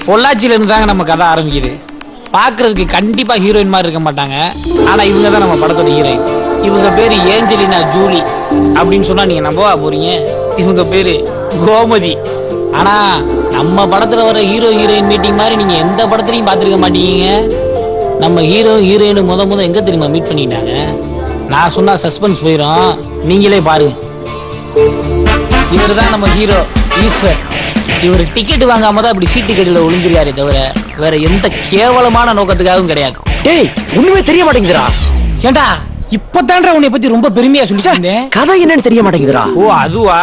பொள்ளாச்சியில இருந்து தாங்க நம்ம கதை ஆரம்பிக்குது. பாக்குறதுக்கு கண்டிப்பா ஹீரோயின் மாதிரி இருக்க மாட்டாங்க. ஆனா இவங்க தான் நம்ம படத்தோட ஹீரோயின். இவங்க பேரு ஏஞ்சலினா ஜூலி அப்படின்னு சொன்னா நீங்க நம்பவா போறீங்க? இவங்க பேரு கோமதி. ஆனா நம்ம படத்துல வர ஹீரோ ஹீரோயின் மீட்டிங் மாதிரி நீங்க எந்த படத்துலயும் பாத்துருக்க மாட்டீங்க. நம்ம ஹீரோ ஹீரோயின் முத எங்க தெரியுமா மீட் பண்ணிட்டாங்க? நான் சொன்னா சஸ்பென்ஸ் போயிடும், நீங்களே பாருங்க. இவர் தான் நம்ம ஹீரோ ஈஸ்வர். இவர் டிக்கெட் வாங்காம தான் இப்படி சீட்டு கட்டில ஒளிஞ்சிருக்காரே தவிர வேற எந்த கேவலமான நோக்கத்துக்காகவும் கிடையாது. டேய் ஒண்ணுமே தெரிய மாட்டேங்குதுடா. ஏண்டா இப்பதான்டா உன்னை பத்தி ரொம்ப பெருமையா சொல்லிருந்தேன். கதை என்னன்னு தெரிய மாட்டேங்குதுடா. ஓ அதுவா?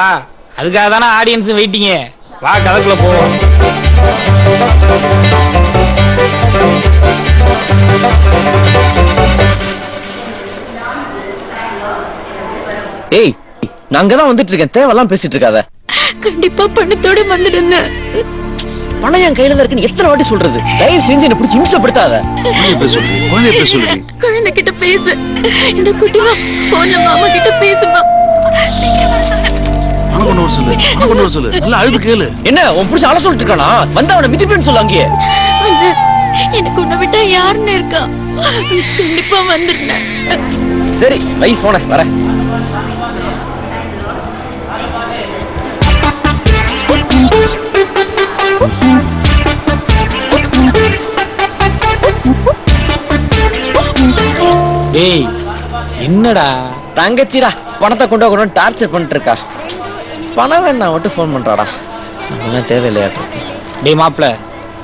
அதுக்காக தானே ஆடியன்ஸ் வெயிட்டிங்க. வா கதைக்குள்ள போவோம். ஏய் நான் அங்கதான் வந்துட்டு இருக்கேன், தேவையெல்லாம் பேசிட்டு இருக்காத. கண்டிப்பா பணத்தோட வந்துடுங்க. பணம் என் கையில இருக்குன்னு எத்தனை வாட்டி சொல்றது? தயவு செஞ்சு என்ன பிடிச்சி இம்சப்படுத்தாத. குழந்தை கிட்ட பேசு. இந்த குட்டிமா போன மாமா கிட்ட பேசுமா. என்ன உன் புடிச்ச அல சொல்லிட்டு இருக்கானா? வந்து அவனை மிதிப்பேன்னு சொல்லு. அங்கேயே எனக்கு உன்னை விட்டா யாருன்னு இருக்கா? கண்டிப்பா வந்துடுறேன். சரி வை போன வர. ஏய் என்னடா தங்கச்சிடா பணத்தை கொண்டு டார்ச்சர் பண்ணிட்டு இருக்கா. பணம் வேணா மட்டும் போன் பண்றாடா. நம்ம தேவையில்லையாட்டு. டேய் மாப்ள,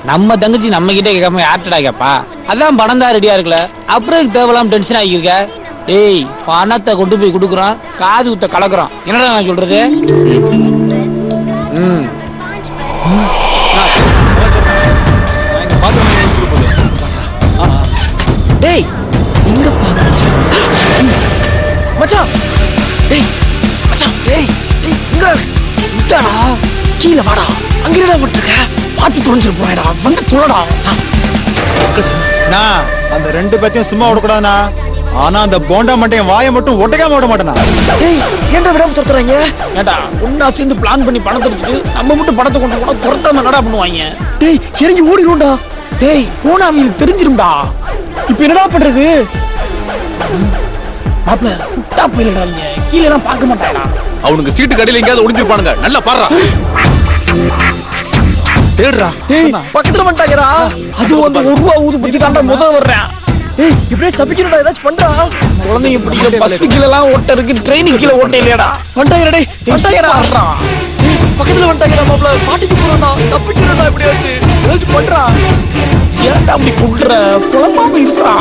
நம்ம தங்கச்சி நம்ம கிட்டே கேட்காம யார்ட்டடா கேப்பா? அதான் பணம் தான் ரெடியா இருக்குல்ல, அப்புறம் தேவையில்லாம டென்ஷன் ஆகியிருக்க. ஏய் பணத்தை கொண்டு போய் கொடுக்குறான், காது குத்த கலக்குறான். என்னடா நான் சொல்றது? டேய் எங்க பாச்சா மச்சான். டேய் மச்சான், டேய் டேய் இங்க விட்டாடா. கீழ வாடா. அங்க என்னடா பண்ணிருக்க? பாத்து தொலைஞ்சிர போறடா. வந்து தொலைடா. நான் அந்த ரெண்டு பேத்தையும் சும்மா விடக்கூடாதுண்ணா. ஆனா அந்த போண்டா மண்டையன் வாயை மட்டும் ஒட்டக்காம விட மாட்டேனா. டேய் ஏன்டா விடாம துரத்துறாங்க? ஏண்டா ஒன்னா சேர்ந்து பிளான் பண்ணி பணத்தை எடுத்துட்டு நம்ம மட்டும் பணத்தை கொண்டு போனா துரத்தாம என்னடா பண்ணுவாங்க? டேய் இறங்கி ஓடிடும்டா. டேய் போனா அவங்களுக்கு தெரிஞ்சிரும்டா. இப்ப என்னடா பண்றது? மாப்ள குட்டா போயிடறாங்க, கீழே எல்லாம் பார்க்க மாட்டாங்கடா. அவனுக்கு சீட்டு கடையில எங்கயாவது ஒளிஞ்சிருப்பானுங்க. நல்லா பாடுறா, தேடுறா. டேய் பக்கத்துல வந்துட்டாங்கடா. அது வந்து ஒரு ரூபா ஊது பத்தி தாண்டா முதல்ல வர்றேன். டேய் இப்படியே தப்பிக்கணும்டா, ஏதாச்சும் பண்றா. குழந்தைங்க பிடிக்கிற பஸ் கீழ எல்லாம் ஓட்ட இருக்கு, ட்ரெயின் கீழ ஓட்ட இல்லையாடா. வந்துட்டாங்கடா. டேய் வந்துட்டாங்கடா. பக்கத்துல வந்துட்டாங்கடா. மாப்ள பாட்டிக்கு போறோம்டா, தப்பிக்கணும்டா. எப்படியாச்சு ஏதாச்சும் பண்றா. ஏன்டா அப்படி குடுற? குழம்பாம இருக்கா?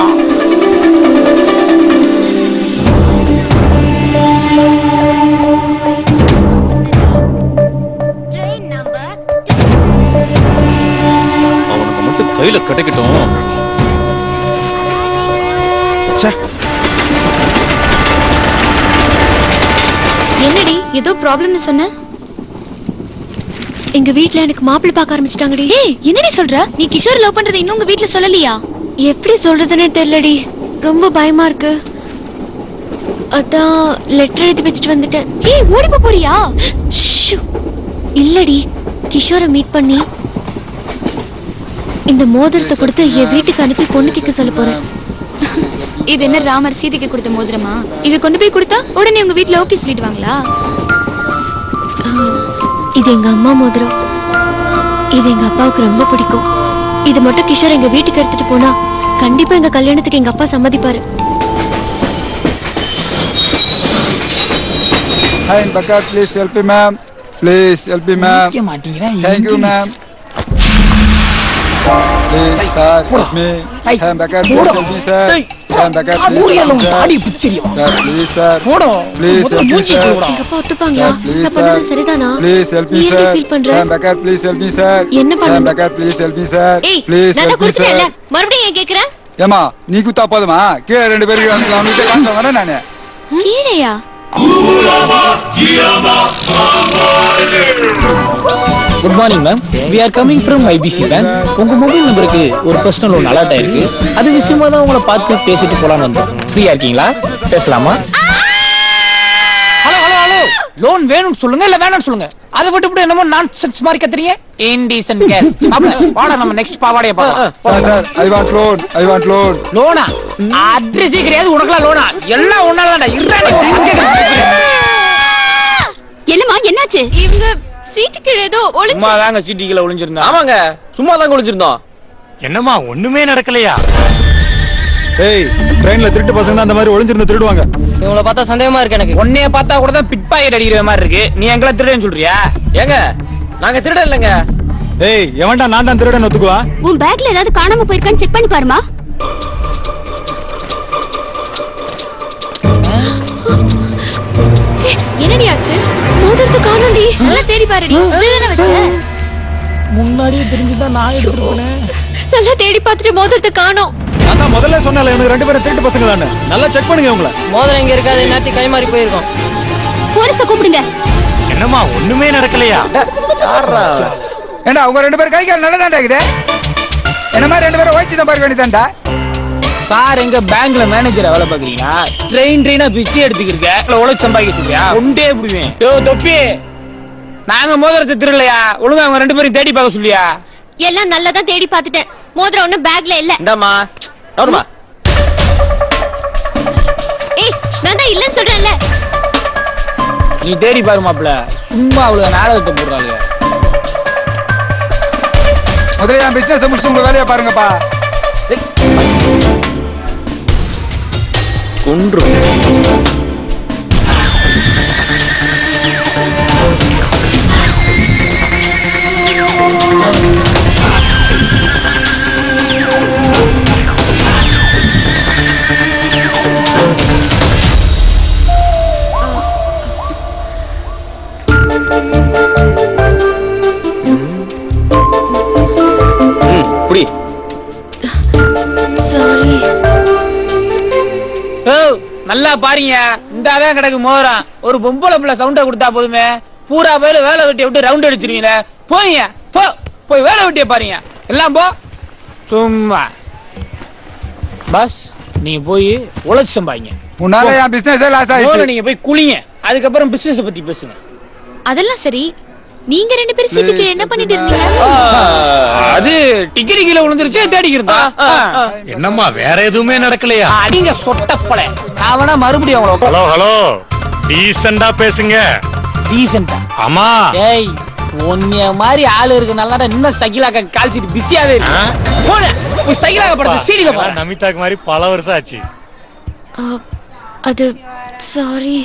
அவனுக்கு மட்டும் கையில கிடைக்கட்டும். என்னடி ஏதோ ப்ராப்ளம்னு சொன்ன? எங்க வீட்ல எனக்கு மாப்பிள்ளை பார்க்க ஆரம்பிச்சிட்டாங்கடி. ஏய் என்னடி சொல்ற? நீ கிஷோர் லவ் பண்றது இன்னும் உங்க வீட்ல சொல்லலையா? எப்படி சொல்றதுன்னே தெரியலடி, ரொம்ப பயமா இருக்கு. அதான் லெட்டர் எழுதி வச்சுட்டு வந்துட்டேன். ஏய் ஓடி போறியா? ஷூ. இல்லடி, கிஷோரை மீட் பண்ணி இந்த மோதிரத்தை கொடுத்து என் வீட்டுக்கு அனுப்பி பொண்ணு கேட்க சொல்ல போறேன். இது என்ன ராமர் சீதைக்கு கொடுத்த மோதிரமா? இது கொண்டு போய் கொடுத்தா உடனே உங்க வீட்டுல ஓகே சொல்லிடுவாங்களா? இது எங்க அம்மா மோதிரம். இது எங்க அப்பாவுக்கு ரொம்ப பிடிக்கும். இது மட்டும் கிஷோர் எங்க வீட்டுக்கு எடுத்துட்டு போனா கண்டிப்பா எங்க கல்யாணத்துக்கு எங்க அப்பா சம்மதிப்பாரு. Hi, Baka, please help me, ma'am. Please help me, ma'am. Thank you, ma'am. Please, sir, help me. Hi, Baka, please help me, sir. Hi, Baka, please help me, sir. Sir, please, sir. Please help me, sir. எங்க அப்பா ஒத்துப்பாங்களா? நான் பண்ணது சரிதானா? Please help me, நீ sir. எப்படி feel பண்ற? Hi, Baka, please help me, sir. என்ன Hi, பண்ணணும்? Baka, please help me, sir. ஏய், Please நான் help me, குடுத்துட்டேன்ல. sir. மறுபடியும் ஏன் கேக்குற? ஏமா நீ குத்தா போதுமா? கீழே 2 பேருக்கு அவனுக்கு காசு வாங்குறேன் நானு. கீழையா? Good morning ma'am. We are coming from IBC bank. உங்க மொபைல் நம்பருக்கு ஒரு பர்சனல் லோன் அலர்ட் ஆயிருக்கு. அது விஷயமா தான் உங்களை பார்த்து பேசிட்டு போலான்னு வந்தோம். ஃப்ரீயா இருக்கீங்களா? பேசலாமா? ஹலோ ஹலோ ஹலோ, லோன் வேணும்னு சொல்லுங்க இல்ல வேணாம்னு சொல்லுங்க. அதை விட்டு என்னமோ நான்சென்ஸ் மாதிரி கத்துறீங்க. Indecent care. வாடா நம்ம நெக்ஸ்ட் பாவாடைய பார்க்கலாம். Sir sir I want loan. I want loan. லோனா? அட்ரஸே கிடையாது உனக்குலாம் லோனா? எல்லாம் ஒன்னால தான்டா. இறானே ஒரு என்னம்மா என்னாச்சு? இவங்க சீட்டுக்கு ஏதோ ஒளிஞ்சு. சும்மா தாங்க சீட்டுக்குள்ள ஒளிஞ்சிருந்தா. ஆமாங்க, சும்மா தான் ஒளிஞ்சிருந்தோம். என்னம்மா ஒண்ணுமே நடக்கலையா? ஏய், ட்ரெயின்ல திருட்டு பசங்க அந்த மாதிரி ஒளிஞ்சிருந்து திருடுவாங்க. இவங்கள பார்த்தா சந்தேகமா இருக்கு எனக்கு. உன்னைய பார்த்தா கூட தான் பிட் பாக்கெட் அடிக்கிற மாதிரி இருக்கு. நீ எங்கள திருடன்னு சொல்றியா? ஏங்க நாங்க திருட இல்லைங்க. ஏய், எவன்டா நான் தான் திருடன் ஒத்துக்குவா? உன் பேக்ல ஏதாவது காணாம போயிருக்கான்னு செக் பண்ணி பாருமா. என்னடி ஆச்சு? மோதிரத்தை காணோம்டி. நல்லா தேடி பாருடி. இதுதானே வச்ச? முன்னாடியே தெரிஞ்சுதான் நான் எடுத்துருப்பேன். நல்லா தேடி பார்த்துட்டு மோதிரத்தை காணோம். நான் தான் முதல்ல சொன்னல எனக்கு 2 பேரும் திருட்டு பசங்க தானே. நல்லா செக் பண்ணுங்க உங்களை. மோதிரம் இங்க இருக்காது, நேத்தி கை மாறி போயிருக்கோம். போலீஸ கூப்பிடுங்க. என்னம்மா ஒண்ணுமே நடக்கலையா? ஏண்டா உங்க 2 பேரும் கை கால் நல்லதாண்டா இருக்குது. என்ன மாதிரி 2 பேரும் வயிற்று தான் பார்க்க வேண்டியதாண்டா. சார் எங்க பேங்க்ல மேனேஜரா வேலை பாக்குறீங்களா? ட்ரெயினா பிச்சை எடுத்துக்கிருக்க இல்ல உழைச்சு சம்பாதிக்கிறியா? ஒண்டே புடுவேன். யோ தொப்பி, நாங்க மோதிரத்தை திருடலையா? ஒழுங்கா அவங்க 2 பேரும் தேடி பார்க்க சொல்லியா? எல்லாம் நல்லா தான் தேடி பார்த்துட்டேன். மோதிரம் ஒண்ணு பேக்ல இல்ல. இந்தாம்மா நோருமா. ஏய் நான் தான் இல்லன்னு சொல்றேன்ல. நீ தேடி பாரு மாப்ள. சும்மா அவ்வளவு நாடகத்தை போடுறாங்க. முதல்ல என் பிசினஸ் முடிச்சு உங்க வேலையை பாருங்கப்பா. கொன்று புடி. சாரி. நல்லா பாருங்க, இந்த அதான் கிடக்கு மோதிரம். ஒரு பொம்பளை பிள்ளை சவுண்ட கொடுத்தா போதுமே, பூரா போயில வேலை வெட்டிய விட்டு ரவுண்ட் அடிச்சிருவீங்க. போய் போய் வேலை வெட்டிய பாருங்க. எல்லாம் போ. சும்மா பஸ் நீங்க போய் உழைச்சு சம்பாதிங்க. உன்னால என் பிசினஸ் லாஸ் ஆயிடுச்சு. நீங்க போய் குளிங்க, அதுக்கப்புறம் பிசினஸ் பத்தி பேசுங்க. அதெல்லாம் சரி. நீங்க 2 பேரும் சீட்டுக்கு என்ன பண்ணிட்டு இருந்தீங்க? அது டிக்கெட் கீழே விழுந்துருச்சு, தேடிக்கிறதா. என்னம்மா வேற எதுவுமே நடக்கலையா? அடிங்க சொட்டப்பட. நான் வேணா மறுபடியும் அவங்கள ஹலோ ஹலோ, டீசெண்டா பேசுங்க. டீசெண்டா? ஆமா. ஏய், உன்னைய மாதிரி ஆளு இருக்கு நல்லா. இன்னும் சகிலாக்க கால் சீட் பிஸியாவே இருக்கு. போன போய் சகிலாக்க படத்தை சீடில பாரு. நமிதாக்கு மாதிரி பல வருஷம் ஆச்சு. அது சாரி.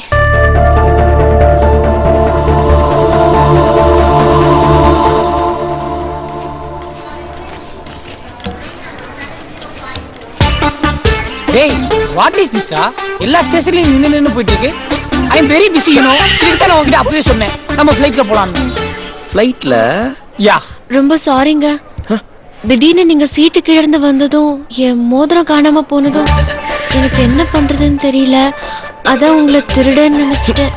டேய், வாட் இஸ் திஸ் டா? எல்லா ஸ்டேஷன்லயும் நின்னு போயிட்டு இருக்கு. I am very busy you know. இதுக்கு நான் உங்ககிட்ட அப்பவே சொன்னேன் நம்ம ஃளைட்ல போலாம்னு. ஃளைட்ல? யா. ரொம்ப சாரிங்க. திடீர்னு நீங்க சீட்டு கிழந்து வந்ததும் என் மோதிரம் காணாம போனதும் எனக்கு என்ன பண்றதுன்னு தெரியல. அதான் உங்களை திருடன்னு நினைச்சிட்டேன்.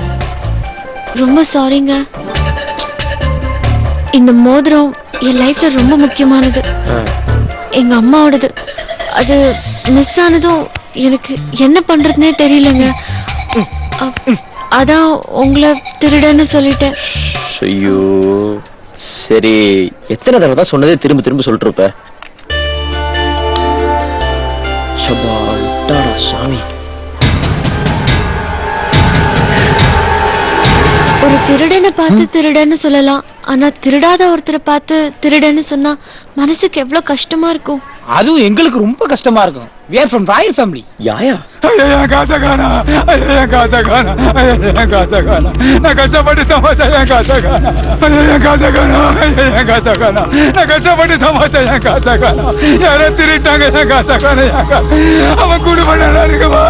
ரொம்ப சாரிங்க. இந்த மோதிரம் என் லைஃப்ல ரொம்ப முக்கியமானது. எங்க அம்மாவோடது. அது மிஸ் ஆனதும் எனக்கு என்ன பண்றதுன்னே தெரியலங்க. அதான் உங்களை திருடன்னு சொல்லிட்டேன். ஐயோ சரி, எத்தனை தடவை தான் சொன்னதே திரும்ப திரும்ப சொல்லிட்டு இருப்ப. ஷபா விட்டாடா சாமி. ஒரு திருடனை பார்த்து திருடன்னு சொல்லலாம், ஆனா திருடாத ஒருத்தரை பார்த்து திருடன்னு சொன்னா மனசுக்கு எவ்வளவு கஷ்டமா இருக்கும். அதுவும் எங்களுக்கு ரொம்ப கஷ்டமா இருக்கும். we are from royal family. யாயா కాసగానా నా కష్టపడి సమాచారం కాసగానా నా కష్టపడి సమాచారం కాసగానా யாரோ திருட்டாங்க காசகானா அவன் கூட பண்ணாடா இருக்குமா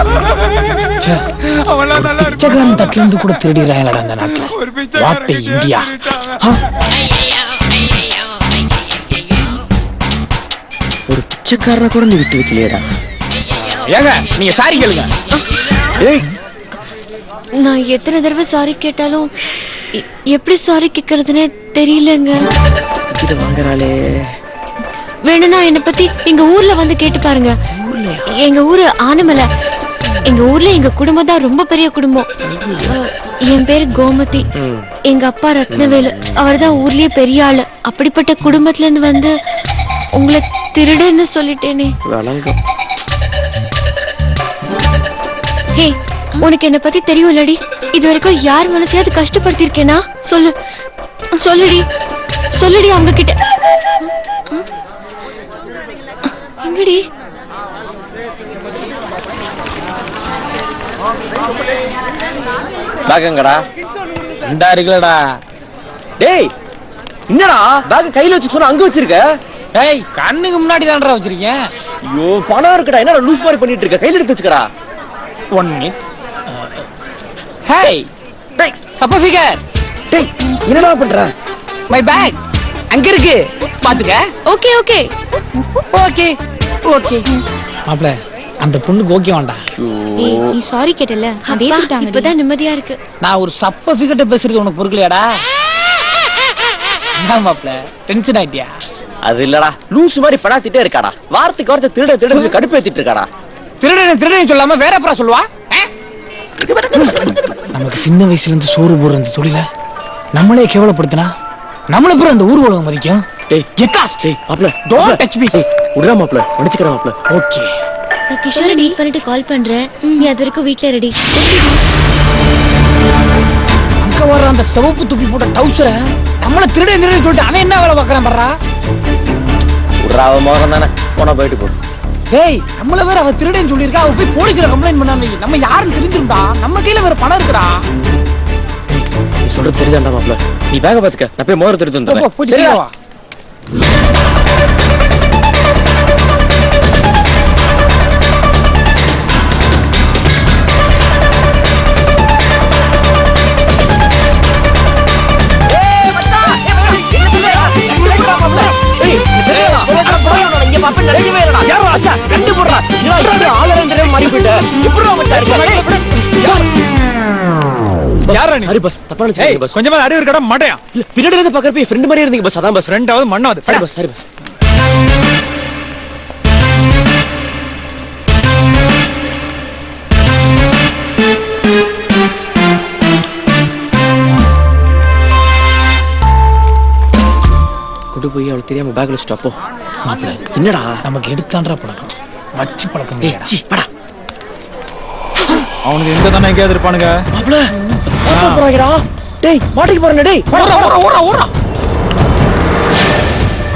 அவன் நல்லா இருக்கு. பிச்சைக்காரன் தட்டுல இருந்து கூட திருடிறாங்கடா அந்த நாட்டுல. ஒரு வாட் பிச்சைக்காரன் இந்தியா. ஒரு பிச்சைக்காரனை கூட நீ விட்டு வைக்கலையடா. ஏங்க நீங்க சாரி கேளுங்க. ஏய் நான் எத்தனை தடவை சாரி கேட்டாலும் எப்படி சாரி கேட்கறதுன்னே தெரியலங்க. இது வாங்குறாளே. வேணும்னா என்னை பத்தி எங்க ஊர்ல வந்து கேட்டு பாருங்க. எங்க ஊரு ஆனமலை. எங்க ஊர்ல எங்க குடும்பம் தான் ரொம்ப பெரிய குடும்பம். என் பேரு கோமதி. எங்க அப்பா ரத்னவேலு. அவர் தான் ஊர்லயே பெரிய ஆளு. அப்படிப்பட்ட குடும்பத்துல இருந்து வந்து உங்களை திருடுன்னு சொல்லிட்டேனே. வணங்கம். ஹே, உனக்கு என்ன பத்தி தெரியும் இல்லடி? இது வரைக்கும் யார் மனசையாவது கஷ்டப்படுத்திருக்கேனா? சொல்லு சொல்லுடி சொல்லுடி அவங்க கிட்ட. எங்கடி? பேக்கங்கடா. இந்தா இருக்குலடா. டேய் என்னடா பேக் கையில வச்சு சொன்னா அங்க வச்சிருக்க? ஏய் கண்ணுக்கு முன்னாடி தான்டா வச்சிருக்கேன். ஐயோ பணம் இருக்குடா, என்னடா லூஸ் மாதிரி பண்ணிட்டு இருக்க? கையில எடுத்து வச்சுக்கடா. 1 minute. ஹேய் டேய் சப்ப ஃபிகர். டேய் என்னடா பண்ற? மை பேக் அங்க இருக்கு பாத்துக்க. Okay okay okay okay. மாப்ள அந்த பொண்ணுக்கு ஓகே வேண்டாம். ஏய் நீ சாரி கேட்டல அதே திட்டாங்கடி. இப்பதான் நிம்மதியா இருக்கு. நான் ஒரு சப்ப ஃபிகர்ட்ட பேசுறது உனக்கு பொறுக்கலையாடா? என்ன மாப்ள டென்ஷன் ஆயிட்டியா? அது இல்லடா, லூஸ் மாதிரி படாத்திட்டே இருக்காடா. வார்த்தைக்கு வார்த்தை திருட திருட சொல்லி கடுப்பேத்திட்டு இருக்காடா. திருடனை திருடனை சொல்லாம வேற அப்புறம் சொல்லுவா? நமக்கு சின்ன வயசுல இருந்து சோறு போடுற அந்த தொழில நம்மளே கேவலப்படுத்தினா நம்மள பிறகு அந்த ஊர் உலகம் மதிக்கும். டேய் கெட் லாஸ்ட். டேய் மாப்ள டோன்ட் டச் மீ. உடறா மாப்ள, மன்னிச்சுக்கடா மாப்ள. ஓகே. நான் கிஷோரை மீட் பண்ணிட்டு கால் பண்றேன். நீ அது வரைக்கும் வீட்ல ரெடி. அங்க வர அந்த சிவப்பு துப்பி போட்ட டவுசர நம்மள திருடன் திருடன் சொல்லிட்டு அவன் என்ன வேலை பார்க்கறான் பாறா? உடறா அவன் மோகம் தானே, போனா போயிட்டு போ. டேய் நம்மள வேற அவ திருடன் சொல்லிருக்கா. அவ போய் போலீஸ்ல கம்ப்ளைன்ட் பண்ணாம நம்ம யாருன்னு தெரிஞ்சிருந்தா நம்ம கையில வேற பணம் இருக்குடா. நீ சொல்றது சரிதான்டா மாப்ள. நீ பேக்க பாத்துக்க, நான் போய் மோதிரத்தை எடுத்து போ, வந்துறேன். போய் சரியா வா. சாரி பஸ், தப்பா நினைச்சேன் பஸ். கொஞ்சமா அறிவு இருக்கடா மாட்டேன். பின்னாடி இருந்து பாக்குறப்ப ஃப்ரெண்ட் மாதிரியே இருந்தீங்க பஸ். அதான் பஸ். ரெண்டாவது மண்ணாவது. Sorry bus, sorry bus. கொண்டு போய் அவளுக்கு தெரியாம பேக்ல ஸ்டாப்போ. என்னடா நமக்கு எடுத்தான்றா பழக்கம் வச்சு பழக்கம் ஏய் சி படா. அவனுக்கு எங்க தானே எங்கேயாவது இருப்பானுங்க. மாப்ள பாத்து போறாங்கடா. டேய் மாட்டிக்கு போறேன். டேய் ஓடுறா ஓடுறா ஓடுறா ஓடுறா.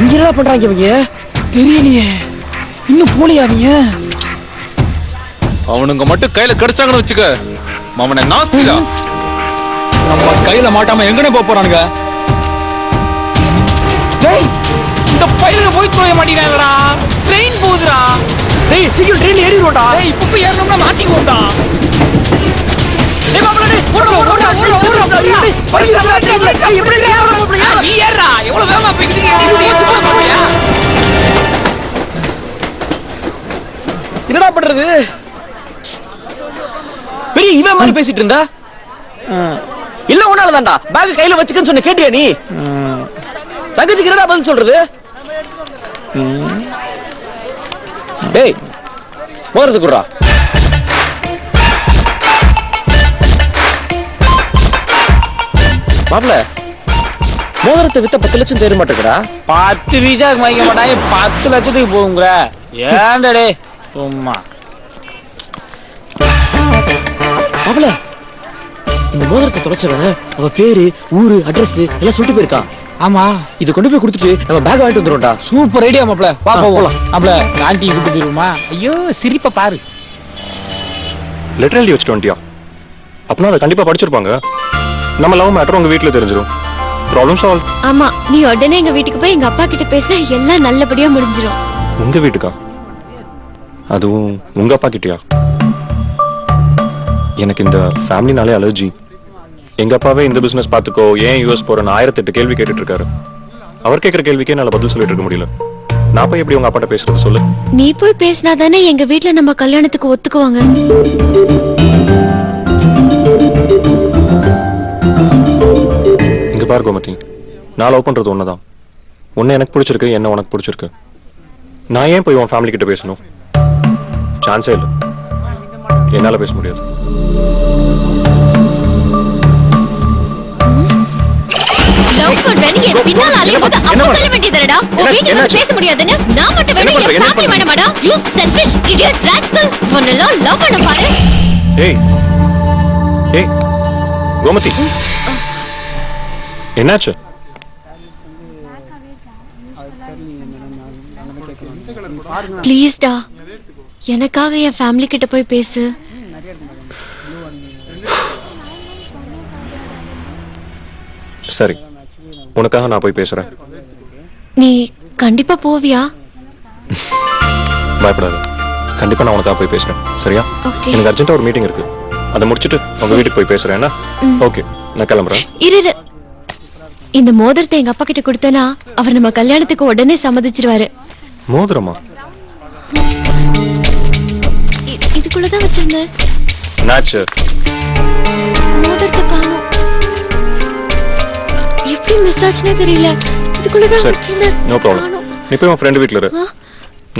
இங்க என்ன பண்றாங்க இவங்க? தெரியலையே இன்னும் போலியா அவங்க? அவனுங்க மட்டும் கையில கிடைச்சாங்கன்னு வச்சுக்க, அவனை நாஸ்திடா. நம்ம கையில மாட்டாம எங்கனே போறானுங்க. டேய் இந்த பையலுக்கு போய் தொலைய மாட்டேங்கிறாங்கடா. ட்ரெயின் போகுதுடா. டேய் சீக்கிரம் ட்ரெயின்ல ஏறிடுவோம்டா. டேய் இப்ப போய் ஏறணும்னா மாட்டிக்குவோம்டா. டேய் மாப்ள டேய் ஓடுறா ஓடுறா ஓடுறா ஓடுறா. டேய் பையல டேய் எப்படி ஏறணும் மாப்ள? நீ ஏறா. எவ்வளவு வேகமா போயிட்டீங்க? என்னடா பண்றது? பெரிய இவன் மாதிரி பேசிட்டு இருந்தா இல்ல ஒன்னால தான்டா. பேக் கையில வச்சுக்கன்னு சொன்ன கேட்டியா நீ? தங்கச்சிக்கு என்னடா பதில் சொல்றது? டேய் போறது குடுறா. மாப்பிள மோதிரத்தை வித்த 10 லட்சம் தேர மாட்டேங்கடா. 10 வீசாக்கு வாங்க மாட்டாங்க, 10 லட்சத்துக்கு போகுங்கிற. ஏன்டா சும்மா மாப்பிள இந்த மோதிரத்தை தொலைச்சவன் அவ பேரு ஊரு அட்ரஸ் எல்லாம் சொல்லிட்டு போயிருக்கான். ஆமா, இதை கொண்டு போய் கொடுத்துட்டு நம்ம பேக் வாங்கிட்டு வந்துடும்டா. சூப்பர் ஐடியா மாப்ள. வா போலாம். மாப்ள ஆண்டி கூட்டு போயிருமா? ஐயோ சிரிப்ப பாரு. லெட்டர் எழுதி வச்சுட்டு வந்துட்டியா? அப்படின்னா அதை கண்டிப்பா படிச்சிருப்பாங்க. நம்ம லவ் மேட்டர் உங்க வீட்டுல தெரிஞ்சிடும். Problem solve. ஆமா, நீ உடனே எங்க வீட்டுக்கு போய் எங்க அப்பா கிட்ட பேசினா எல்லாம் நல்லபடியா முடிஞ்சிரும். உங்க வீட்டுக்கா? அதுவும் உங்க அப்பா கிட்டயா? எனக்கு இந்த ஃபேமிலினாலே அலர்ஜி. எங்க அப்பாவே இந்த பிசினஸ் பாத்துக்கோ, ஏன் யூஎஸ் போறேன்னு 1008 கேள்வி கேட்டுட்டு இருக்காரு. அவர் கேட்கிற கேள்விக்கே என்னால பதில் சொல்லிட்டு இருக்க முடியல. நான் போய் எப்படி உங்க அப்பாட்ட பேசுறது சொல்லு? நீ போய் பேசினாதானே எங்க வீட்ல நம்ம கல்யாணத்துக்கு ஒத்துக்குவாங்க. இங்க பாரு கோமதி, நான் லவ் பண்றது ஒண்ணுதான். ஒன்னு எனக்கு பிடிச்சிருக்கு, என்ன உனக்கு பிடிச்சிருக்கு. நான் ஏன் போய் உன் ஃபேமிலி கிட்ட பேசணும்? சான்ஸே இல்லை, என்னால பேச முடியாது. லவ் பண்றேன்னு என் பின்னால அலையும்போது அப்ப சொல்ல வேண்டியதுடா. உன் வீட்டுக்கு வந்து பேச முடியாதுன்னு. நான் மட்டும் வேணும், என் ஃபேமிலி வேணுமாடா? You selfish idiot rascal. உன்னெல்லாம் லவ் பண்ண பாரு. ஏய் ஏய் கோமதி, என்னாச்சு? ப்ளீஸ்டா, எனக்காக என் ஃபேமிலி கிட்ட போய் பேசு. சரி, உனக்காக நான் போய் பேசுறேன். நீ கண்டிப்பா போவியா? பயப்படாத, கண்டிப்பா நான் உனக்காக போய் பேசுறேன். சரியா? ஓகே. எனக்கு அர்ஜென்ட்டா ஒரு மீட்டிங் இருக்கு, அதை முடிச்சிட்டு உங்க வீட்டுக்கு போய் பேசுறேன். என்ன? ஓகே, நான் கிளம்புறேன். இரு. இந்த மோதிரத்தை எங்க அப்பா கிட்ட கொடுத்தனா அவர் நம்ம கல்யாணத்துக்கு உடனே சம்மதிச்சிருவாரு. மோதிரமா? இதுக்குள்ளதான் வச்சிருந்தேன். என்னாச்சு? மோதிரத்தை காணோம். எப்படி மிஸ் ஆச்சுன்னே தெரியல. இதுக்குள்ளதான் சரி, வச்சிருந்தேன். No problem. நீ போய் உன் ஃப்ரெண்ட் வீட்ல இரு.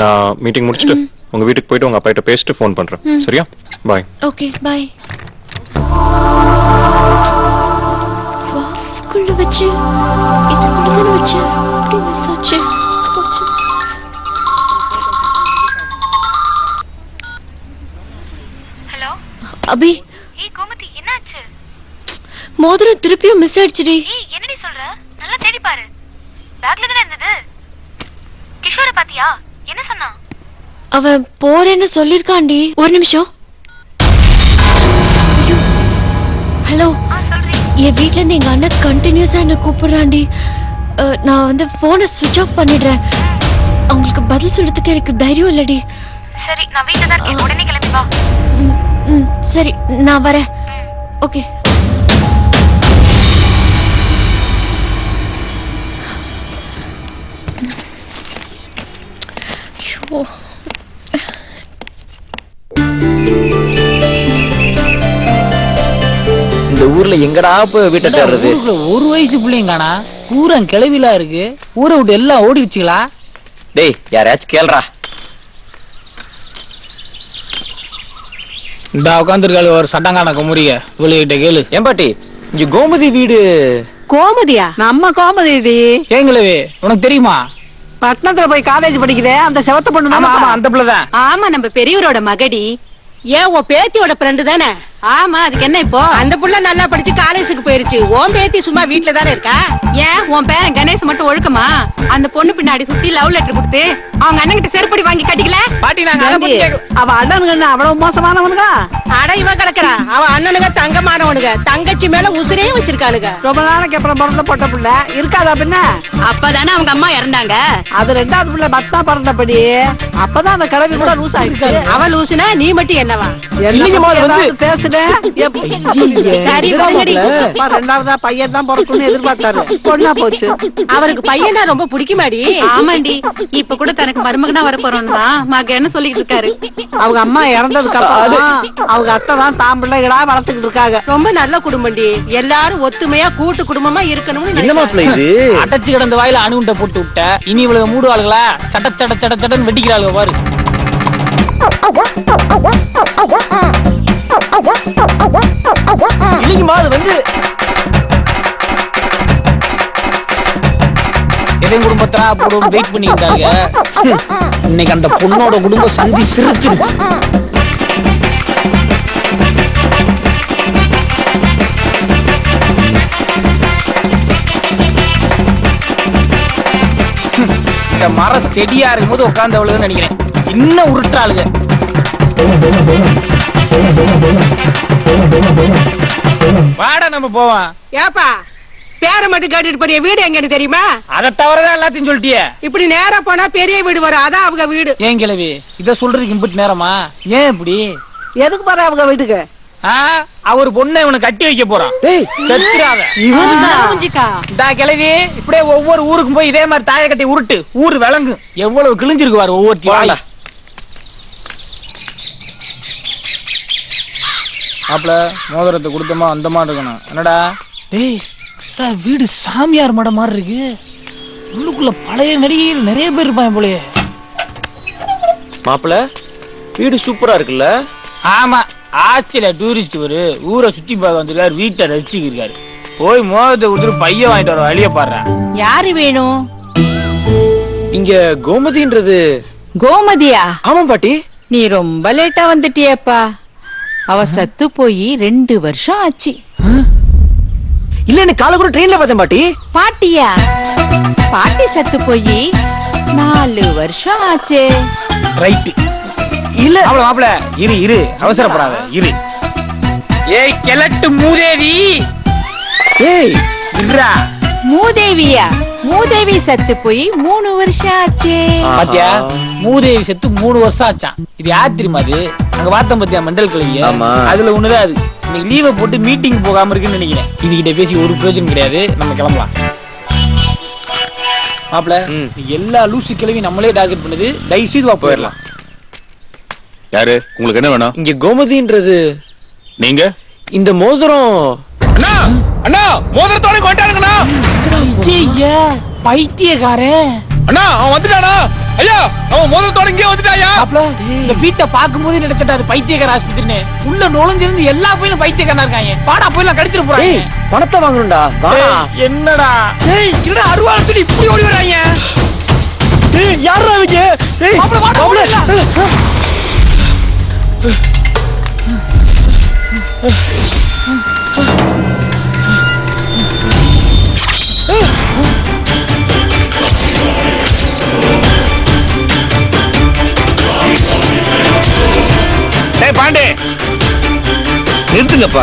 நான் மீட்டிங் முடிச்சிட்டு உங்க வீட்டுக்கு போயிட்டு உங்க அப்பா கிட்ட பேசிட்டு ஃபோன் பண்றேன். சரியா? பாய். Okay, by. பாக்ஸ்க்குள்ள வச்சு இதுக்குள்ளதான் வச்சு எப்படி மிஸ் ஆச்சு? போச்சு. ஹலோ அபி, ஏய் கோமதி, என்னாச்சு? மோதிரம் திருப்பியும் மிஸ் ஆயிடுச்சுடி. ஏய் என்னடி சொல்ற? நல்லா தேடி பாரு. பேக்ல தான இருந்தது. கிஷோரை பாத்தியா? என்ன சொன்னா? அவன் போறேன்னு சொல்லிருக்காண்டி. ஒரு நிமிஷம். ஹலோ, சொல்றேன். என் வீட்ல இருந்து எங்க அண்ணன் கண்டினியூஸா என்ன கூப்பிடுறாண்டி. நான் வந்து போனை சுவிட்ச் ஆஃப் பண்ணிடுறேன். அவங்களுக்கு பதில் சொல்றதுக்கு எனக்கு தைரியம் இல்லடி. சரி, நான் வீட்ல தான் இருக்கேன். உடனே கிளம்பி வா. சரி, நான் வரேன். ஓகே. ஐயோ, இந்த ஊர்ல எங்கடா போய் வீட்டை தேடுறது? ஊருக்குள்ள ஒரு வயசு பிள்ளைங்கானா ஊரன் கிளவிலா இருக்கு. ஊரை விட்டு எல்லாம் ஓடிடுச்சுங்களா? டேய், யாராச்சும் கேள்றா. இந்த உட்காந்துருக்காள் ஒரு சட்டங்கான குமுறிக. இவளுகிட்ட கேளு. ஏம்பாட்டி, இங்க கோமதி வீடு. கோமதியா? நம்ம கோமதி. ஏங்களவே, உனக்கு தெரியுமா? பட்டணத்துல போய் காலேஜ் படிக்குதே அந்த செவத்த பொண்ணு ஆமா ஆமா, தான். அந்த பிள்ளைதான். ஆமா, நம்ம பெரியவரோட மகடி. ஏன் உன் பேத்தியோட ஃப்ரெண்டு தானே? ஆமா, அதுக்கு என்ன இப்போ? அந்த புள்ள நல்லா படிச்சு காலேஜுக்கு போயிருச்சு. உன் பேத்தி சும்மா வீட்டுல தானே இருக்கா? ஏன் உன் பேரன் கணேஷ் மட்டும் ஒழுக்கமா அந்த பொண்ணு பின்னாடி சுத்தி லவ் லெட்டர் கொடுத்து அவங்க அண்ணன் கிட்ட செருப்படி வாங்கி கட்டிக்கல? பாட்டி, நாங்க அதை பத்தி கேட்கல. அவ அண்ணனுங்க அவ்வளவு மோசமானவனுங்க? அட, இவன் கிடக்குறா. அவ அண்ணனுங்க தங்கமானவனுங்க. தங்கச்சி மேல உசிரையும் வச்சிருக்காளுங்க. ரொம்ப நாளைக்கு அப்புறம் பிறந்த பொட்ட புள்ள இருக்காதா பின்ன? அப்பதானே அவங்க அம்மா இறந்தாங்க. அது ரெண்டாவது பிள்ளை பத்தா பிறந்தபடி. அப்பதான் அந்த கிழவி கூட லூஸ் ஆயிடுச்சு. அவ லூசுனா நீ மட்டும் என்னவா? பேசுனேன். சரி, விடுங்கடி. ரெண்டாவதா பையன் தான் பிறக்கணும்னு எதிர்பார்த்தாரு. பொண்ணா போச்சு. அவருக்கு பையனா ரொம்ப பிடிக்குமாடி? ஆமாண்டி, இப்ப கூட தனக்கு மருமகனா வர போறோம்னு தான் மகன்னு சொல்லிட்டு இருக்காரு. அவங்க அம்மா இறந்ததுக்கு அப்புறம் அவங்க அத்தை தான் தான் பிள்ளைகளா வளர்த்துக்கிட்டு இருக்காங்க. ரொம்ப நல்ல குடும்பம்டி. எல்லாரும் ஒத்துமையா கூட்டு குடும்பமா இருக்கணும்னு என்ன மாப்பிள இது? அடைச்சு கிடந்த வாயில அணுகுண்ட போட்டு விட்ட. இனி இவளுக்கு மூடுவாளுகளா? சட்ட சட சட சடன்னு வெட்டிக்கிறாளுங்க பாரு. இல்லைங்கம்மா, அது வந்து இவன் குடும்பத்தை அப்புறம் வெயிட் பண்ணிக்கிட்டாங்க. இன்னைக்கு அந்த பொண்ணோட குடும்பம் சந்தி சிரிச்சிருச்சு. இந்த மரம் செடியா இருக்கும்போது உட்கார்ந்தவளுன்னு நினைக்கிறேன். இன்னும் உருட்டாளுங்க. வாடா நம்ம போவோம். ஏப்பா பேரை மட்டும் கேட்டுட்டு போறிய வீடு எங்கன்னு தெரியுமா? அதை தவிரதான் எல்லாத்தையும் சொல்லிட்டியே. இப்படி நேரா போனா பெரிய வீடு வரும், அதான் அவங்க வீடு. ஏன் கிழவி இத சொல்றதுக்கு இம்புட்டு நேரமா? ஏன் இப்படி? எதுக்கு போற அவங்க வீட்டுக்கு? அவர் பொண்ணை இவனை கட்டி வைக்க போறான். கிழவி இப்படியே ஒவ்வொரு ஊருக்கும் போய் இதே மாதிரி தாயை கட்டி உருட்டு. ஊரு விளங்கு எவ்வளவு கிழிஞ்சிருக்கு பாரு ஒவ்வொருத்தையும். அப்பல மோதிரத்தை கொடுத்தமா அந்த மாதிரி இருக்கணும். என்னடா டேய் வீடு சாமியார் மடம் மாதிரி இருக்கு. உள்ளுக்குள்ள பழைய நடிகைகள் நிறைய பேர் இருப்பாங்க போலயே. மாப்பிள்ள வீடு சூப்பரா இருக்குல்ல? ஆமா, ஆஸ்திரேலியா டூரிஸ்ட் ஒரு ஊரை சுத்தி பார்க்க வந்துருக்காரு, வீட்டை ரசிச்சுக்கிருக்காரு. போய் மோதிரத்தை கொடுத்துட்டு பையன் வாங்கிட்டு வர வழிய பாடுறா. யாரு வேணும்? இங்க கோமதின்றது. கோமதியா? ஆமா பாட்டி. நீ ரொம்ப லேட்டா வந்துட்டியப்பா. அவ சத்து போய் 2 வருஷம் ஆச்சு. இல்ல எனக்கு காலை கூட ட்ரெயின்ல பார்த்தேன் பாட்டி. பாட்டியா? பாட்டி சத்து போய் 4 வருஷம் ஆச்சு. ரைட். இல்ல அவள மாப்ள இரு இரு அவசரப்படாத இரு. ஏய் கிழட்டு மூதேவி. ஏய் இருடா. மூதேவியா? மூதேவி சத்து போய் 3 வருஷம் ஆச்சு. பாத்தியா, மூதேவி செத்து 3 வருஷம் ஆச்சான். இது யார் தெரியுமா? அது அங்க பார்த்தோம் பாத்தியா மண்டல் கிளவிய, அதுல ஒண்ணுதான் அது. இன்னைக்கு லீவை போட்டு மீட்டிங் போகாம இருக்குன்னு நினைக்கிறேன். இதுகிட்ட பேசி ஒரு பிரயோஜனம் கிடையாது, நம்ம கிளம்பலாம். மாப்ள எல்லா லூசு கிளவி நம்மளே டார்கெட் பண்ணுது, தயவு செய்து வா போயிடலாம். யாரு உங்களுக்கு என்ன வேணும்? இங்க கோமதின்றது. நீங்க இந்த மோதிரம். அண்ணா அண்ணா மோதிரத்தோட கொண்டாடுங்கண்ணா. ஐயா பைத்தியக்காரன். அண்ணா அவன் வந்துட்டானா? ஐயா அவன் மோதிரத்தோட இங்கே வந்துட்டாயா? மாப்ள இந்த வீட்டை பார்க்கும்போது நினைச்சிட்டா அது பைத்தியக்கார ஆஸ்பத்திரின்னு. உள்ள நுழைஞ்சிருந்து எல்லா போயிலும் பைத்தியக்காரனா இருக்காங்க. பாடா போயிலாம் கடிச்சிட்டு போறாங்க. பணத்தை வாங்கணும்டா. என்னடா என்னடா அருவாள் துணி இப்படி ஓடி வராங்க. யாரா இவங்க? மாப்ள மாப்ள பாண்டே நிறுத்துங்கப்பா.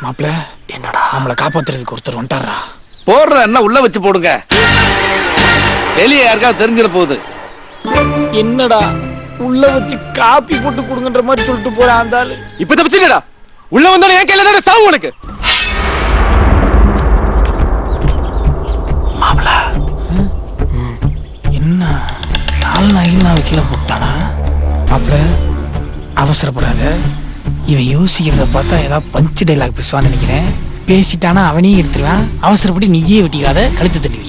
மாப்ள என்னடா நம்மளை காப்பாத்துறதுக்கு ஒருத்தர் வந்துட்டாரா? போடுற என்ன உள்ள வச்சு போடுங்க, வெளியே யாருக்காவது தெரிஞ்சிட போகுது. என்னடா உள்ள வச்சு காப்பி போட்டு கொடுங்கன்ற மாதிரி சொல்லிட்டு போறான் அந்த ஆளு. இப்ப தப்பிச்சுடா. உள்ள வந்தோட ஏன் கையில தான சாவு உனக்கு. மாப்ள என்ன 4 நாள் கீழே போட்டானா? மாப்ள அவசரப்படாத. இவன் யோசிக்கிறத பார்த்தா ஏதாவது பஞ்சு டைலாக் பேசுவான்னு நினைக்கிறேன். பேசிட்டானா அவனையும் எடுத்துருவான். அவசரப்படி நீயே வெட்டிக்காத, கழுத்து தள்ளி.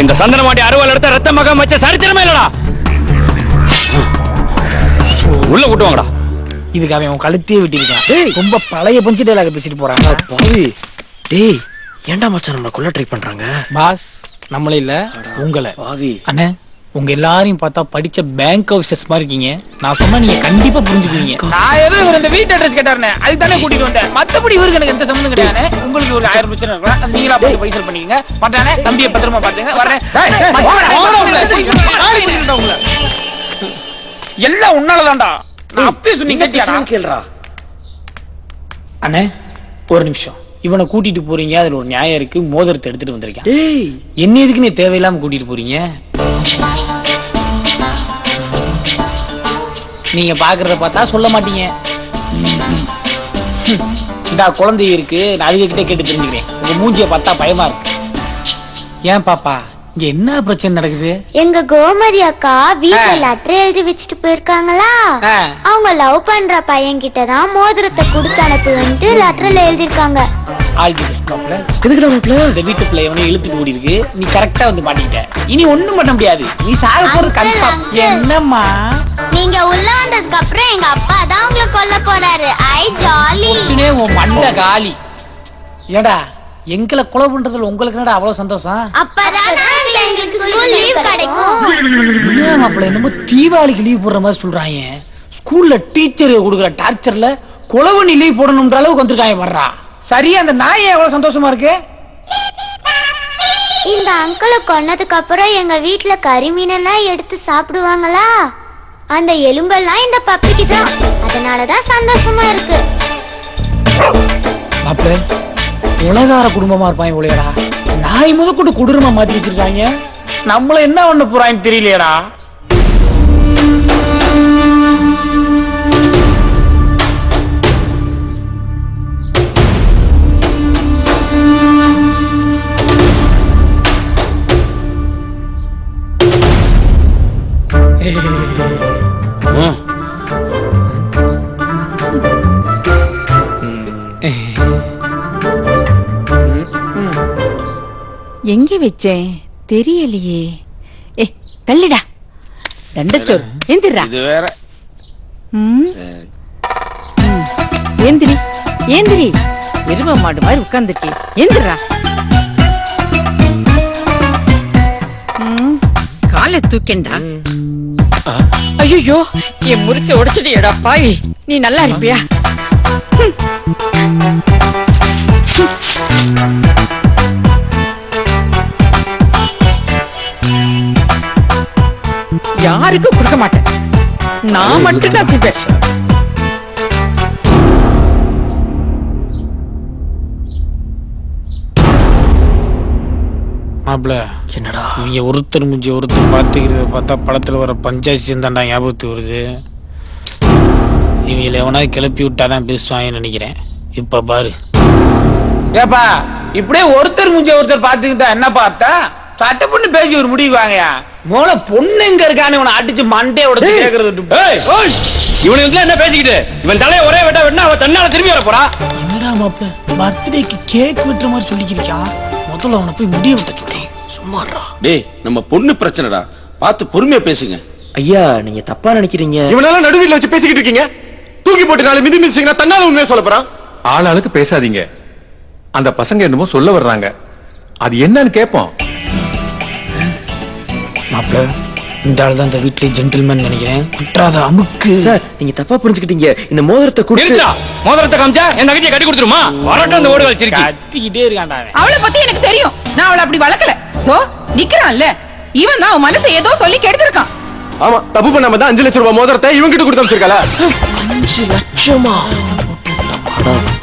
இந்த சந்தன மாட்டி அறுவாள் எடுத்த ரத்த மகம் வச்ச சரித்திரமே இல்லடா. உள்ள கூட்டுவாங்கடா. இதுக்கு அவன் கழுத்தையே வெட்டிருக்கான். ரொம்ப பழைய பஞ்சு டைலாக் பேசிட்டு போறாங்க. பாவி டேய், ஏன்டா மச்சான் நம்மள கொல்ல ட்ரை பண்றாங்க? பாஸ் நம்மளே இல்ல உங்களை. பாவி அண்ணே உங்க எல்லாரையும் பார்த்தா படிச்ச பேங்க் ஆஃபீஸர்ஸ் மாதிரி இருக்கீங்க. நான் சொன்னா நீங்க கண்டிப்பா புரிஞ்சுக்குவீங்க. நான் ஏதோ இவர் இந்த வீட்டு அட்ரஸ் கேட்டாருனே, அதுக்கு தானே கூட்டிட்டு வந்தேன். மத்தபடி இவருக்கு எனக்கு எந்த சம்பந்தம் கிடையாது. உங்களுக்கு ஒரு 1000 பிரச்சனை இருக்கலாம், நீங்களா போய் பைசல் பண்ணிக்கங்க. பட்டானே தம்பியை பத்திரமா பாத்துங்க. வரேன். எல்லாம் உன்னாலதான்டா. நான் அப்பயே சொன்னீங்க கேட்டியாடா? அண்ணே ஒரு நிமிஷம். இவனை கூட்டிட்டு போறீங்க, அதுல ஒரு நியாயம் இருக்கு. மோதிரத்தை எடுத்துட்டு வந்திருக்கேன். என்ன எதுக்கு நீ தேவையில்லாம கூட்டிட்டு போறீங்க? நீங்க பாக்குறத பார்த்தா சொல்ல மாட்டீங்க. இந்த குழந்தை இருக்கு, நான் அதுகிட்ட கேட்டு தெரிஞ்சுக்கிறேன். உங்க மூஞ்சிய பார்த்தா பயமா இருக்கு. ஏன் பாப்பா இங்க என்ன பிரச்சனை நடக்குது? எங்க கோமதி அக்கா வீட்ல லெட்டர் எழுதி வச்சுட்டு போயிருக்காங்களா, அவங்க லவ் பண்ற பையன் கிட்ட தான் மோதிரத்தை கொடுத்து அனுப்புவேன்ட்டு லெட்டர்ல எழுதிருக்காங்க. இந்த வீட்டு பிள்ளை எவனையும் இழுத்துட்டு ஓடி இருக்கு. நீ கரெக்டா வந்து மாட்டிக்கிட்ட. இனி ஒண்ணும் பண்ண முடியாது. நீ சாக போறது கன்ஃபார்ம். என்னம்மா நீங்க உள்ள வந்ததுக்கு அப்புறம் எங்க அப்பா தான் உங்களை கொல்ல போறாரு. ஐ ஜாலி. உன் மண்ட காலி. ஏடா எங்களை கொலை பண்றதுல உங்களுக்கு என்னடா அவ்வளவு சந்தோஷம்? அப்பதான் எங்களுக்கு ஸ்கூல் லீவ் கிடைக்கும். என்ன மாப்பிள்ள என்னமோ தீபாவளிக்கு லீவ் போடுற மாதிரி சொல்றாங்க. ஸ்கூல்ல டீச்சர் கொடுக்குற டார்ச்சர்ல கொலை பண்ணி லீவ் போடணும்ன்ற அளவுக்கு வந்திருக்காங்க வர்றா. சரியா அந்த நாய் எவ்வளவு சந்தோஷமா இருக்கு. இந்த அங்கிளை கொன்னதுக்கு அப்புறம் எங்க வீட்டுல கறிமீனெல்லாம் எடுத்து சாப்பிடுவாங்களா, அந்த எலும்பெல்லாம் இந்த பப்பிக்கு தான். அதனாலதான் சந்தோஷமா இருக்கு. மாப்பிள்ள உலகார குடும்பமா இருப்பாங்க போலயடா. நாய் முதற்கொண்டு கொடூரமா மாத்தி வச்சிருக்காங்க. நம்மள என்ன பண்ண போறான்னு தெரியலையடா. எங்க வச்சேன் தெரியலையே. ஏ தள்ளிடா தண்டச்சோர். எந்திரா. இது வேற. ஏந்திரி ஏந்திரி. எரும மாடு மாதிரி உட்கார்ந்துருக்கே. எந்திரா. காலை தூக்கண்டா. ஐயோ என் முறுக்க உடைச்சிட்டியடா பாவி. நீ நல்லா இருப்பியா? யாருக்கும் கொடுக்க மாட்டேன். நான் மட்டும் தான் குடிப்பேன். மாப்பிள்ள என்னடா இவங்க ஒருத்தர் முடிஞ்சு ஒருத்தர் பார்த்துக்கிறத பார்த்தா படத்துல வர பஞ்சாயத்து சேர்ந்தாண்டா ஞாபகத்துக்கு வருது. இவங்களை எவனாவது கிளப்பி விட்டாதான் பேசுவாங்கன்னு நினைக்கிறேன். இப்ப பாரு. ஏப்பா இப்படியே ஒருத்தர் முடிஞ்ச ஒருத்தர் பார்த்துக்கிட்டா என்ன பார்த்தா சட்ட பொண்ணு பேசி ஒரு முடிவு வாங்கயா. மோள பொண்ணு எங்க இருக்கான்னு இவனை அடிச்சு மண்டையை உடைச்சு கேக்குறது. இவனை என்ன பேசிக்கிட்டு இவன் தலையை ஒரே வெட்ட வெட்டினா அவன் தன்னால திரும்பி வர போறா. என்னடா மாப்பிள்ள பர்த்டேக்கு கேக் வெட்டுற மாதிரி சொல்லிக்கிறியா? முதல்ல அவனை போய் முடிய விட்ட சொல்லி சும்மாறா. டேய் நம்ம பொண்ணு பிரச்சனைடா, பார்த்து பொறுமையா பேசுங்க. ஐயா நீங்க தப்பா நினைக்கிறீங்க. இவனெல்லாம் நடுவில் வச்சு பேசிக்கிட்டு இருக்கீங்க. தூக்கி போட்டு நாலு மிதி மிதிச்சீங்கன்னா தன்னால உண்மையை சொல்ல போறான். ஆளாளுக்கு பேசாதீங்க. அந்த பசங்க என்னமோ சொல்ல வர்றாங்க. அது என்னன்னு கேட்போம். மாப்பிள்ள இந்த ஆள் தான் இந்த வீட்லயே ஜென்டில்மேன் நினைக்கிறேன். குற்றாத அமுக்கு. சார் நீங்க தப்பா புரிஞ்சுக்கிட்டீங்க. இந்த மோதிரத்தை கொடுத்து மோதிரத்தை காமிச்சா என் நகையை கட்டி கொடுத்துருமா? வரட்டும் அந்த ஓடு வச்சிருக்கீ. கத்திக்கிட்டே இருக்கான்டா. அவளை பத்தி எனக்கு தெரியும். நான் அவளை அப்படி வளர்க்கல. தோ நிக்கிறான்ல இவன் தான் அவன் மனசை ஏதோ சொல்லி கெடுத்திருக்கான். ஆமா தப்பு பண்ணாம தான் 5 லட்சம் ரூபாய் மோதிரத்தை இவங்க கிட்ட கொடுத்து வச்சிருக்கல. 5 லட்சமா?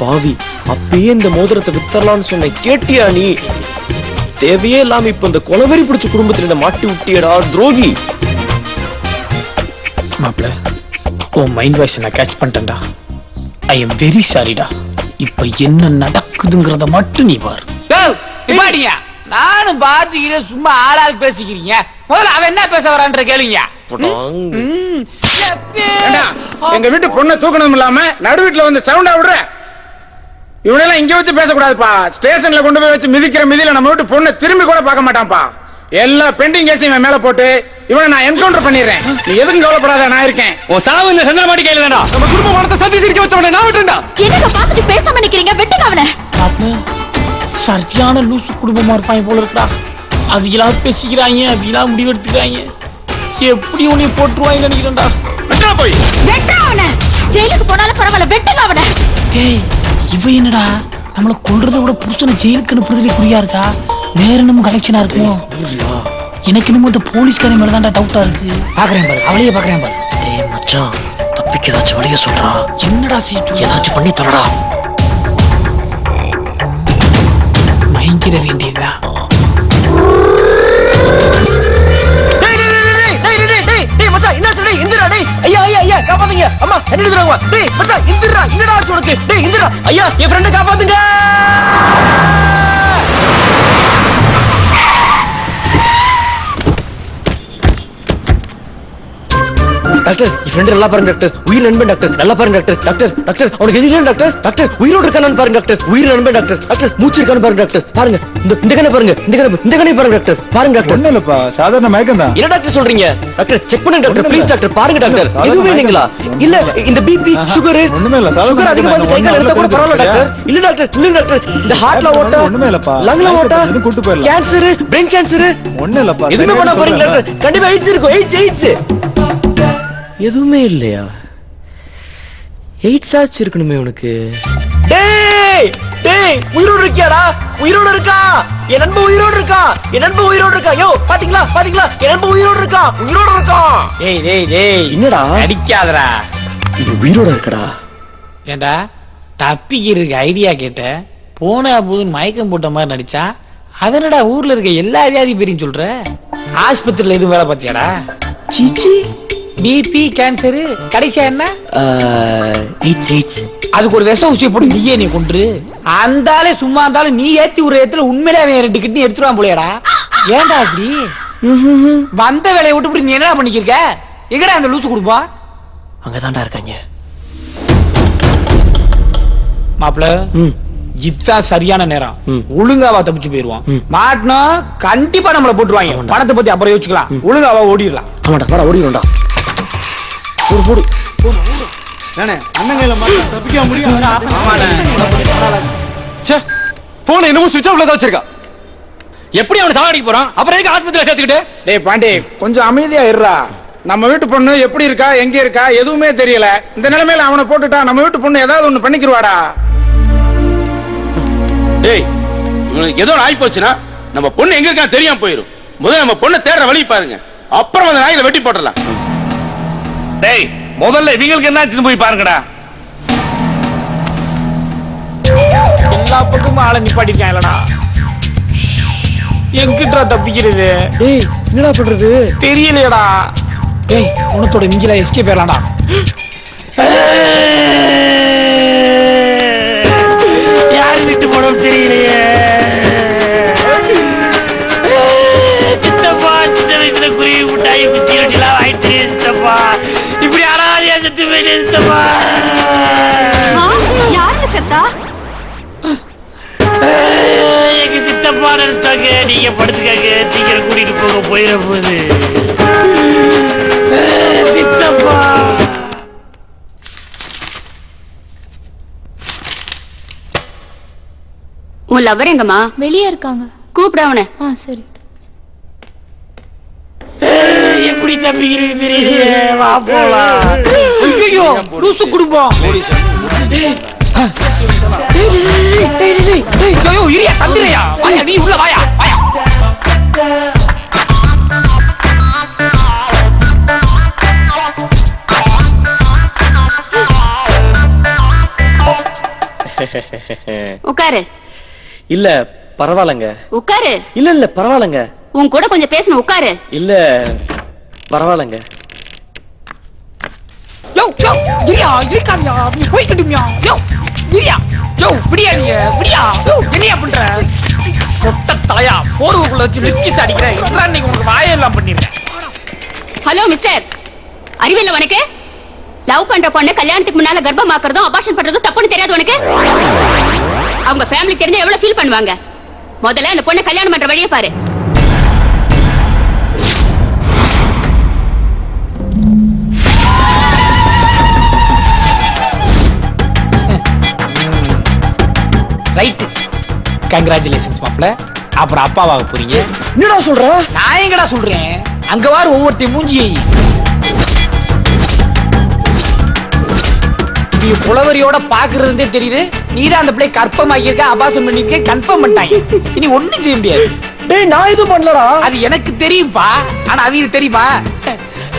பாவி அப்பயே இந்த மோதிரத்தை வித்தரலாம்னு சொன்னேன். கேட்டியா நீ? தேவையே இல்லாம இப்ப இந்த கொலவெறி பிடிச்ச குடும்பத்துல இந்த மாட்டி விட்டியடா துரோகி. மாப்பிள்ள உன் மைண்ட் வாய்ஸ் நான் கேட்ச் பண்ணிட்டேன்டா. ஐ எம் வெரி சாரிடா. இப்ப என்ன நடக்குதுங்கிறத மட்டும் நீ பாரு. நிப்பாடிங்க. நானும் பாத்துக்கிறேன். சும்மா ஆளாளுக்கு பேசிக்கிறீங்க. முதல்ல அவன் என்ன பேச வரான்ற கேளுங்க. எங்க வீட்டு பொண்ணை தூக்கணும் இல்லாம நடு வீட்டுல வந்து சவுண்டா விடுற. இவனெல்லாம் இங்க வச்சு பேசக்கூடாதுப்பா. ஸ்டேஷன்ல கொண்டு போய் வச்சு மிதிக்கிற மிதியில நம்ம வீட்டு பொண்ணை திரும்பி கூட பார்க்க மாட்டான்ப்பா. எல்லா பெண்டிங் கேஸையும் இவன் மேல போட்டு இவனை நான் என்கவுண்டர் பண்ணிடுறேன். நீ எதுவும் கவலைப்படாத, நான் இருக்கேன். உன் சாவு இந்த சந்திரமாடி கையில தான்டா. நம்ம குடும்ப மரத்தை சந்தி சிரிக்க வச்சவனை நான் விட்டுறேன்டா. என்னங்க பாத்துட்டு பேசாம நிக்கிறீங்க? வெட்டுங்க அவனை. சரியான லூசு குடும்பமா இருப்பாங்க போல இருக்கா. அவங்களா பேசிக்கிறாங்க, அவங்களா முடிவெடுத்துக்கிறாங்க. எப்படி உன்னை போட்டுருவாங்க நினைக்கிறேன்டா. போய் வெட்டுங்க அவனை. ஜெயிலுக்கு போனாலும் பரவாயில்ல, வெட்டுங்க அவனை. டேய் இவ என்னடா நம்மள கொல்றதை விட புருஷனை ஜெயிலுக்கு அனுப்புறதுல குறியா இருக்கா? வேற என்னமோ கனெக்ஷனா இருக்கும். எனக்கு என்னமோ இந்த போலீஸ்காரன் மேல தான்டா டவுட்டா இருக்கு. பாக்குறேன் பாரு, அவளையே பாக்குறேன் பாரு. ஏய் மச்சான் தப்பிக்க ஏதாச்சும் வழிய சொல்றா. என்னடா செய்ய ஏதாச்சும் பண்ணி தரடா. மயங்கிட வேண்டியதுதான். ஐயா ஐயா ஐயா காப்பாத்துங்க. அம்மா என்ன எழுதுறாங்க? டேய் மச்சான் இந்திரா என்னடா ஆச்சு உனக்கு? டேய் இந்திரா ஐயா என் ஃப்ரெண்ட காப்பாத்துங்க. டாக்டர் என் ஃப்ரெண்ட் நல்லா பாருங்க டாக்டர், உயிர் நண்பன் டாக்டர், நல்லா பாருங்க டாக்டர். டாக்டர் டாக்டர் அவனுக்கு எது இல்லை டாக்டர். டாக்டர் உயிரோடு இருக்கானு பாருங்க டாக்டர், உயிர் நண்பன் டாக்டர். டாக்டர் மூச்சு இருக்கானு பாருங்க டாக்டர். பாருங்க இந்த கண்ணை பாருங்க, இந்த கண்ணை பாருங்க டாக்டர். பாருங்க டாக்டர். ஒண்ணும் இல்லப்பா, சாதாரண மயக்கம் தான். என்ன டாக்டர் சொல்றீங்க? டாக்டர் செக் பண்ணுங்க டாக்டர், ப்ளீஸ் டாக்டர். பாருங்க டாக்டர், எதுவுமே இல்லைங்களா? இல்ல இந்த பிபி சுகர் ஒண்ணுமே இல்ல, சாதாரண சுகர் அதிகமா வந்து கை கால் எடுத்தா கூட பரவாயில்ல டாக்டர். இல்ல டாக்டர், இல்ல டாக்டர், இந்த ஹார்ட்ல ஓட்டா ஒண்ணுமே இல்லப்பா, லங்ல ஓட்டா எதுவும் கூட்டு போயிடலாம். கேன்சர், பிரெயின் கேன்சர் ஒண்ணும் இல்லப்பா, எதுவுமே பண்ண போறீங்க டாக்டர்? கண்டிப்பா எய்ட்ஸ் இருக்கும், எய்ட்ஸ். எதுவுமே இல்லையா? எய்ட்ஸ் ஆச்சு இருக்கணுமே உனக்கு. டேய் டேய் உயிரோடு இருக்கியாடா? உயிரோடு இருக்கா? என் நண்பன் உயிரோடு இருக்கா? என் நண்பன் உயிரோடு இருக்கா? யோ பாத்தீங்களா பாத்தீங்களா? என் நண்பன் உயிரோடு இருக்கா, உயிரோடு இருக்கா. டேய் டேய் டேய் என்னடா அடிக்காதடா. இது உயிரோட இருக்கடா. ஏண்டா தப்பிக்கிறதுக்கு ஐடியா கேட்ட, போனா போதுன்னு மயக்கம் போட்ட மாதிரி நடிச்சா அதனடா ஊர்ல இருக்க எல்லா வியாதி பேரையும் சொல்ற? ஆஸ்பத்திரியில எதுவும் வேலை பார்த்தியாடா? சீச்சி பிபி கேன்சரு, கடைசியா என்ன? எய்ட்ஸ். அதுக்கு ஒரு விஷ ஊசியை போட்டு நீ கொன்று அந்தாலே சும்மா இருந்தாலும் நீ ஏத்தி ஒரு இடத்துல உண்மையிலே அவன் 2 கிட்னி எடுத்துருவான் போலையாடா. ஏன்டா அப்படி வந்த வேலையை விட்டு நீ என்ன பண்ணிக்கிருக்க? எங்கடா அந்த லூசு குடும்பம்? அங்கதான்டா இருக்காங்க. மாப்பிள்ள இதுதான் சரியான நேரம். ஒழுங்காவா தப்பிச்சு போயிருவான். மாட்டினா கண்டிப்பா நம்மள போட்டுருவாங்க. பணத்தை பத்தி அப்புறம் யோசிக்கலாம். ஒழுங்காவா ஓடிடலாம். ஆமாடா வாடா ஓடிடும்டா. போடு அண்ணங்கையில மாட்டா தப்பிக்க முடியும். ச்சே போன் என்னமோ சுவிட்ச் ஆஃப்ல தான் வச்சிருக்கா. எப்படி அவனை சாவடிக்க போறான்? அப்புறம் எதுக்கு ஆஸ்பத்திரியில சேர்த்துக்கிட்டு? டேய் பாண்டி கொஞ்சம் அமைதியா இருடா. நம்ம வீட்டு பொண்ணு எப்படி இருக்கா, எங்க இருக்கா எதுவுமே தெரியல. இந்த நிலைமையில அவனை போட்டுட்டா நம்ம வீட்டு பொண்ணு ஏதாவது ஒண்ணு பண்ணிக்கிருவாடா. டேய் இவனுக்கு ஏதோ ஆகி போச்சுன்னா நம்ம பொண்ணு எங்க இருக்கா தெரியாம போயிடும். முதல்ல நம்ம பொண்ணை தேடுற வழி பாருங்க, அப்புறம் அந்த நாயில வெட்டி போட்டுடலாம். டேய் முதல்ல இவங்களுக்கு என்னாச்சுன்னு போய் பாருங்கடா. எல்லா பக்கமும் ஆளை நிப்பாட்டிருக்காங்களடா. எங்கிட்டா தப்பிக்கிறது? டேய் என்னடா பண்றது தெரியலையடா. டேய் உனத்தோட மிங்கில எஸ்கேப் ஆயிரலாம்டா. யாரு விட்டு போனோம் தெரியலையே. சித்தப்பா சின்ன வயசுல குருவி முட்டாய் குச்சி ரொட்டிலாம் வாங்கிட்டு சித்தப்பா. இப்படி அனாதையா செத்து போயிட்டு சித்தப்பா. யாருங்க செத்தா? எங்க சித்தப்பா நினைச்சாங்க. நீங்க படுத்துக்காங்க, சீக்கிரம் கூட்டிட்டு போக போயிட போகுது சித்தப்பா. உன் லவர் எங்கம்மா? வெளியே இருக்காங்க. கூப்பிட அவனை. சரி. எப்படி தப்பிக்கிறது தெரியலையே. வா போலாம். ஐயோ லூசு குடும்பம். ஐயோ இரியா தந்திரையா. வாயா நீ உள்ள வாயா வாயா. உட்காரு. இல்ல பரவாயில்லைங்க. உட்காரு. இல்ல பரவாயில்லைங்க. உன் கூட கொஞ்சம் பேசணும். உட்காரு. இல்ல பரவாயில்லைங்க. யோ யோ இரியா இரிக்காமியா நீ போய் கட்டுமியா. யோ இரியா யோ விடியா நீ விடியா. யோ என்னையா பண்ற? சொட்ட தலையா போர்வுக்குள்ள வச்சு விக்கி அடிக்கிற. எல்லாம் நீங்க உங்களுக்கு வாயெல்லாம் பண்ணிருக்கேன். ஹலோ மிஸ்டர், அறிவில்லை உனக்கு? லவ் பண்ற பொண்ணு கல்யாணத்துக்கு முன்னால கர்ப்பமாக்குறதும் அபார்ஷன் பண்றதும் தப்புன்னு தெரியாது உனக்கு? அவங்க ஃபேமிலி தெரிஞ்சு எவ்வளவு ஃபீல் பண்ணுவாங்க. முதல்ல அந்த பொண்ணை கல்யாணம் பண்ற வழியை பாரு. ரைட் கங்க்ராச்சுலேஷன்ஸ் மாப்ள. அப்புறம் அப்பாவாக போறீங்க. என்னடா சொல்ற? நான் எங்கடா சொல்றேன்? அங்க வாரு ஒவ்வொருத்தையும் மூஞ்சியை. நீ புலவரியோட பாக்குறதே தெரியுது. நீதான் அந்த பிள்ளை கற்பமாக்கியிருக்க, அபாசம் பண்ணிருக்க, கன்ஃபார்ம் பண்ணிட்டாங்க. இனி ஒண்ணும் செய்ய முடியாது. டேய் நான் எதுவும் பண்ணலடா. அது எனக்கு தெரியும்பா. ஆனா அவங்களுக்கு தெரியுமா?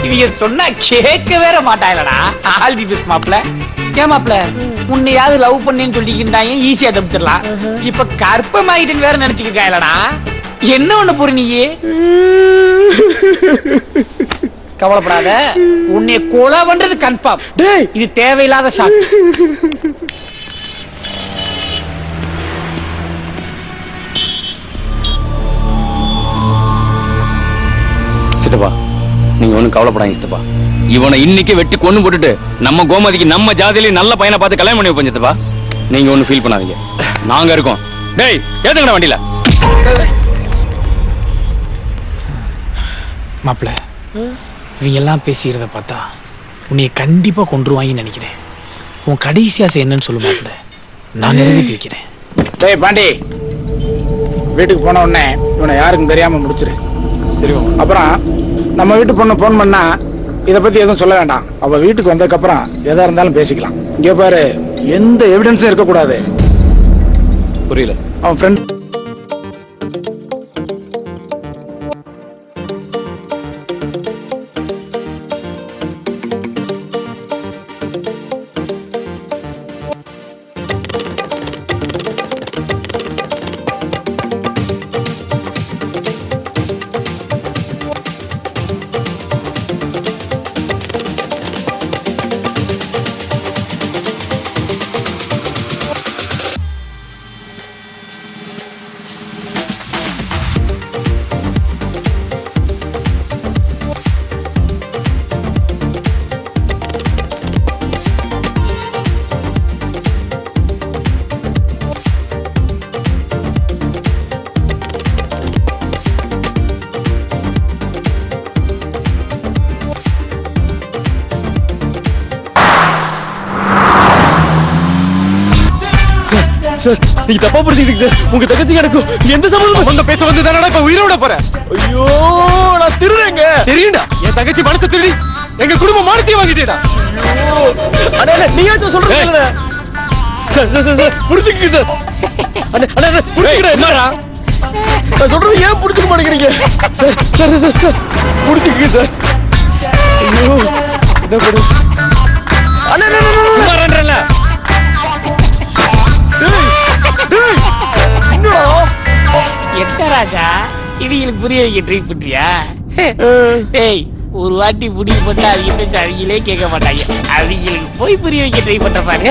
இவங்க சொன்னா கேட்க வேற மாட்டாங்களடா. ஆல் தி பெஸ்ட் மாப்ள. ஏன் மாப்ள உன்னையாவது லவ் பண்ணேன்னு சொல்லிக்கிட்டாங்க, ஈஸியா தப்பிச்சிடலாம். இப்ப கற்பமாயிட்டுன்னு வேற நினைச்சுக்கிட்டாங்களடா. என்ன ஒண்ணு போற நீ? கவலைப்படாத, உன்னை கொலை பண்றது கன்ஃபார்ம். டேய் இது தேவையில்லாத ஷாக். சித்தப்பா நீங்க ஒன்றும் கவலைப்படாங்க சித்தப்பா. இவனை இன்னைக்கு வெட்டி கொண்டு போட்டுட்டு நம்ம கோமதிக்கு நம்ம ஜாதியில நல்ல பையனை பார்த்து கல்யாணம் பண்ணி வைப்போம் சித்தப்பா. நீங்க ஒண்ணு ஃபீல் பண்ணாதீங்க, நாங்க இருக்கோம். டேய் ஏத்துங்கடா வண்டியில. மாப்பிள்ள இவங்க எல்லாம் பேசிக்கிறத பார்த்தா உன்னைய கண்டிப்பா கொன்றுவாங்கன்னு நினைக்கிறேன். உன் கடைசி ஆசை என்னன்னு சொல்லு மாப்பிள்ள, நான் நிறைவேற்றி வைக்கிறேன். டேய் பாண்டி, வீட்டுக்கு போன உடனே இவனை யாருக்கும் தெரியாம முடிச்சிரு. சரி அப்புறம் நம்ம வீட்டு பொண்ணு போன் பண்ணா இதை பத்தி எதுவும் சொல்ல வேண்டாம். அவ வீட்டுக்கு வந்ததுக்கு அப்புறம் எதா இருந்தாலும் பேசிக்கலாம். இங்க பாரு, எந்த எவிடன்ஸும் இருக்கக்கூடாது. புரியல. அவன் ஃப்ரெண்ட் சார், நீங்க தப்பா புரிஞ்சுக்கிட்டீங்க சார். உங்க தங்கச்சி கிடக்கும் எந்த சம்பந்தமும் உங்க பேச வந்து தானடா இப்ப உயிரோட போறேன். ஐயோ, நான் திருடுறேங்க. தெரியும்டா, என் தங்கச்சி பணத்தை திருடி எங்க குடும்ப மானத்தையும் வாங்கிட்டேடா. அண்ணா நீயாச்சும் சொல்றது இல்ல சார். சார் சார் சார் புடிச்சுக்கீங்க சார். அண்ணா அண்ணா புடிச்சுக்கிறேன். என்னடா நான் சொல்றது ஏன் புடிச்சுக்க மாட்டேங்கிறீங்க சார்? சார் சார் சார் புடிச்சுக்கீங்க சார். ஐயோ என்ன பண்ணு. அண்ணா சும்மாறன்றல. என்ன ராஜா இவங்களுக்கு புரிய வைக்க ட்ரை பண்றியா? டேய், ஒரு வாட்டி முடிவு பண்ணா அவங்களே கேட்க மாட்டாங்க. அவங்களுக்கு போய் புரிய வைக்க ட்ரை பண்ண பாரு.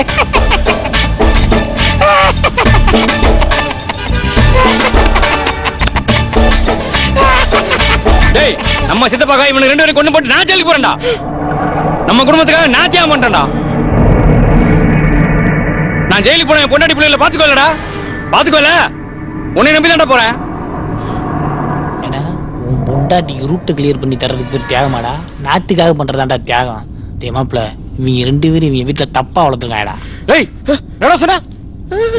டேய் நம்ம சித்தப்பாக்கா இவனுக்கு 2 பேரும் கொண்டு போட்டு நான் ஜெயிலுக்கு போறேன்டா. நம்ம குடும்பத்துக்காக நான் தியாகம் பண்றேன்டா. நான் ஜெயிலுக்கு போன பொண்டாட்டி பிள்ளைகளை பாத்துக்கோலடா. பாத்துக்கோல, உன்னை நம்பி தான்டா போறேன். ஏன்னா உன் பொண்டாட்டிக்கு ரூட்டு கிளியர் பண்ணி தர்றதுக்கு பேர் தியாகமாடா? நாட்டுக்காக பண்றதாண்டா தியாகம். டேய் மாப்பிள்ள, இவங்க 2 பேரும் இவங்க வீட்டுல தப்பா வளர்த்துருக்காடா. ஏய் என்ன சொன்ன?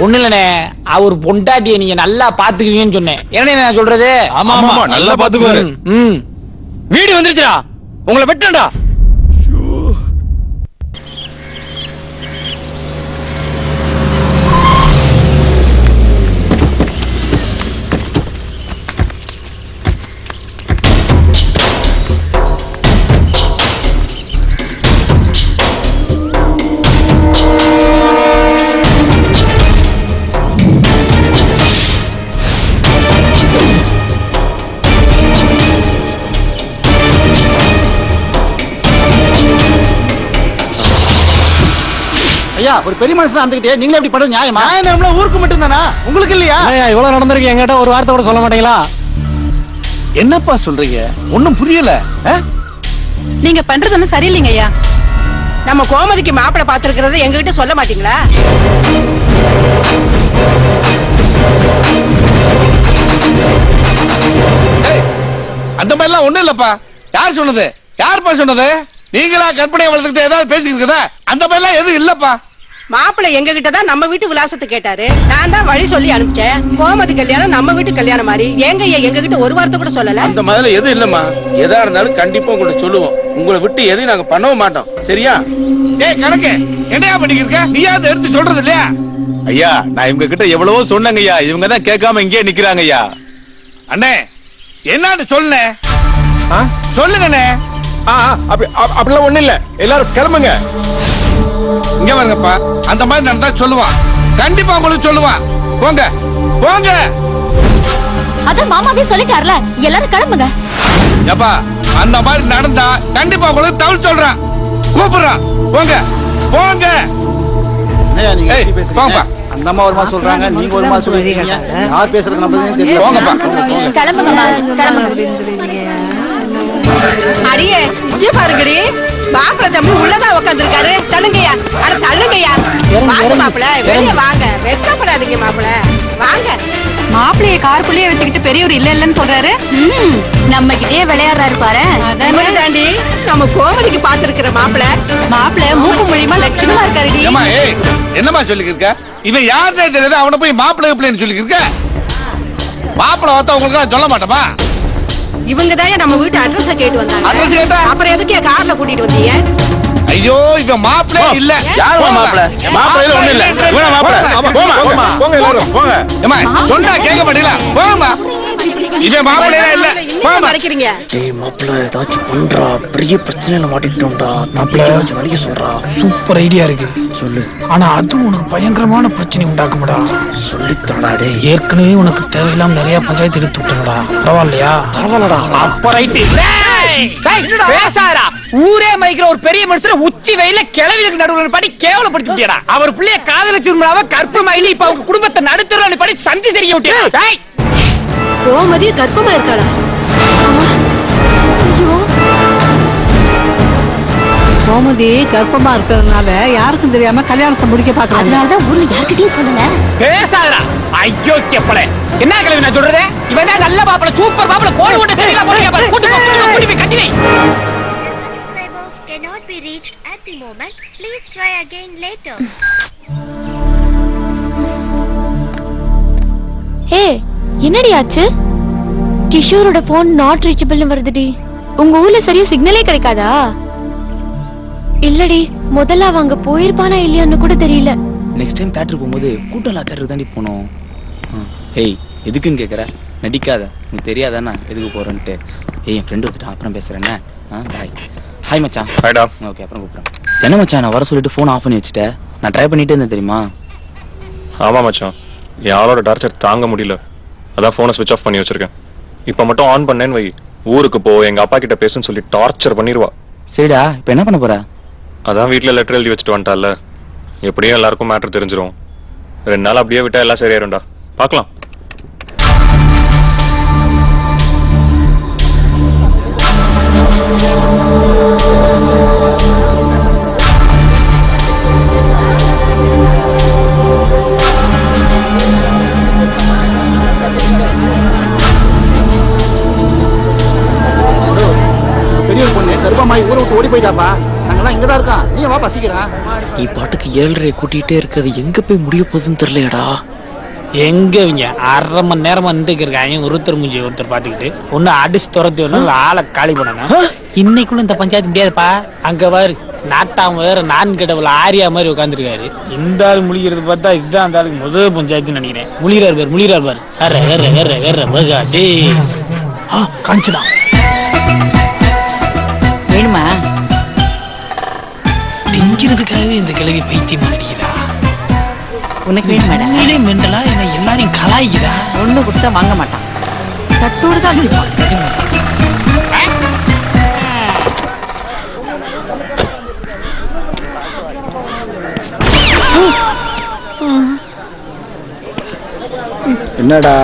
ஒண்ணு இல்லனே, அவர் பொண்டாட்டியை நீங்க நல்லா பாத்துக்குவீங்கன்னு சொன்னேன். என்ன நான் சொல்றது? ஆமா ஆமா நல்லா பாத்துக்குவாரு. வீடு வந்துருச்சுடா, உங்களை வெட்டண்டா. ஐயா, ஒரு பெரிய மனுஷன் வந்துகிட்டே நீங்களே எப்படி பண்றது நியாயமா? நம்மள ஊருக்கு மட்டும் தானா, உங்களுக்கு இல்லையா? இவ்வளவு நடந்திருக்கு, என்கிட்ட ஒரு வார்த்தை கூட சொல்ல மாட்டீங்களா? என்னப்பா சொல்றீங்க? ஒண்ணும் புரியல. நீங்க பண்றது ஒண்ணும் சரியில்லைங்க ஐயா. நம்ம கோமதிக்கு மாப்பிளை பாத்துருக்கிறத எங்ககிட்ட சொல்ல மாட்டீங்களா? அந்த மாதிரிலாம் ஒண்ணும் இல்லப்பா. யார் சொன்னது? யாருப்பா சொன்னது? நீங்களா கற்பனை வளர்த்துக்கிட்டு ஏதாவது பேசிக்கிறதா? அந்த மாதிரிலாம் எதுவும் இல்லப்பா. மாப்பிளை எங்க கிட்ட தான் நம்ம வீட்டு விலாசத்தை கேட்டாரு. நான் தான் வழி சொல்லி அனுப்பிச்சேன். கோமதி கல்யாணம் நம்ம வீட்டு கல்யாணம் மாதிரி. ஏங்க ஐயா எங்க கிட்ட ஒரு வார்த்தை கூட சொல்லல? அந்த மாதிரி எதுவும் இல்லம்மா. எதா இருந்தாலும் கண்டிப்பா உங்கள்ட்ட சொல்லுவோம். உங்களை விட்டு எதையும் நாங்க பண்ணவும் மாட்டோம். சரியா? ஏய் கணக்கு, என்னையா பண்ணிக்கிருக்க? நீயாவது எடுத்து சொல்றது இல்லையா? ஐயா, நான் இவங்க கிட்ட எவ்வளவோ சொன்னேங்க ஐயா. இவங்க தான் கேட்காம இங்கே நிக்கிறாங்க ஐயா. அண்ணே என்னன்னு சொல்லுனே, சொல்லுங்கண்ணே. அப்படிலாம் ஒண்ணு இல்ல, எல்லாரும் கிளம்புங்க. இங்க பாருங்கப்பா, அந்த மாதிரி நடந்தா சொல்லுவான், கண்டிப்பா உங்களுக்கு சொல்லுவான். போங்க போங்க. அதான் மாமாவே சொல்லிட்டார்ல, எல்லாரும் கிளம்புங்க. ஏப்பா, அந்த மாதிரி நடந்தா கண்டிப்பா உங்களுக்கு தகவல் சொல்றான், கூப்பிடுறான். போங்க போங்க. போங்கப்பா. அந்த அம்மா ஒரு மாதிரி சொல்றாங்க, நீங்க ஒரு மாதிரி சொல்றீங்க. யார் பேசுறது நம்மளுக்கு தெரியல. போங்கப்பா. கிளம்புங்கம்மா, கிளம்புங்க. அடியே இங்க பாருங்கடி, மாப்பிள்ள தம்பி உள்ளதான் உட்காந்துருக்காரு. தள்ளுங்கய்யா, அட தள்ளுங்கய்யா. வாங்க மாப்பிள்ள, வெளியே வாங்க. வெட்கப்படாதீங்க மாப்பிள்ள, வாங்க. மாப்பிள்ளைய காருக்குள்ளேயே வச்சுக்கிட்டு பெரியவர் இல்ல இல்லன்னு சொல்றாரு. நம்ம கிட்டே விளையாடுறாரு பாரு. இவரை தாண்டி நம்ம கோமதிக்கு பாத்துருக்கிற மாப்பிள்ள மூக்கு மொழிமா லட்சணமா இருக்காருடி. ஏம்மா, ஏய், என்னம்மா சொல்லிக்கிட்டு இருக்க? இவன் யாருன்னே தெரியாது, அவனை போய் மாப்பிள்ளை பிள்ளைன்னு சொல்லிக்கிட்டு இருக்க? மாப்பிள்ளை பார்த்தா உங்களுக்கு சொல்ல மாட்டோமா? இவங்க தான் நம்ம வீட்டு அட்ரஸ் கேட்டு வந்தாங்க. அட்ரஸ் கேட்டா அப்புறம் எதுக்கு கார்ல கூட்டிட்டு வந்தீங்க? ஐயோ, இவன் மாப்பிள்ளை இல்ல. யாருமா மாப்பிள்ள? மாப்பிள்ளையில ஒண்ணு இல்ல. இவனா மாப்பிள்ள? போமா, போமா, போங்க எல்லாரும். போங்க. ஏம்மா, சொன்னா கேட்க மாட்டீங்களா? போமா. இவன் மாப்பிள்ளை இல்ல. போமா. மறைக்கிறீங்க. டேய் மாப்பிள்ள, ஏதாச்சும் பண்றா, பெரிய பிரச்சனையில மாட்டிக்கிட்டோம்டா. மாப்பிள்ள ஏதாச்சும் வழிய சொல்றா. சூப்பர் ஐடியா இருக்கு சொல்லு. ஆனா அது உனக்கு பயங்கரமான பிரச்சனை உண்டாக்கும்டா. சொல்லித்தாடா டேய். ஏற்கனவே உனக்கு தேவையில்லாம நிறைய பஞ்சாயத்து எடுத்து விட்டுறா. பரவாயில்லையா? பரவாயில்லடா. அப்ப ரைட்டு. பேசாரா, ஊரே மதிக்கிற ஒரு பெரிய மனுஷன் உச்சி வெயில கிளவிலுக்கு நடுவுல பாடி கேவலப்படுத்தி விட்டியடா. அவர் பிள்ளைய காதலிச்சிருந்தாவ கற்பமாயில இப்ப அவங்க குடும்பத்தை நடுத்தர பாடி சந்தி சரியா விட்டியா? கோமதி கர்ப்பமா இருக்காளா? கோமதி கர்ப்பமா இருக்கிறதுனால யாருக்கும் தெரியாம கல்யாணத்தை முடிக்க பாக்குறாங்க. அதனாலதான் ஊர்ல யார்கிட்டயும் சொல்லுங்க. பேசாதடா ஐயோ கேப்பளே. என்ன கிளவி நான் சொல்றது? இவன் தான் நல்ல மாப்பிள, சூப்பர் மாப்பிள. கோழி ஓட்ட தெரியல போறியா பாரு. கூட்டி போய் கட்டி வை. subscriber cannot be reached at the moment. Please try again later. ஹே, என்னடி ஆச்சு? கிஷோரோட போன் நாட் ரீச்சபிள்னு வருதுடி. உங்க ஊர்ல சரியா சிக்னலே கிடைக்காதா? இல்லடி, முதல்ல அவங்க போயிருப்பானா இல்லையான்னு கூட தெரியல. நெக்ஸ்ட் டைம் தியேட்டர் போகும்போது கூட்டலா தியேட்டர் தாண்டி போனோம். ஏய், எதுக்குன்னு கேட்குற? நடிக்காத, உனக்கு தெரியாதானே எதுக்கு போகிறேன்ட்டு. ஏய், என் ஃப்ரெண்டு வந்துட்டான், அப்புறம் பேசுகிறேன்னே. பாய். ஹாய் மச்சான். ஹாய்டா. ஓகே, அப்புறம் கூப்பிட்றேன். என்ன மச்சான், நான் வர சொல்லிட்டு ஃபோன் ஆஃப் பண்ணி வச்சுட்டேன். நான் ட்ரை பண்ணிட்டே இருந்தேன் தெரியுமா? ஆமா மச்சான், யாரோட டார்ச்சர் தாங்க முடியல, அதான் ஃபோனை ஸ்விட்ச் ஆஃப் பண்ணி வச்சிருக்கேன். இப்போ மட்டும் ஆன் பண்ணேன்னு வை, ஊருக்கு போ, எங்க அப்பா கிட்ட பேசுன்னு சொல்லி டார்ச்சர் பண்ணிடுவா. சரிடா, இப்போ என்ன பண்ண போற? அதான் வீட்டில் லெட்டர் எழுதி வச்சுட்டு வந்துட்டால, எப்படியும் எல்லாருக்கும் மேட்ரு தெரிஞ்சிடும். 2 நாள் அப்படியே விட்டா எல்லாம் சரியாயிரும்டா. பார்க்கலாம். பெரிய பொண்ணு கர்ப்பமாயி ஊரை விட்டு ஓடி போயிட்டாப்பா. நாங்கெல்லாம் இங்கதான் இருக்கோம். நீ வா பசிக்கிறா. நீ பாட்டுக்கு 7:30 கூட்டிகிட்டே இருக்கிறது எங்க போய் முடிய போகுதுன்னு தெரியலையடா. எங்க இவங்க 1/2 மணி நேரமா நின்றுக்கு இருக்காங்க. ஒருத்தர் மூஞ்சி ஒருத்தர் பாத்துக்கிட்டு ஒண்ணு அடிச்சு துரத்தி ஒண்ணு ஆளை காலி பண்ணணும். இன்னைக்குள்ள இந்த பஞ்சாயத்து முடியாதுப்பா. அங்க பாரு, நாட்டாம வேற 4 கடவுள் ஆரியா மாதிரி உட்காந்துருக்காரு. இந்த ஆள் முழிக்கிறது பார்த்தா இதுதான் அந்த ஆளுக்கு முதல் பஞ்சாயத்துன்னு நினைக்கிறேன். முழிகிறார் பாரு. காஞ்சிடா வேணுமா? திங்கிறதுக்காகவே இந்த கிழவி பைத்தியம் அடிக்குதா? உனக்கு வேணும் மேடம். மெண்டலா என்ன எல்லாரையும் கலாய்க்குதா? ஒண்ணு கொடுத்தா வாங்க மாட்டான். தட்டோடு தான் இருப்பான். என்னடா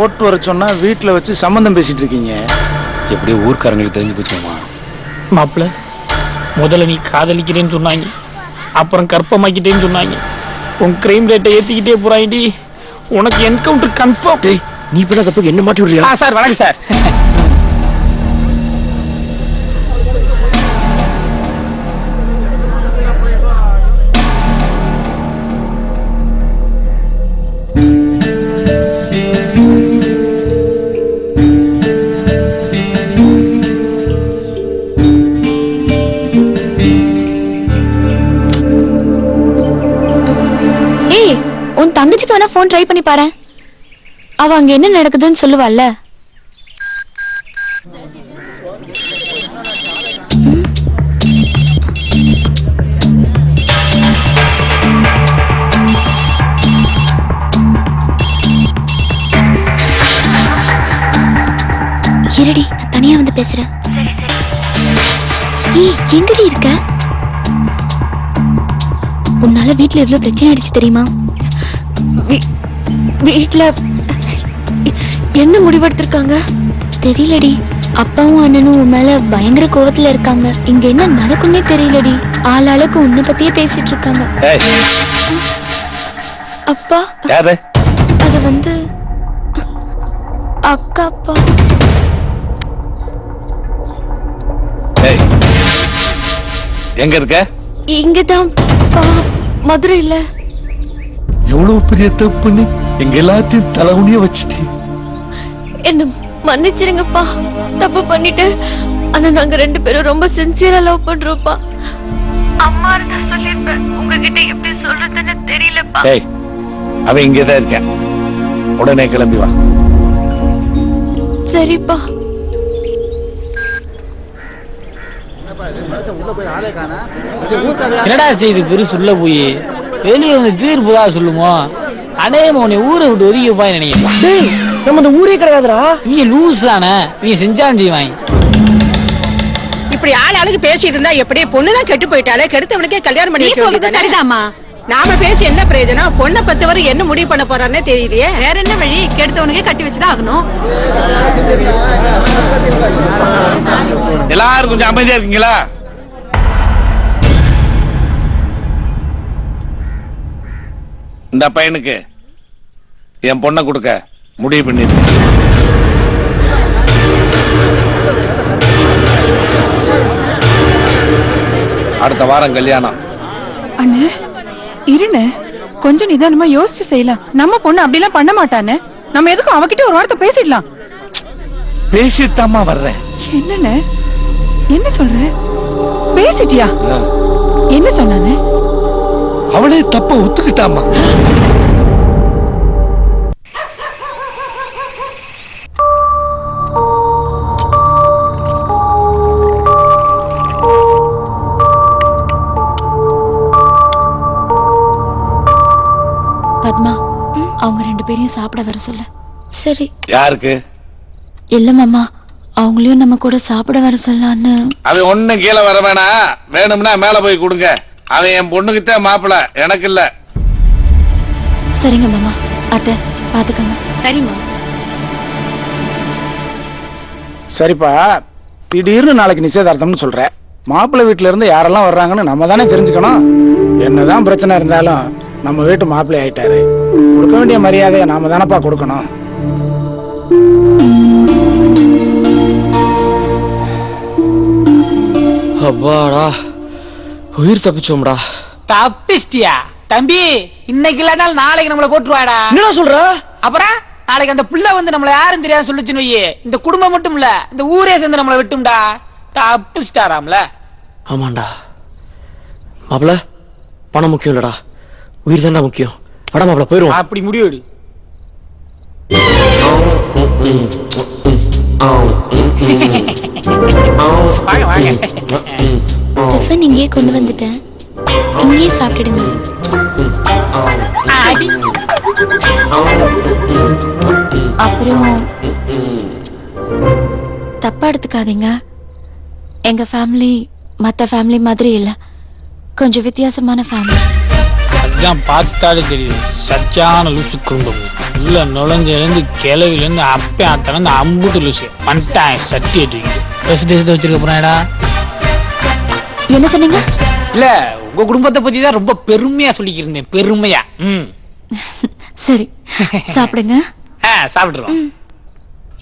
ஓட்டு வர சொன்னா வீட்டுல வச்சு சம்பந்தம் பேசிட்டு இருக்கீங்க? எப்படியோ ஊர்க்காரங்களுக்கு தெரிஞ்சு போச்சுமா. மாப்பிள்ள, முதல்ல நீ காதலிக்கிறேன்னு சொன்னாங்க, அப்புறம் கற்பமாக்கிட்டேன்னு சொன்னாங்க. உன் கிரைம் ரேட்டை ஏத்திக்கிட்டே போறாண்டி. உனக்கு என்கவுண்டர் கன்ஃபார்ம். டேய், நீ இப்ப தப்புக்கு என்ன மாட்டி விடுறியா? சார் வணக்கம் சார். உன் தங்கச்சிக்கு வேணா போன் ட்ரை பண்ணி பாரு. அவ அங்க என்ன நடக்குதுன்னு சொல்லுவாள்ல. இருடி, நான் தனியா வந்து பேசுறேன். ஏய், எங்கடி இருக்க? உன்னால வீட்டுல எவ்வளவு பிரச்சனை ஆயிடுச்சு தெரியுமா? வீட்டுல என்ன முடிவெடுத்திருக்காங்க தெரியலடி. அப்பாவும் அண்ணனும் உன் மேல பயங்கர கோவத்துல இருக்காங்க. இங்க என்ன நடக்கும்னே தெரியலடி. ஆளாளுக்கு உன்னை பத்தியே பேசிட்டு இருக்காங்க. அப்பா யாரு அது வந்து அக்கா. அப்பா எங்க இருக்க? இங்கதான் மதுரையில. எவ்வளவு பெரிய தப்புன்னு எங்க எல்லாத்தையும் தலைகுனிய வச்சுட்டு. என்ன மன்னிச்சிருங்கப்பா, தப்பு பண்ணிட்டு. ஆனா நாங்க 2 பேரும் ரொம்ப சின்சியரா லவ் பண்றோம்ப்பா. அம்மா இருந்தா சொல்லிருப்பேன், உங்ககிட்ட எப்படி சொல்றதுன்னு தெரியலப்பா. ஏய், அவன் இங்கதான் இருக்கேன், உடனே கிளம்பி வா. சரிப்பா. என்னடா செய்து பெருசு உள்ள போய் வெளியே வந்து தீர்ப்புதா சொல்லுமோ. அடே மோனே ஊரை விட்டு ஒதுக்கி போய் நினைக்கிறேன். நம்ம இந்த ஊரே கிடையாதுடா. நீ லூஸ் தானே, நீ செஞ்சாலும் செய்வாங்க. இப்படி ஆளுக்கு பேசிட்டு இருந்தா எப்படியே பொண்ணுதான் கெட்டு போயிட்டாலே, கெடுத்தவனுக்கே கல்யாணம் பண்ணி வைக்க வேண்டியது சரிதாமா. நாம பேசி என்ன பிரயோஜனம்? பொண்ணை 10 வரை என்ன முடிவு பண்ண போறான்னே தெரியலையே. வேற என்ன வழி? கெடுத்தவனுக்கே கட்டி வச்சுதான் ஆகணும். எல்லாரும் கொஞ்சம் அமைதியா இருக்கீங்களா? இந்த பையனுக்கு என் பொண்ணை கொடுக்க முடிவு பண்ணிட்டு அடுத்த வாரம் கல்யாணம். அண்ணே இருண்ணே, கொஞ்சம் நிதானமா யோசிச்சு செய்யலாம். நம்ம பொண்ணு அப்படிலாம் பண்ண மாட்டானே. நம்ம எதுக்கும் அவகிட்ட ஒரு வார்த்தை பேசிடலாம். பேசிட்டாமா வர்றேன். என்னண்ணே என்ன சொல்ற? பேசிட்டியா? என்ன சொன்னானே? அவளே தப்ப ஒத்துக்கிட்டாமா. பத்மா, அவங்க 2 பேரையும் சாப்பிட வர சொல்ல. சரி. யாருக்கு? இல்ல மாமா, அவங்களையும் நம்ம கூட சாப்பிட வர சொல்லலான்னு. அவன் ஒண்ணும் கீழே வர வேணாம், வேணும்னா மேல போய் கொடுங்க. அவன் என் பொண்ணுக்குத்தான் மாப்பிள்ள, எனக்கு இல்ல. சரிங்க மாமா, அத்தை பாத்துக்கங்க. சரிம்மா. சரிப்பா, திடீர்னு நாளைக்கு நிச்சயதார்த்தம்னு சொல்ற. மாப்பிள்ளை வீட்டுல இருந்து யாரெல்லாம் வர்றாங்கன்னு நம்ம தானே தெரிஞ்சுக்கணும். என்னதான் பிரச்சனை இருந்தாலும் நம்ம வீட்டு மாப்பிள்ளை ஆயிட்டாரு, கொடுக்க வேண்டிய மரியாதையை நாம தானப்பா கொடுக்கணும். அப்பாடா, உயிர் தப்பிச்சோம்டா. தப்பிச்சிட்டியா தம்பி? இன்னைக்கு இல்லனாலும் நாளைக்கு நம்மள போட்டுருவாடா. என்ன சொல்ற? அப்புறம் நாளைக்கு அந்த பிள்ளை வந்து நம்மள யாரும் தெரியாது சொல்லுச்சுன்னு வையே, இந்த குடும்பம் மட்டும் இல்ல இந்த ஊரே சேர்ந்து நம்மள விட்டும்டா. தப்பிச்சிட்டாராம்ல. ஆமாண்டா மாப்பிள, பணம் முக்கியம் இல்லடா, உயிர் தான்டா முக்கியம். படம் மாப்பிள போயிருவோம். அப்படி முடிவு. வாங்க வாங்க. டிஃபன் இங்கேயே கொண்டு வந்துட்டேன், இங்கேயே சாப்பிட்டுடுங்க. அப்புறம் தப்பா எடுத்துக்காதீங்க, எங்க ஃபேமிலி மத்த ஃபேமிலி மாதிரி இல்ல, கொஞ்சம் வித்தியாசமான ஃபேமிலி. அதான் பார்த்தாலே தெரியுது, சச்சான லூசு குடும்பம். உள்ள நுழைஞ்சிலேருந்து கிளவிலேருந்து அப்பே ஆத்தலேருந்து அம்புட்டு லூசு பண்ணிட்டான். சட்டி வச்சுக்கிட்டு பிரசிடேஷத்தை வச்சிருக்க போறாடா. என்ன சொன்னீங்க? இல்ல, உங்க குடும்பத்தை பத்தி தான் ரொம்ப பெருமையா சொல்லிக்கிருந்தேன், பெருமையா. சரி, சாப்பிடுங்க. சாப்பிட்டுருவோம்.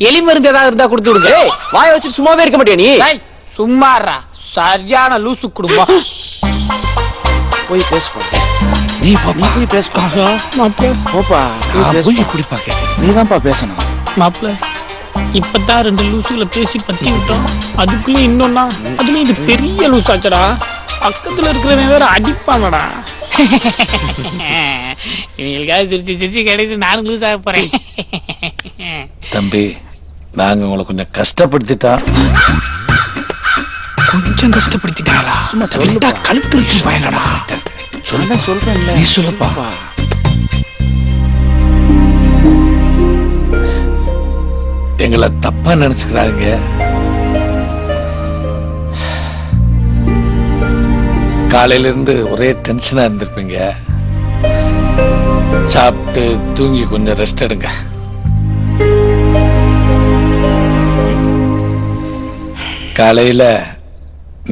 எலி மருந்து ஏதாவது இருந்தா கொடுத்து விடுங்க. வாய வச்சுட்டு சும்மாவே இருக்க மாட்டியா நீ? சும்மாறா, சரியான லூசு குடும்பம். போய் பேசுப்பா. நீ போய் பேசுப்பா. போப்பா, போய் குடிப்பாக்க. நீதான்ப்பா பேசணும். மாப்பிள்ள, இப்பதான் 2 லூசுல பேசி பத்தி விட்டோம், அதுக்குள்ள இன்னொன்னா. அதுலயும் இது பெரிய லூஸ் ஆச்சடா. பக்கத்துல இருக்கிறவன் வேற அடிப்பானடா. இவங்களுக்காக சிரிச்சு சிரிச்சு கிடைச்சு நானும் லூஸ் ஆக போறேன். தம்பி, நாங்க உங்களை கொஞ்சம் கஷ்டப்படுத்திட்டா. கொஞ்சம் கஷ்டப்படுத்திட்டாளா? சும்மா சொல்லிட்டா கழுத்து பயங்கடா. சொல்றேன், நீ சொல்லப்பா. எங்களை தப்பா நினைச்சுக்கிறாங்க. காலையில இருந்து ஒரே டென்ஷனா இருந்திருப்பீங்க. சாப்பிட்டு தூங்கி கொஞ்சம் ரெஸ்ட் எடுங்க. காலையில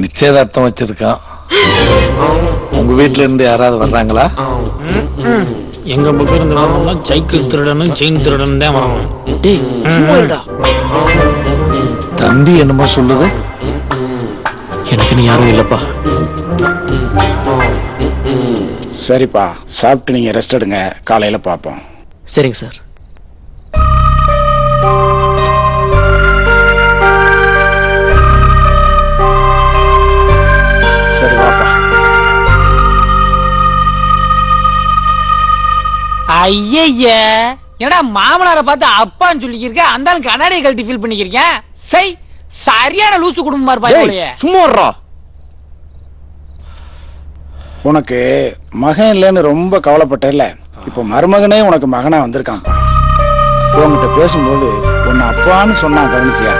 நிச்சயதார்த்தம் வச்சிருக்கான். உங்க வீட்டுல இருந்து யாராவது வர்றாங்களா? எங்க பக்கம் இருந்து வரணும்னா சைக்கிள் திருடனும் செயின் திருடனும் தான் வரணும். டேய் சும்மா இருடா. தம்பி என்னமோ சொல்லுது. எனக்கு நீ யாரும் இல்லப்பா. சரிப்பா, சாப்பிட்டு நீங்க ரெஸ்ட் எடுங்க, காலையில பார்ப்போம். சரிங்க சார். சரி வாப்பா. ஐய என்னடா மாமனாரை பார்த்து அப்பான்னு சொல்லிக்கிருக்க, அந்த ஆளு கண்ணாடியை கழட்டி ஃபீல் பண்ணிக்கிறீங்க. சை, சரியான லூசு குடும்பமா இருப்பாங்க. சும்மா வர்றா. உனக்கு மகன் இல்லைன்னு ரொம்ப கவலைப்பட்டேல்ல, இப்போ மருமகனே உனக்கு மகனா வந்திருக்கான்ப்பா. உன்கிட்ட பேசும்போது உன்னை அப்பான்னு சொன்னா கவனிச்சியா?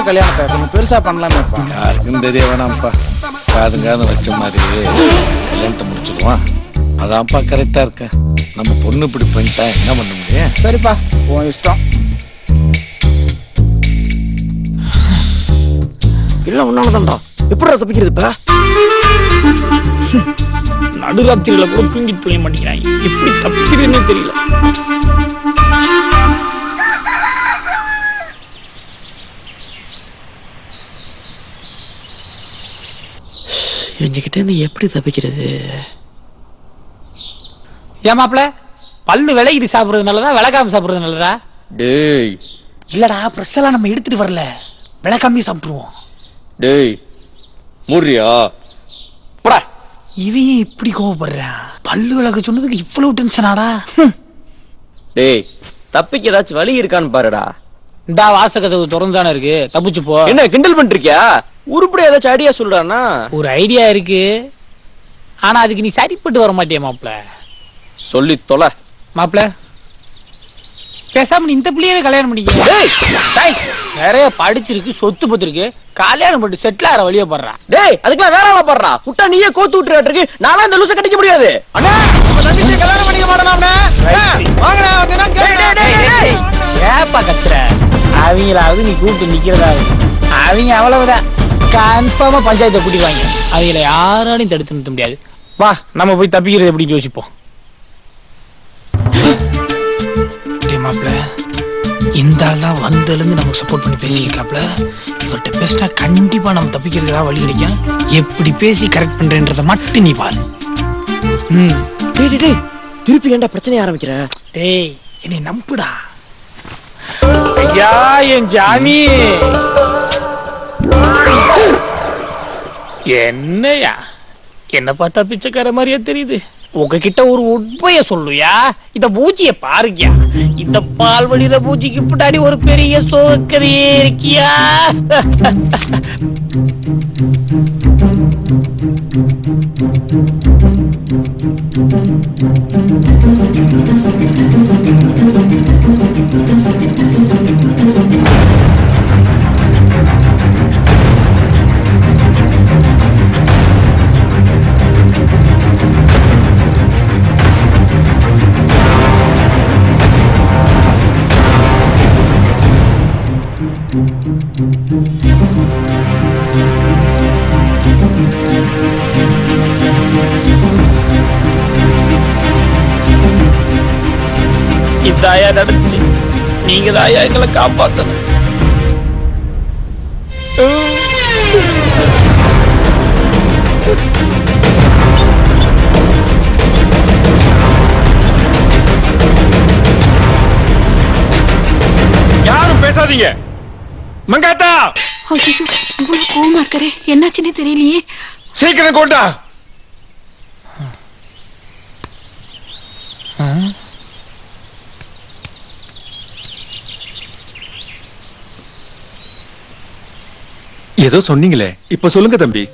கல்யாணத்தை கொஞ்சம் பெருசா பண்ணலாமேப்பா. யாருக்கும் தெரிய வேணாம்ப்பா. காதுங்காது வச்ச மாதிரி கல்யாணத்தை முடிச்சிடுவான். அதான்ப்பா கரெக்டா இருக்க. நம்ம பொண்ணு இப்படி பண்ணிட்டா என்ன பண்ண முடியும்? சரிப்பா, உன் இஷ்டம். எல்லாம் உன்னாலதான்டா. எப்படிடா தப்பிக்கிறது இப்ப? நடுராத்திரியில கூட தூங்கி துணிய மாட்டேங்கிறாங்க. எப்படி தப்பிக்கிறதுன்னு தெரியல. இவங்கிட்ட இருந்து எப்படி தப்பிக்கிறது? ஏன் மாப்பிள, பல்லு விலகிட்டு சாப்பிடுறது நல்லதா விளக்காம சாப்பிடுறது நல்லதா? டேய் இல்லடா, பிரஸ் எல்லாம் நம்ம எடுத்துட்டு வரல, விளக்காமே சாப்பிட்டுருவோம். டேய் மூடுறியா? போடா. இவன் இப்படி கோவப்படுறான். பல்லு விளக்க சொன்னதுக்கு இவ்வளவு டென்ஷனாடா? டேய் தப்பிக்க ஏதாச்சும் வழி இருக்கான்னு பாருடா. இந்தா வாசகதவு திறந்துதானே இருக்கு, தப்பிச்சு போ. என்ன கிண்டல் பண்றியா? உருப்படியா ஏதாச்சும் ஐடியா சொல்றானா? ஒரு ஐடியா இருக்கு, ஆனா அதுக்கு நீ சரிப்பட்டு வர மாட்டியா மாப்பிள. சொல்லி தொலை. மாப்பிள பேசாம நீ இந்த பிள்ளையவே கல்யாணம் பண்ணிக்க. நிறைய படிச்சிருக்கு, சொத்து பத்து இருக்கு, கல்யாணம் பண்ணி செட்டில் ஆகிற வழியை படுறான். டேய் அதுக்கெல்லாம் வேற ஆளா படுறா. விட்டா நீயே கோத்து விட்டுறாட்டு. நானும் அந்த லூசை கட்டிக்க முடியாது. கல்யாணம் பண்ணிக்க ஏப்பா கத்துற? அவங்களாவது நீ கூப்பிட்டு நிக்கிறதாவது, அவங்க அவ்வளவுதான். கன்ஃபார்மா பஞ்சாயத்தை கூட்டிடுவாங்க. அவங்கள யாராலையும் தடுத்து நிறுத்த முடியாது. வா நம்ம போய் தப்பிக்கிறது எப்படி யோசிப்போம். மாப்பிள இந்த ஆள் தான் வந்ததுலேருந்து நமக்கு சப்போர்ட் பண்ணி பேசியிருக்காப்ல. இவர்கிட்ட பேசினா கண்டிப்பா நம்ம தப்பிக்கிறதுக்கு தான் வழி கிடைக்கும். எப்படி பேசி கரெக்ட் பண்றேன்றதை மட்டும் நீ பாரு. டேய் திருப்பி ஏன்டா பிரச்சனை ஆரம்பிக்கிற? டேய் என்னை நம்புடா. ஐயா என் ஜாமி. என்னையா என்ன பார்த்தா பிச்சைக்கார மாதிரியா தெரியுது? உங்ககிட்ட ஒரு உண்மைய சொல்லுயா. இந்த பூச்சிய பாருக்கியா, இந்த பால் வழியில பூச்சிக்கு பின்னாடி ஒரு பெரிய சோக்கரையே இருக்கியா. இதாயா நடந்துச்சு. நீங்க தாயா எங்களை காப்பாத்தணும். யாரும் பேசாதீங்க. மங்காத்தா இவ்வளவு கோவமா இருக்கறே, என்னாச்சுன்னே தெரியலையே. சீக்கிரம் கொண்டா. ஏதோ சொன்னீங்களே இப்ப சொல்லுங்க தம்பி.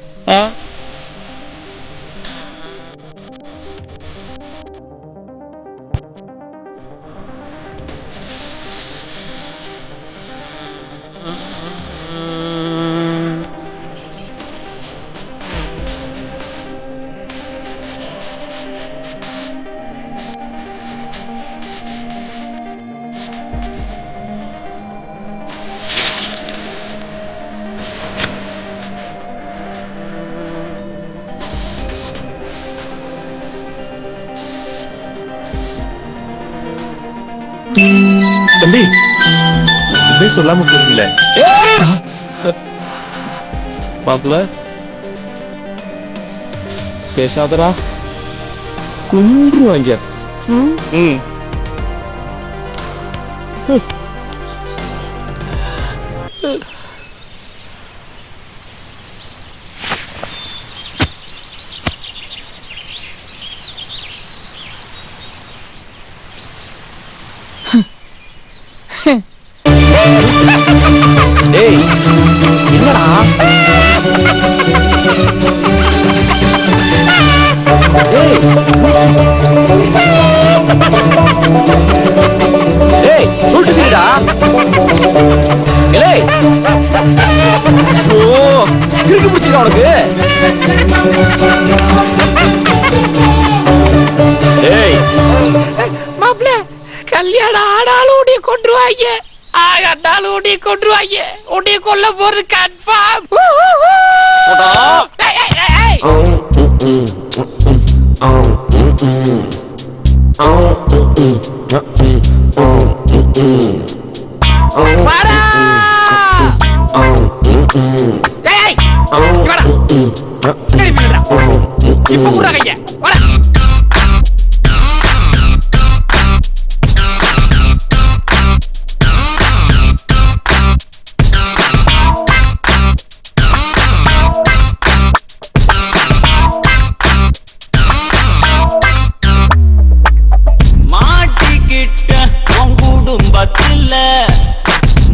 தம்பி இப்பவே சொல்லாம போறீங்களே. மாப்பிள்ள பேசாதடா, குன்றுவாங்க. டேய் என்னடா? டேய் சொல்லிட்டு சரிடா. ஏய் ஓ கிறுக்கு பிடிச்சிருக்கா உனக்கு? டேய் மாப்பிள்ள கல்யாணம் ஆனாலும் உடைய கொண்டுருவாங்க, ஆகட்டாலும் உடைய கொண்டுருவாங்க. உடைய கொல்ல போறது கன்ஃபார்ம். இப்ப கூட கைய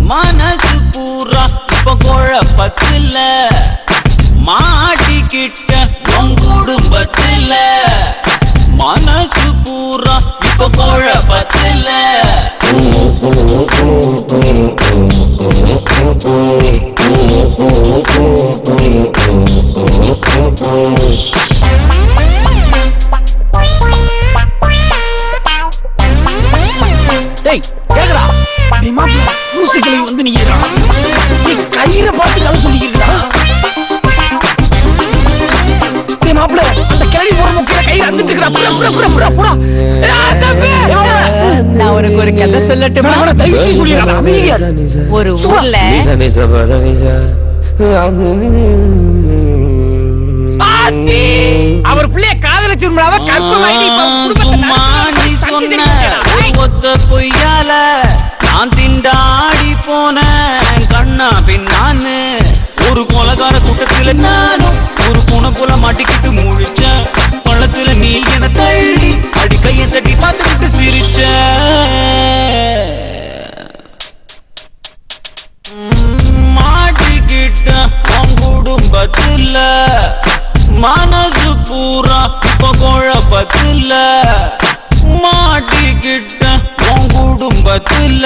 மனசு பூரா இப்ப குழப்பத்தில்ல, மாட்டிக்கிட்ட உன் குடும்பத்தில. மனசு பூரா இப்ப குழப்பத்தில்ல. டேய் கேக்குறா? டேய் மாப்பிள்ள மூசிகளை வந்து நீ கயிறை பார்த்து கதை சொல்லிக்கிறா. டேய் மாப்பிள்ள அந்த கிளவி போற முக்கிய கயிறு அந்துட்டு இருக்கா. புறா புறா. நான் உனக்கு ஒரு கதை சொல்லட்டுமா? தயவு செய்து சொல்லிடுறா. ஒரு ஊர்ல அவர் பிள்ளைய காதலிச்சிருந்தாவ கற்பனை ஒத்த பொய்யால நான் திண்டாடி போன கண்ணா பின்னான்னு ஒரு கொலகார கூட்டத்துல நானும் ஒரு பூனை போல மாட்டிக்கிட்டு முழிச்சேன். பழத்துல நீ என தள்ளி அடி கையை தட்டி பார்த்துக்கிட்டு சிரிச்ச. மாட்டிக்கிட்ட உன் குடும்பத்துல, மனசு பூரா இப்ப குழப்பத்தில்ல. மாட்டிக்கிட்ட உன் குடும்பத்துல,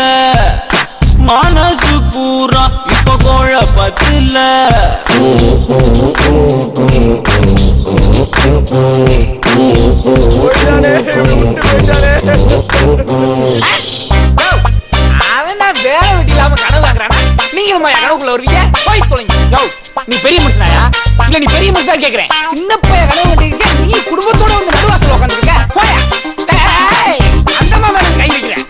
மனசு பூரா இப்ப குழப்பத்தில்ல. அவன் வேலை வெட்டி இல்லாம கனவு வாங்குறானா? நீங்களும் கனவுக்குள்ள வருவீங்க. போய் தொலைங்க. நீ பெரிய மனுஷனாயா? இல்ல நீ பெரிய மனுஷனா கேக்குறேன். சின்ன பைய கனவு வெட்டிருக்க, நீ குடும்பத்தோட வந்து நடுவாசல் உட்காந்துருக்க. போயா அந்த மாதிரி கை வைக்கிறேன்.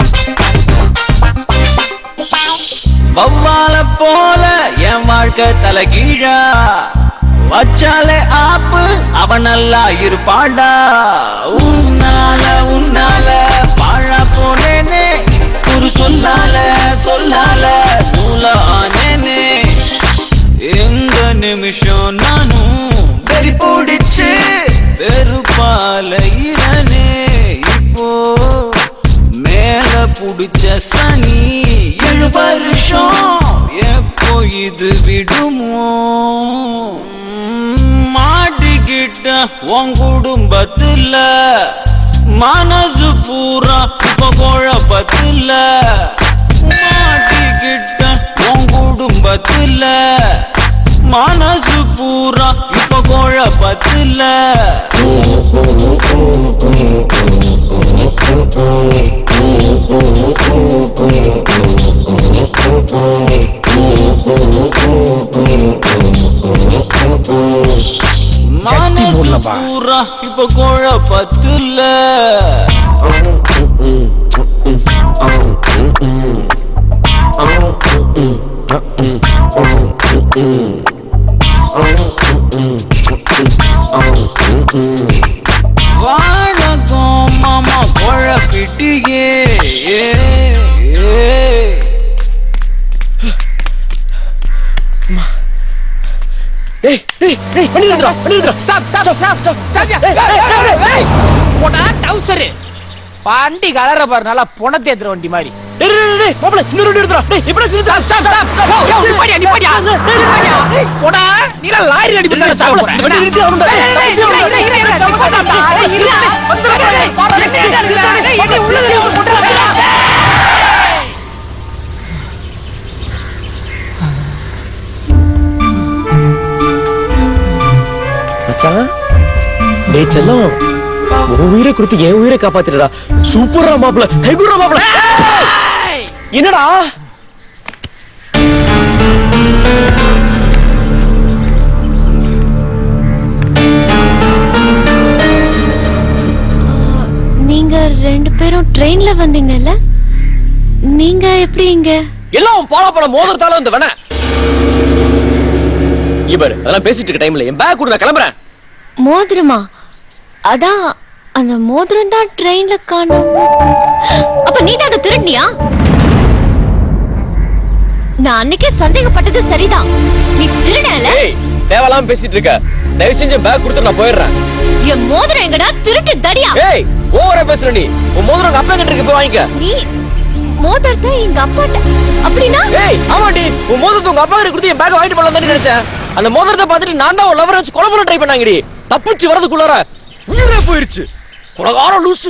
வவ்வால போல என் வாழ்க்கை தலைகீழா வச்சாலே ஆப்பு அவன் நல்லா இருப்பாடா. உன்னால பாழா போனேனே ஒரு சொல்லால நூலானேனே. எந்த நிமிஷம் நானும் வெறி போடிச்சு வெறுப்பால இரனே. இப்போ மேல புடிச்ச சனி 7 வருஷம் எப்போ இது விடுமோ மாட்டிக்கிட்ட உன் குடும்பத்துல மனசு பூரா இப்ப குழப்பத்துல மாட்டிக்கிட்ட உன் குடும்பத்துல மனசு பூரா இப்ப குழப்பத்துல மனசு பூரா இப்ப குழப்பத்துல வாழக்கும் மாமா குழப்பிட்டியே ஏய் ஏய் ஏய் வண்டி நிறுத்துடா போடா டவுசர் பாண்டி கலர பாரு நல்லா பொணத்தை ஏத்துற வண்டி மாதிரி டேய் மாப்ள இன்னொரு வண்டி எடுத்துடா டேய் இப்படி நிறுத்துடா போடா நீல லாரி அடி பண்ணி சாப்பிட போற வண்டி நிறுத்தி மச்சான் டேய் செல்லம் உன் உயிரை கொடுத்து என் உயிரை காப்பாத்திடா சூப்பரா மாப்ள கைகுறா மாப்ள என்னடா நீங்க ரெண்டு பேரும் ட்ரெயின்ல வந்தீங்கல்ல நீங்க எப்படி இங்க எல்லாம் போல மோதிரத்தால வந்து வேணா இவர் அதெல்லாம் பேசிட்டு இருக்க டைம்ல என் பேக் கூட நான் கிளம்புறேன் மோதிரமா அதான் அந்த மோதிரம் தான் ட்ரெயின்ல காணோம் அப்ப நீ தான் அதை திருடினியா நான் அன்னைக்கே சந்தேகப்பட்டது சரிதான் நீ திருடல ஏய் தேவலாம் பேசிட்டு இருக்க தயவு செஞ்சு பேக் கொடுத்து நான் போயிடுறேன் என் மோதிரம் எங்கடா திருட்டு தடியா ஏய் ஓவரா பேசுற நீ உன் மோதிரம் உங்க அப்பா கிட்ட இருக்கு போய் வாங்கிக்க நீ மோதிரத்தை எங்க அப்பாட்ட அப்படினா ஏய் ஆமாடி உன் மோதிரத்தை உங்க அப்பா கிட்ட கொடுத்து என் பேக் வாங்கிட்டு போலாம் தான் நினைச்சேன் அந்த மோதிரத்தை பார்த்துட்டு நான் தான் லவர் வச்சு கொலை பண்ண ட்ரை பண்ணாங்கடி தப்பிச்சு வரதுக்குள்ளார உயிரே போயிருச்சு கொலகார லூசு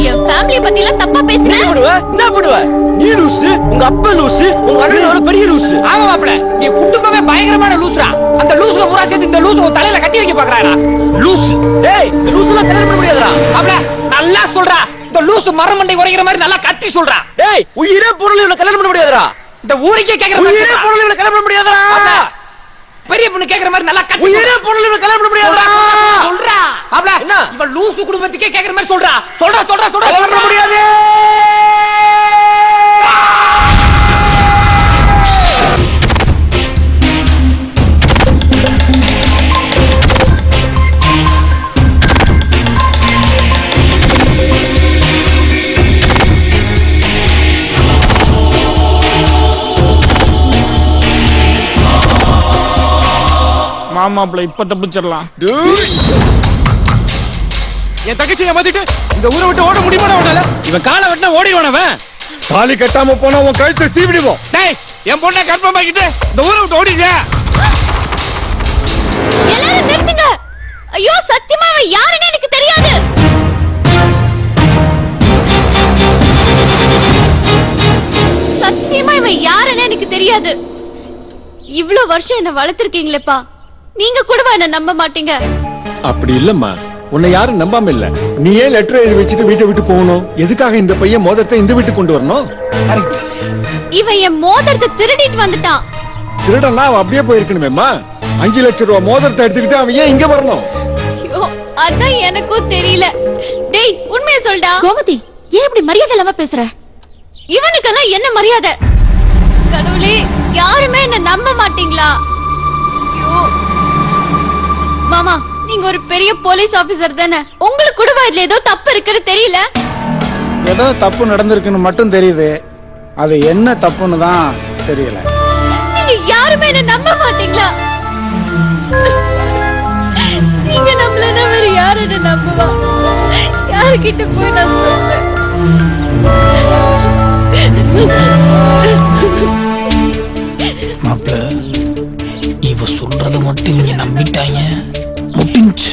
என் ஃபேமிலி பத்தி எல்லாம் தப்பா பேசுற என்ன பண்ணுவ நீ லூசு உங்க அப்பா லூசு உங்க அண்ணன் பெரிய லூசு ஆமா மாப்ள நீ குடும்பமே பயங்கரமான லூசுடா அந்த லூசுல பூரா சேர்த்து இந்த லூசு உன் தலையில கட்டி வைக்க பாக்குறாடா லூசு டேய் இந்த லூசுல கல்யாணம் பண்ண முடியாதுடா மாப்ள நல்லா சொல்றா இந்த லூசு மரமண்டை உரைக்கிற மாதிரி நல்லா கத்தி சொல்றா டேய் உயிரே பொருள் இவள கல்யாணம் பண்ண முடியாதுடா இந்த ஊருக்கே கேக்குற மாதிரி உயிரே பொருள் இவள கல்யாணம் பண்ண முடியாதுடா பெரிய பொண்ணு கேக்குற மாதிரி நல்லா கத்தி உயிரே பொருள் இவள கல்யாணம் பண்ண முடியாதுடா சொல்றா மாப்ள என்ன இவ லூசு குடும்பத்துக்கே கேக்குற மாதிரி சொல்றா கல்யாணம் பண்ண முடியாது மாமாப்ள இப்ப தப்பிச்சிடலாம் என் தங்கச்சி ஏமாத்திட்டு இந்த ஊரை விட்டு ஓட முடியுமா உன்னால இவன் காலை வெட்டினா ஓடிடுவானவன் தாலி கட்டாம போனா உன் கழுத்தை சீவிடுவோம் டேய் என் பொண்ணை கன்ஃபார்ம் ஆக்கிட்டு இந்த ஊரை விட்டு ஓடிடுங்க எல்லாரும் நிறுத்துங்க ஐயோ சத்தியமா அவன் யாருன்னு எனக்கு தெரியாது சத்தியமா இவன் யாருன்னு எனக்கு தெரியாது இவ்ளோ வருஷம் என்ன வளர்த்திருக்கீங்களேப்பா நீங்க கூட என்ன நம்ப மாட்டீங்க அப்படி இல்லம்மா உன்னை யாரும் நம்பாம இல்ல நீ ஏன் லெட்டர் எழுதி வச்சுட்டு வீட்டை விட்டு போகணும் எதுக்காக இந்த பையன் மோதிரத்தை இந்த வீட்டுக்கு கொண்டு வரணும் இவன் என் மோதிரத்தை திருடிட்டு வந்துட்டான் திருடனா அவன் அப்படியே போயிருக்கணுமேம்மா 5 லட்சம் ரூபாய் மோதிரத்தை எடுத்துக்கிட்டு அவன் ஏன் இங்க வரணும் ஐயோ அதான் எனக்கும் தெரியல டேய் உண்மையை சொல்டா கோமதி ஏன் இப்படி மரியாதை இல்லாம பேசுற இவனுக்கெல்லாம் என்ன மரியாதை கடவுளே யாருமே என்ன நம்ப மாட்டீங்களா ஐயோ மாமா நீங்க ஒரு பெரிய போலீஸ் ஆபீசர் தானே உங்களுக்கு கூட இதுல ஏதோ தப்பு இருக்குன்னு தெரியல ஏதோ தப்பு நடந்திருக்குன்னு மட்டும் தெரியுது அது என்ன தப்புன்னு தான் தெரியல நீங்க யாருமே என்ன நம்ப மாட்டீங்களா நீங்க நம்மள வேற யாரு என்ன நம்புவா யாருக்கிட்ட போய் நான் சொல்றேன் இவ சொல்றத மட்டும் இவங்க நம்பிட்டாங்க, முட்டிஞ்சு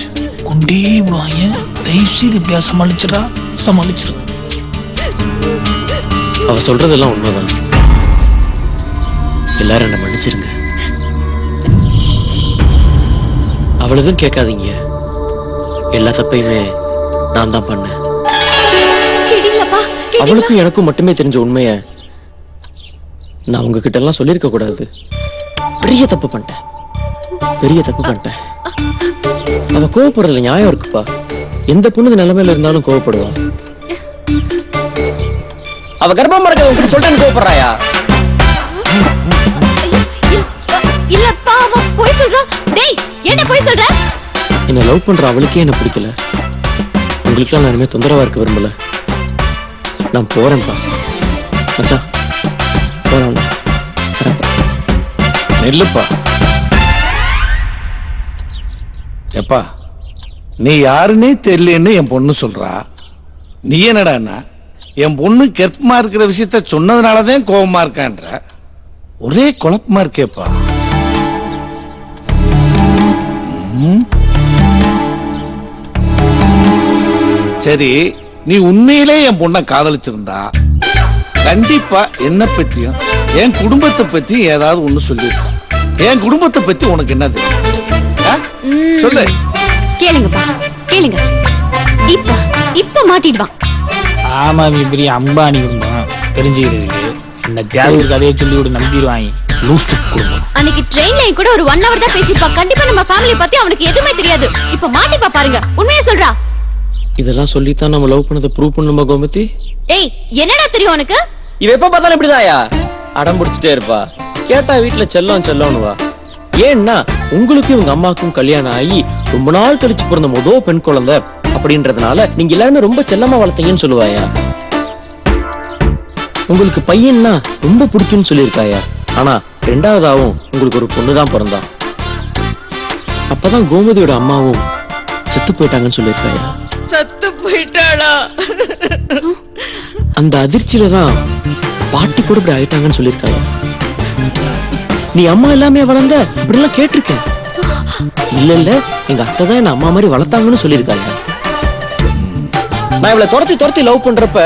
கொண்டே விடுவாங்க. தயவு செய்து எப்படியா சமாளிச்சிரு. அவ சொல்றதெல்லாம் உண்மைதான். எல்லாரும் என்ன மன்னிச்சிருங்க. அவளதும் கேட்காதீங்க. எல்லா தப்பையுமே நான் தான் பண்ணேன். அவளுக்கும் எனக்கும் மட்டுமே தெரிஞ்ச உண்மைய நான் உங்ககிட்ட எல்லாம் சொல்லியிருக்க கூடாது. பெரிய தப்பு பண்ணிட்டேன். அவ கோவப்படுறதுல நியாயம் இருக்குப்பா. எந்த பொண்ணு நிலைமையில இருந்தாலும் கோவப்படுவா. அவ கர்ப்பமா இருக்க உங்ககிட்ட சொல்லிட்டு கோவப்படுறாயா? இல்லப்பா, அவ போய் சொல்றான். டேய், என்ன போய் சொல்ற? என்ன லவ் பண்ற அவளுக்கே என்ன பிடிக்கல. உங்களுக்குலாம் நான் இனிமே தொந்தரவா இருக்க விரும்பல. நான் போறேன்ப்பா. மச்சான் போறேன். நெல்லுப்பா. எப்பா, நீ யாருன்னே தெரியலன்னு என் பொண்ணு சொல்றா. நீ என்னடான்னா என் பொண்ணு கர்ப்பமா இருக்கிற விஷயத்த சொன்னதுனாலதான் கோபமா இருக்கான்ற. ஒரே குழப்பமா இருக்கேப்பா. சரி, நீ உண்மையிலே என் பொண்ணை காதலிச்சிருந்தா கண்டிப்பா என்ன பத்தியும் என் குடும்பத்தை பத்தி ஏதாவது ஒண்ணு சொல்லிருக்க. என் குடும்பத்தை பத்தி உனக்கு என்ன தெரியும்? சொல்லு. கேளுங்கப்பா, கேளுங்க. இப்ப மாட்டிடுவான். ஆமா, பெரிய அம்பானி குடும்பம் தெரிஞ்சுக்கிறதுக்கு இந்த தேவைக்கு கதையை சொல்லி விட நம்பிடுவாங்க. அன்னைக்கு ட்ரெயின்ல கூட ஒரு 1 hour தான் பேசிப்பா. கண்டிப்பா நம்ம ஃபேமிலி பத்தி அவனுக்கு எதுவுமே தெரியாது. இப்ப மாட்டிப்பா பாருங்க. உண்மையா சொல்றா. இதெல்லாம் சொல்லித்தான் நம்ம லவ் பண்ணதை ப்ரூவ் பண்ணுமா கோமதி? ஏய், என்னடா தெரியும் உனக்கு? இவ எப்ப பார்த்தாலும் இப்படிதாயா அடம் பிடிச்சிட்டே இருப்பா. கேட்டா வீட்டுல செல்லம்னுவா. ஏன்னா உங்களுக்கு இவங்க அம்மாக்கும் கல்யாணம் ஆகி ரொம்ப நாள் கழிச்சு பிறந்த முதல் பெண் குழந்தை அப்படின்றதுனால நீங்க எல்லாருமே ரொம்ப செல்லமா வளர்த்தீங்கன்னு சொல்லுவாயா. உங்களுக்கு பையன்னா ரொம்ப பிடிக்கும்னு சொல்லியிருக்காயா. ஆனா ரெண்டாவதாவும் உங்களுக்கு ஒரு பொண்ணுதான் பிறந்தா. அப்பதான் கோமதியோட அம்மாவும் செத்து போயிட்டாங்கன்னு சொல்லியிருக்காயா. சத்து போயிட்டாளா? அந்த அதிர்ச்சியில தான் பாட்டி கூட இப்படி ஆயிட்டாங்கன்னு சொல்லியிருக்காயா. நீ அம்மா எல்லாமே வளர்ந்த இப்படிலாம் கேட்டிருக்கேன். இல்ல எங்க அத்தை தான் என்ன அம்மா மாதிரி வளர்த்தாங்கன்னு சொல்லியிருக்காங்க. நான் இவளை துரத்தி லவ் பண்றப்ப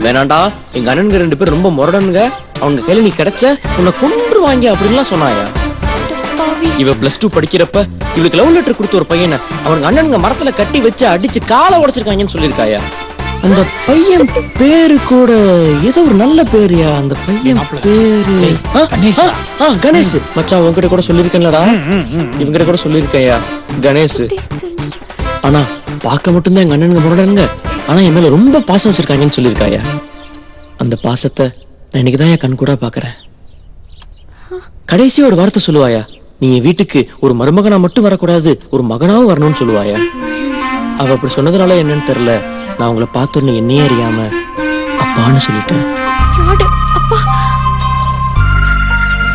வேணாண்டா, எங்க அண்ணனுங்க 2 பேர் ரொம்ப முரடனுங்க, அவங்க கையில நீ கிடைச்ச உன்னை கொன்றுவாங்க அப்படின்லாம் சொன்னாயா. இவ +2 படிக்கிறப்ப இவளுக்கு லவ் லெட்டர் கொடுத்த ஒரு பையனை அவங்க அண்ணனுங்க மரத்துல கட்டி வச்சு அடிச்சு காலை உடைச்சிருக்காங்கன்னு சொல்லியிருக்காயா. அந்த பையன் பேரு கூட ஏதோ ஒரு நல்ல பேருயா. அந்த பையன் பேரு கணேஷ். மச்சான் உங்ககிட்ட கூட சொல்லிருக்கேன்லடா, இவங்கிட்ட கூட சொல்லிருக்கையா கணேஷ். ஆனா பார்க்க மட்டும்தான் எங்க அண்ணனுங்க முரடனுங்க, ஆனா என் மேல ரொம்ப பாசம் வச்சிருக்காங்கன்னு சொல்லியிருக்காயா. அந்த பாசத்தை நான் இன்னைக்குதான் என் கண் கூட பாக்குறேன். கடைசியா ஒரு வார்த்தை சொல்லுவாயா, நீ என் வீட்டுக்கு ஒரு மருமகனா மட்டும் வரக்கூடாது, ஒரு மகனாவும் வரணும்னு சொல்லுவாயா. அவ அப்படி சொன்னதுனால என்னன்னு தெரியல, நான் உங்களை பார்த்தோன்னு என்னையே அறியாம அப்பான்னு சொல்லிட்டேன்.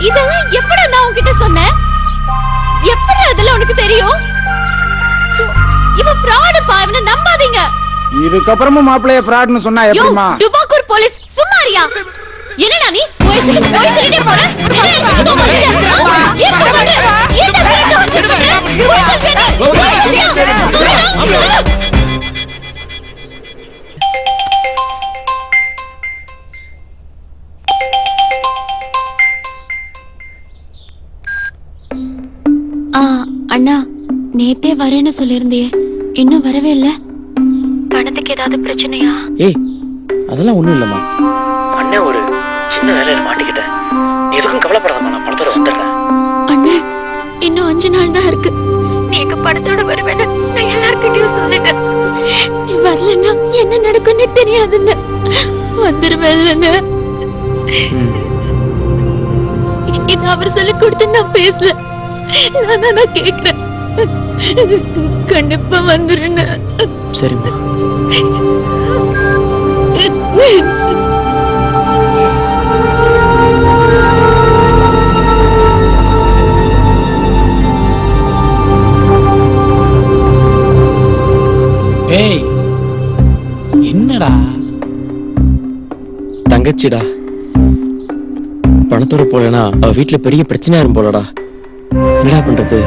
இதெல்லாம் எப்படி நான் உன்கிட்ட சொன்னேன்? எப்படி அதெல்லாம் உனக்கு தெரியும்? இவ ஃப்ராட் பா, இவனை நம்பாதீங்க. இதுக்கப்புறமும் மாப்பிளைய ஃப்ராட்னு சொன்னா எப்படிமா? டுபாக்கூர் போலீஸ் சும்மாரியா? என்னடா நீ போய் சொல்லிட்டே போற? அண்ணா, நேத்தே வரேன்னு சொல்லிருந்தியே, இன்னும் வரவே இல்ல. பணத்துக்கு ஏதாவது பிரச்சனையா? ஏய், அதெல்லாம் ஒண்ணும் இல்லம்மா. அண்ணே ஒரு சின்ன வேலையில மாட்டிக்கிட்டேன். நீ எதுக்கும் கவலைப்படாதம்மா, நான் பணத்தோட வந்துடுறேன். அண்ணே, இன்னும் 5 நாள் தான் இருக்கு. நீ எங்க பணத்தோட வருவேன்னு நான் எல்லார்கிட்டயும் சொல்லிட்டேன். நீ வரலன்னா என்ன நடக்கும்னு தெரியாதுன்னு. வந்துருவேன்னு இது அவர் சொல்லி கொடுத்து நான் பேசல. நான் கேக்குறேன், கண்டிப்பா வந்துருன்னு. சரிம்மா. ஏய், என்னடா? தங்கச்சிடா, பணத்தோட போலனா அவ வீட்டுல பெரிய பிரச்சனையா இருக்கும் போலடா. என்னடா பண்றது?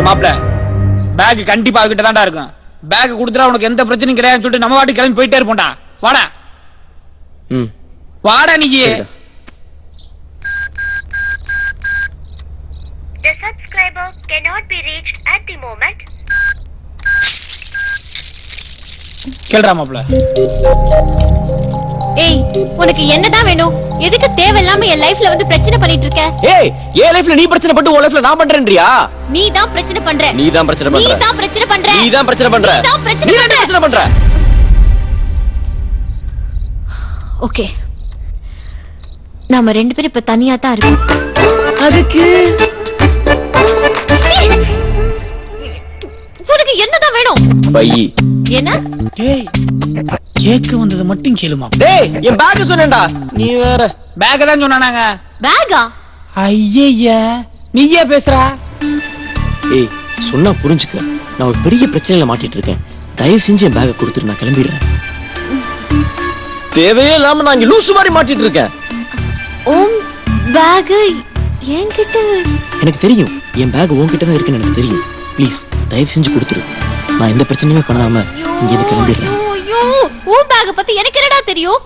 மாப்பிள்ள பேக் கண்டிப்பா அவகிட்ட தான்டா இருக்கும். பேக் கொடுத்துட்டா உனக்கு எந்த பிரச்சனையும் கிடையாதுன்னு சொல்லிட்டு நம்ம வாட்டி கிளம்பி போயிட்டே இருப்போம்டா. வாடா வாடா நீ. The subscriber cannot be reached at the moment. கேளுடா மாப்பிள்ள. ஏய் உனக்கு என்னதான் வேணும்? எதுக்கு தேவையில்லாம என் லைஃப்ல வந்து பிரச்சனை பண்ணிட்டு இருக்க? ஏய் என் லைஃப்ல நீ பிரச்சனை பண்ணி உன் லைஃப்ல நான் பண்றேன்றியா? நீ தான் பிரச்சனை பண்ற. நீ தான் பிரச்சனை பண்ற. நீ தான் பிரச்சனை பண்ற. நீ தான் பிரச்சனை பண்ற. நீ தான் பிரச்சனை பண்ற. ஓகே நாம ரெண்டு பேரும் இப்ப தனியா தான் இருக்கோம். அதுக்கு உனக்கு என்னதான் வேணும்? பை. என்ன? டேய் கேக்க வந்தது மட்டும் கேளுமா. டேய் என் பேக் சொன்னேன்டா. நீ வேற பேக் தான் சொன்னானாங்க. பேகா? ஐயய்யா நீயே பேசுறா. ஏய் சொன்னா புரிஞ்சுக்க. நான் ஒரு பெரிய பிரச்சனையில மாட்டிட்டு இருக்கேன். தயவு செஞ்சு என் பேக்கை கொடுத்துட்டு நான் கிளம்பிடுறேன். தேவையே இல்லாம நான் இங்க லூசு மாதிரி மாட்டிட்டு இருக்கேன். ஓம் பேக் என்கிட்ட. எனக்கு தெரியும் என் பேக் உன்கிட்ட தான் இருக்குன்னு எனக்கு தெரியும். ப்ளீஸ் தயவு செஞ்சு கொடுத்துரு. நான் எந்த பிரச்சனையுமே பண்ணாம இங்க இருந்து கிளம்பிடுறேன். ஐயோ ஓம் பேக் பத்தி எனக்கு என்னடா தெரியும்?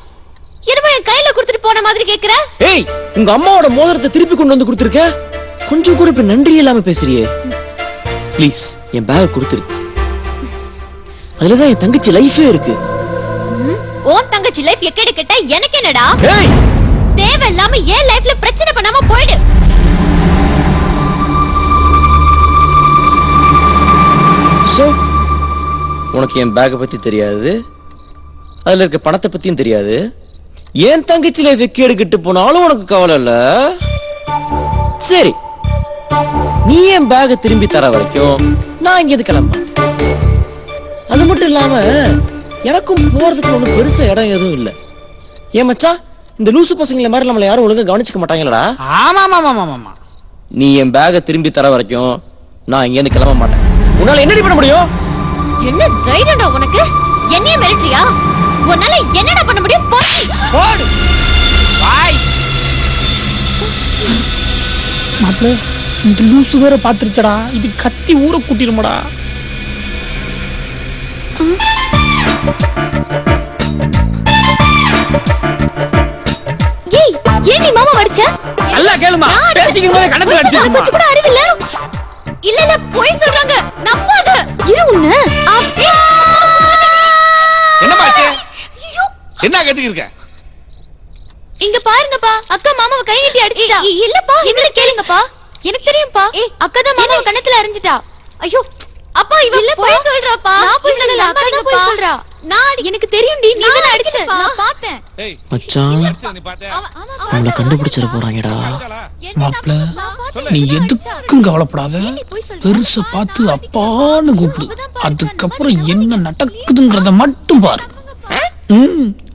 என்னமோ என் கையில கொடுத்துட்டு போன மாதிரி கேக்குற. ஏய் உங்க அம்மாவோட மோதிரத்தை திருப்பி கொண்டு வந்து கொடுத்துருக்க. கொஞ்சம் கூட இப்ப நன்றி இல்லாம பேசுறியே. ப்ளீஸ் என் பேக் கொடுத்துரு. அதுலதான் என் தங்கச்சி லைஃபே இருக்கு. ஓன் தங்கச்சி லைஃப் எக்கேடு கேட்டா எனக்கு என்னடா? ஏய் தேவையில்லாம ஏன் லைஃப்ல பிரச்சனை பண்ணாம போயிடு. சோ உனக்கு என் பேக்கை பத்தி தெரியாது, அதுல இருக்க பணத்தை பத்தியும் தெரியாது. ஏன் தங்கச்சி லைஃப் எக்கேடு கெட்டு போனாலும் உனக்கு கவலை இல்ல. சரி நீ என் பேக்கை திரும்பி தர வரைக்கும் நான் இங்க கிளம்ப. அது மட்டும் இல்லாம எனக்கும் போறதுக்கு ஒண்ணு பெருசா இடம் எதுவும் இல்ல. ஏன் மச்சான் இந்த லூசு பசங்களை மாதிரி நம்மள யாரும் ஒழுங்கா கவனிச்சுக்க மாட்டாங்களா? ஆமா ஆமா ஆமா ஆமா. நீ என் பேக்கை திரும்பி தர வரைக்கும் நான் இங்க இருந்து கிளம்ப மாட்டேன். உன்னால என்னடி பண்ண முடியும்? என்ன தைரியம்டா உனக்கு? என்னைய மிரட்டுறியா? உன்னால என்னடா பண்ண முடியும்? போடு வாய். மாப்ள இந்த லூசு வேற பாத்துருச்சடா. இது கத்தி ஊற கூட்டிருமடா. ஏய் ஏன் நீ மாமா அடிச்ச? நல்லா கேளுமா. பேசிக்கும் போது கணத்துல அடிச்சிருமா. கொஞ்சம் கூட அறிவில்ல. இல்ல இல்ல போய் சொல்றாங்க. நம்பாத. இரு உன்ன. என்னமா ஆச்சு? என்ன கேட்டுக்கிட்டு இருக்க? இங்க பாருங்கப்பா. அக்கா மாமாவை கை நீட்டி அடிச்சிட்டா. இல்லப்பா என்ன கேளுங்கப்பா. எனக்கு தெரியும்பா. அக்கா தான் மாமாவை கணத்துல அரிஞ்சிட்டா. ஐயோ அப்பா இவ போய் சொல்றாப்பா. நான் போய் சொல்லல. அக்கா தான் போய் சொல்றா. நான் எனக்கு தெரியும்டி. நீ தான அடிச்ச. நான் பார்த்தேன். மச்சான் நம்மள கண்டுபிடிச்சிர போறாங்கடா. மாப்ள நீ எதுக்கும் கவலைப்படாத. பெருச பார்த்து அப்பான்னு கூப்பிடு. அதுக்கப்புறம் என்ன நடக்குதுங்கறத மட்டும் பாரு.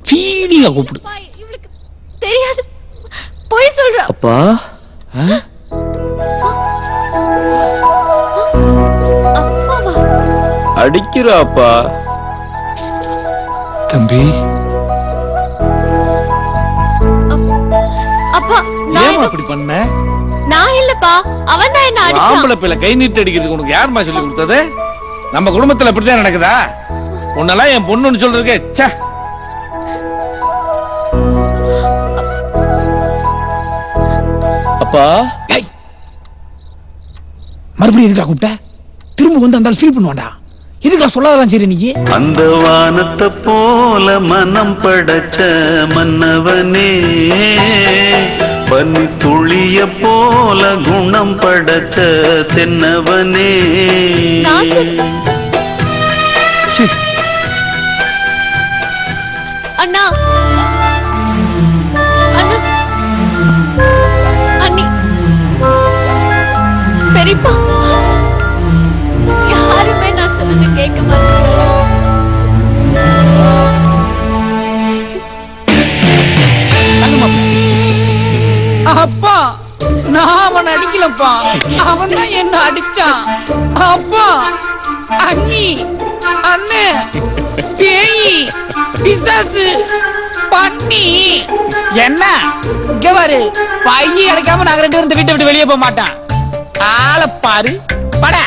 ஃபீலிங்கா கூப்பிடு. தெரியாது போய் சொல்றா. அப்பா அப்பாவா? அடிக்கிறாப்பா. தம்பி அப்பா நான் அப்படி பண்ண? நான் இல்லப்பா. அவன் தான் என்ன அடிச்சான். ஆம்பளை பிள்ளை கை நீட்டி அடிக்கிறதுக்கு உனக்கு யாருமா சொல்லி கொடுத்தது? நம்ம குடும்பத்துல இப்படிதான் நடக்குதா? உன்னெல்லாம் என் பொண்ணுன்னு சொல்றதுக்கே ச்சே. அப்பா மறுபடியும் எதுக்குடா கூப்பிட்ட? திரும்ப வந்து அந்த ஃபீல் பண்ணுவான்டா. எதுக்குடா சொல்லாதான் சரி நீ? அந்த வானத்தை போல மனம் படைச்ச மன்னவனே, பனி துளிய போல குணம் படைச்ச தென்னவனே. அண்ணா அண்ணா அண்ணி பெரியப்பா யாருமே நான் சொன்னது கேட்க மாட்டாங்க. அப்பா நான் அவன் அடிக்கலப்பா. அவன் தான் என்ன அடிச்சான். அப்பா அண்ணி அண்ணே பேயி பிசாசு பண்ணி என்ன இங்க பாரு, பைய அடைக்காம நாங்க 2 பேரும் இந்த வீட்டை விட்டு வெளியே போக மாட்டோம். ஆளை பாரு, படா.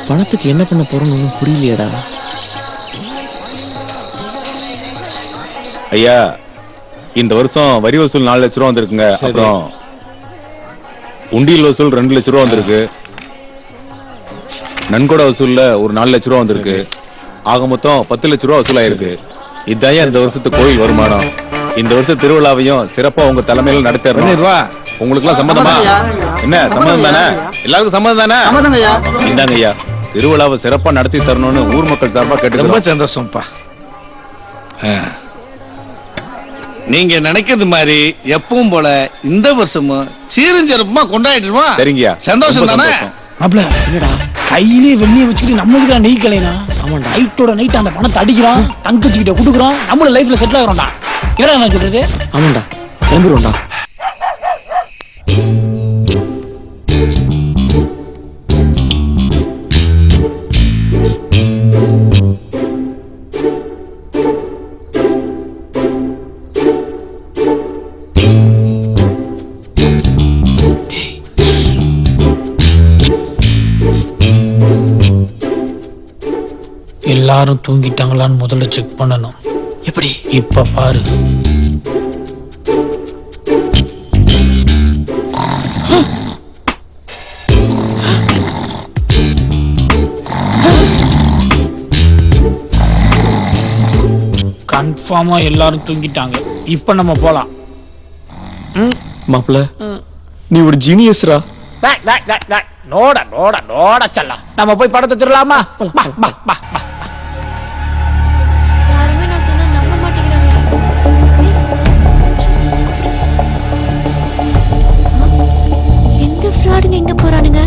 பணத்துக்கு என்ன பண்ண போறோம்னு ஒன்றும் புரியலையடா. ஐயா, இந்த வருஷம் வரி வசூல் 4 லட்ச ரூபா வந்திருக்குங்க. அப்புறம் உண்டியல் வசூல் 2 லட்ச ரூபா வந்திருக்கு. நன்கொடை வசூல்ல ஒரு 4 லட்ச ரூபா வந்திருக்கு. ஆக மொத்தம் 10 லட்ச ரூபா வசூல் ஆயிருக்கு. இதான் இந்த வருஷத்து கோயில் வருமானம். இந்த வருஷம் திருவிழாவையும் சிறப்பா உங்க தலைமையில நடத்தணும். உங்களுக்கு எல்லாம் சம்மதமா? என்ன சம்மதம் தானே? எல்லாருக்கும் சம்மதம் தானே? இந்தாங்க ஐயா, திருவிழாவை சிறப்பா நடத்தி தரணும்னு ஊர் மக்கள் சார்பா கேட்டு. ரொம்ப சந்தோஷம்ப்பா. நீங்க நினைக்கிறது மாதிரி எப்பவும் போல இந்த வருஷமும் சீரஞ்சிறப்புமா கொண்டாடிடுமா? சரிங்கய்யா, சந்தோஷம் தானே? மாப்ள, என்னடா கையிலே வெள்ளியை வச்சுக்கிட்டு நம்மளுக்கு நெய் கலைனா? நைட்டோட நைட் அந்த பணத்தை அடிக்கிறான், தங்கச்சிக்கிட்ட கொடுக்குறான், நம்மள லைஃப்ல செட்டில் ஆகிறோம்டா. என்னடா நான் சொல்றது? ஆமாண்டா, கிளம்பிடுவோம்டா. எல்லாரும் தூங்கிட்டாங்களான்னு முதல்ல செக் பண்ணணும். எப்படி? இப்ப பாரு. கன்ஃபார்மா எல்லாரும் தூங்கிட்டாங்க. இப்ப நம்ம போலாம். மாப்பிள்ள, நீ ஒரு ஜீனியஸ்ரா. நோட நோட நோட செல்ல, நம்ம போய் படத்தை திருடலாமா? யாருமே நான் சொன்னா நம்ப மாட்டேங்கிறாங்க. எந்த ஃப்ராடுங்க எங்க போறானுங்க?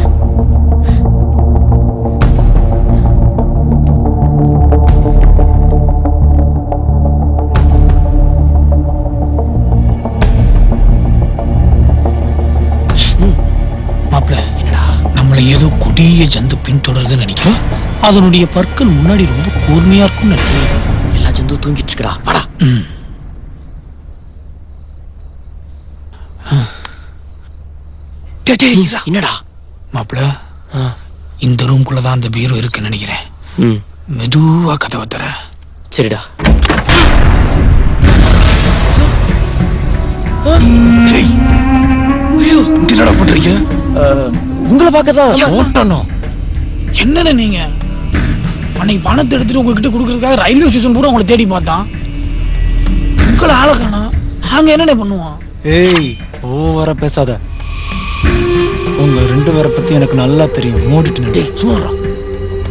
ஏதோ கொடிய ஜந்து பின்தொடருதுன்னு நினைக்கிறோம். அதனுடைய பற்கள் முன்னாடி ரொம்ப கூர்மையா இருக்கும் நினைக்கிறேன். எல்லா ஜந்துவும் தூங்கிட்டு இருக்கடா, வாடா. என்னடா மாப்பிள, இந்த ரூம்குள்ளதான் அந்த பீரோ இருக்குன்னு நினைக்கிறேன். மெதுவா கதவை தர. சரிடா. என்னடா பண்றீங்க? உங்களை பார்க்கதான். என்னன்னு நீங்க அன்னைக்கு பணத்தை எடுத்துட்டு உங்ககிட்ட கொடுக்கறதுக்காக ரயில்வே ஸ்டேஷன் பூரா உங்களை தேடி பார்த்தான். உங்களை ஆளை காணோம். நாங்க என்னென்ன பண்ணுவோம்? ஏய், ஓவரா பேசாத. உங்க 2 பேரை பத்தி எனக்கு நல்லா தெரியும். மூடிட்டு சும்மா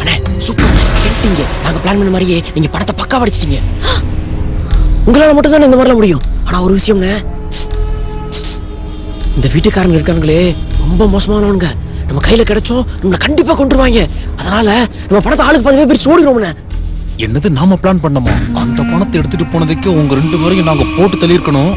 அண்ணே, சூப்பர் கேட்டீங்க. நாங்க பிளான் பண்ண மாதிரியே நீங்க படத்தை பக்கா அடிச்சிட்டீங்க. உங்களால மட்டும் தான் இந்த மாதிரிலாம் முடியும். ஆனா ஒரு விஷயம்ங்க, இந்த வீட்டுக்காரங்க இருக்காங்களே ரொம்ப மோசமானவங்க. நம்ம கையில கிடைச்சோம் நம்ம கண்டிப்பா கொண்டுருவாங்க. அதனால நம்ம படத்தை ஆளுக்கு 10 பேர் பிரிச்சு ஓடிடுவோம்னே. என்னது நாம பிளான் பண்ணோமா? அந்த பணத்தை எடுத்துட்டு போனதுக்கு உங்க 2 பேரையும் நாங்க போட்டு தள்ளியிருக்கணும்.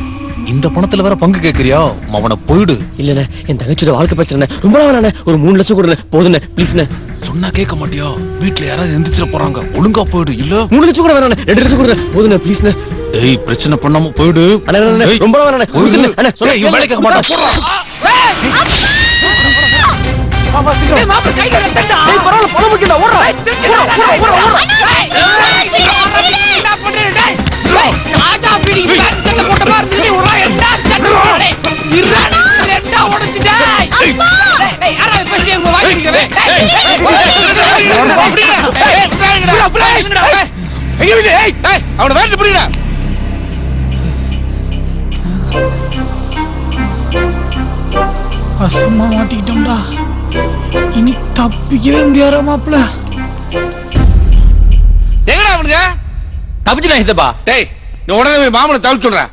இந்த பணத்துல வேற பங்கு கேக்குறியா? அவனை போயிடு. இல்லண்ணே, என் தங்கச்சியோட வாழ்க்கை பிரச்சனை ரொம்ப நாளானே. ஒரு 3 லட்சம் கொடுங்க போதுண்ணே, ப்ளீஸ்ண்ணே. சொன்னா கேட்க மாட்டியா? வீட்டுல யாராவது எந்திரிச்சிட போறாங்க. ஒழுங்கா போயிடு. இல்ல 3 லட்சம் கூட வேணாண்ணே, 2 லட்சம் கொடுங்க போதுண்ணே, ப்ளீஸ்ண்ணே. ஏய், பிரச்சனை பண்ணாம போயிடு. ரொம்ப வேணாண்ணே, வேலைக்கு மாட்டான். அவனை வேலை புரியல. அசமா மாட்டிக்கிட்டோம்டா. இனி தப்பிக்கவே முடியாத மாப்பிள. எங்கடா அவனுங்க? தப்பிச்சுடா இதப்பா. டேய், நீ உடனே போய் மாமனை தவிர சொல்றேன்.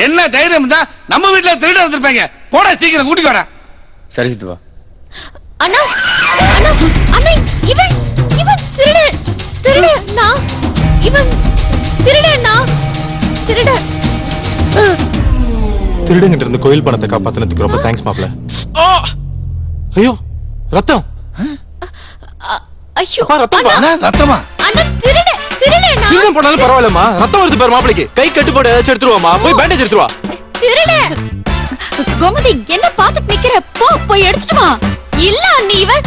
என்ன தைரியம் தான் நம்ம வீட்டுல திருட வந்திருப்பாங்க. போடா, சீக்கிரம் கூட்டிட்டு வரேன். சரி சித்தப்பா. அண்ணா அண்ணா அண்ணா, இவன் திருடு நான் இவன் திருடனா திருட திருடங்கிட்ட இருந்து கோயில் பணத்தை காப்பாத்தினதுக்கு ரொம்ப தேங்க்ஸ் மாப்ள. ஐயோ ரத்தம். ஐயோ ரத்தமா? ரத்தமா? அண்ணா திருடன் திருடன் பண்ணாலும் பரவாயில்லம்மா. ரத்தம் வருது பாரு மாப்பிளைக்கு. கை கட்டுப்பாடு ஏதாச்சும் எடுத்துருவாமா. போய் பேண்டேஜ் எடுத்துருவா. திருடன். கோமதி என்ன பார்த்துட்டு நிக்கிற? போய் எடுத்துட்டு வா. இல்ல அண்ணி இவன்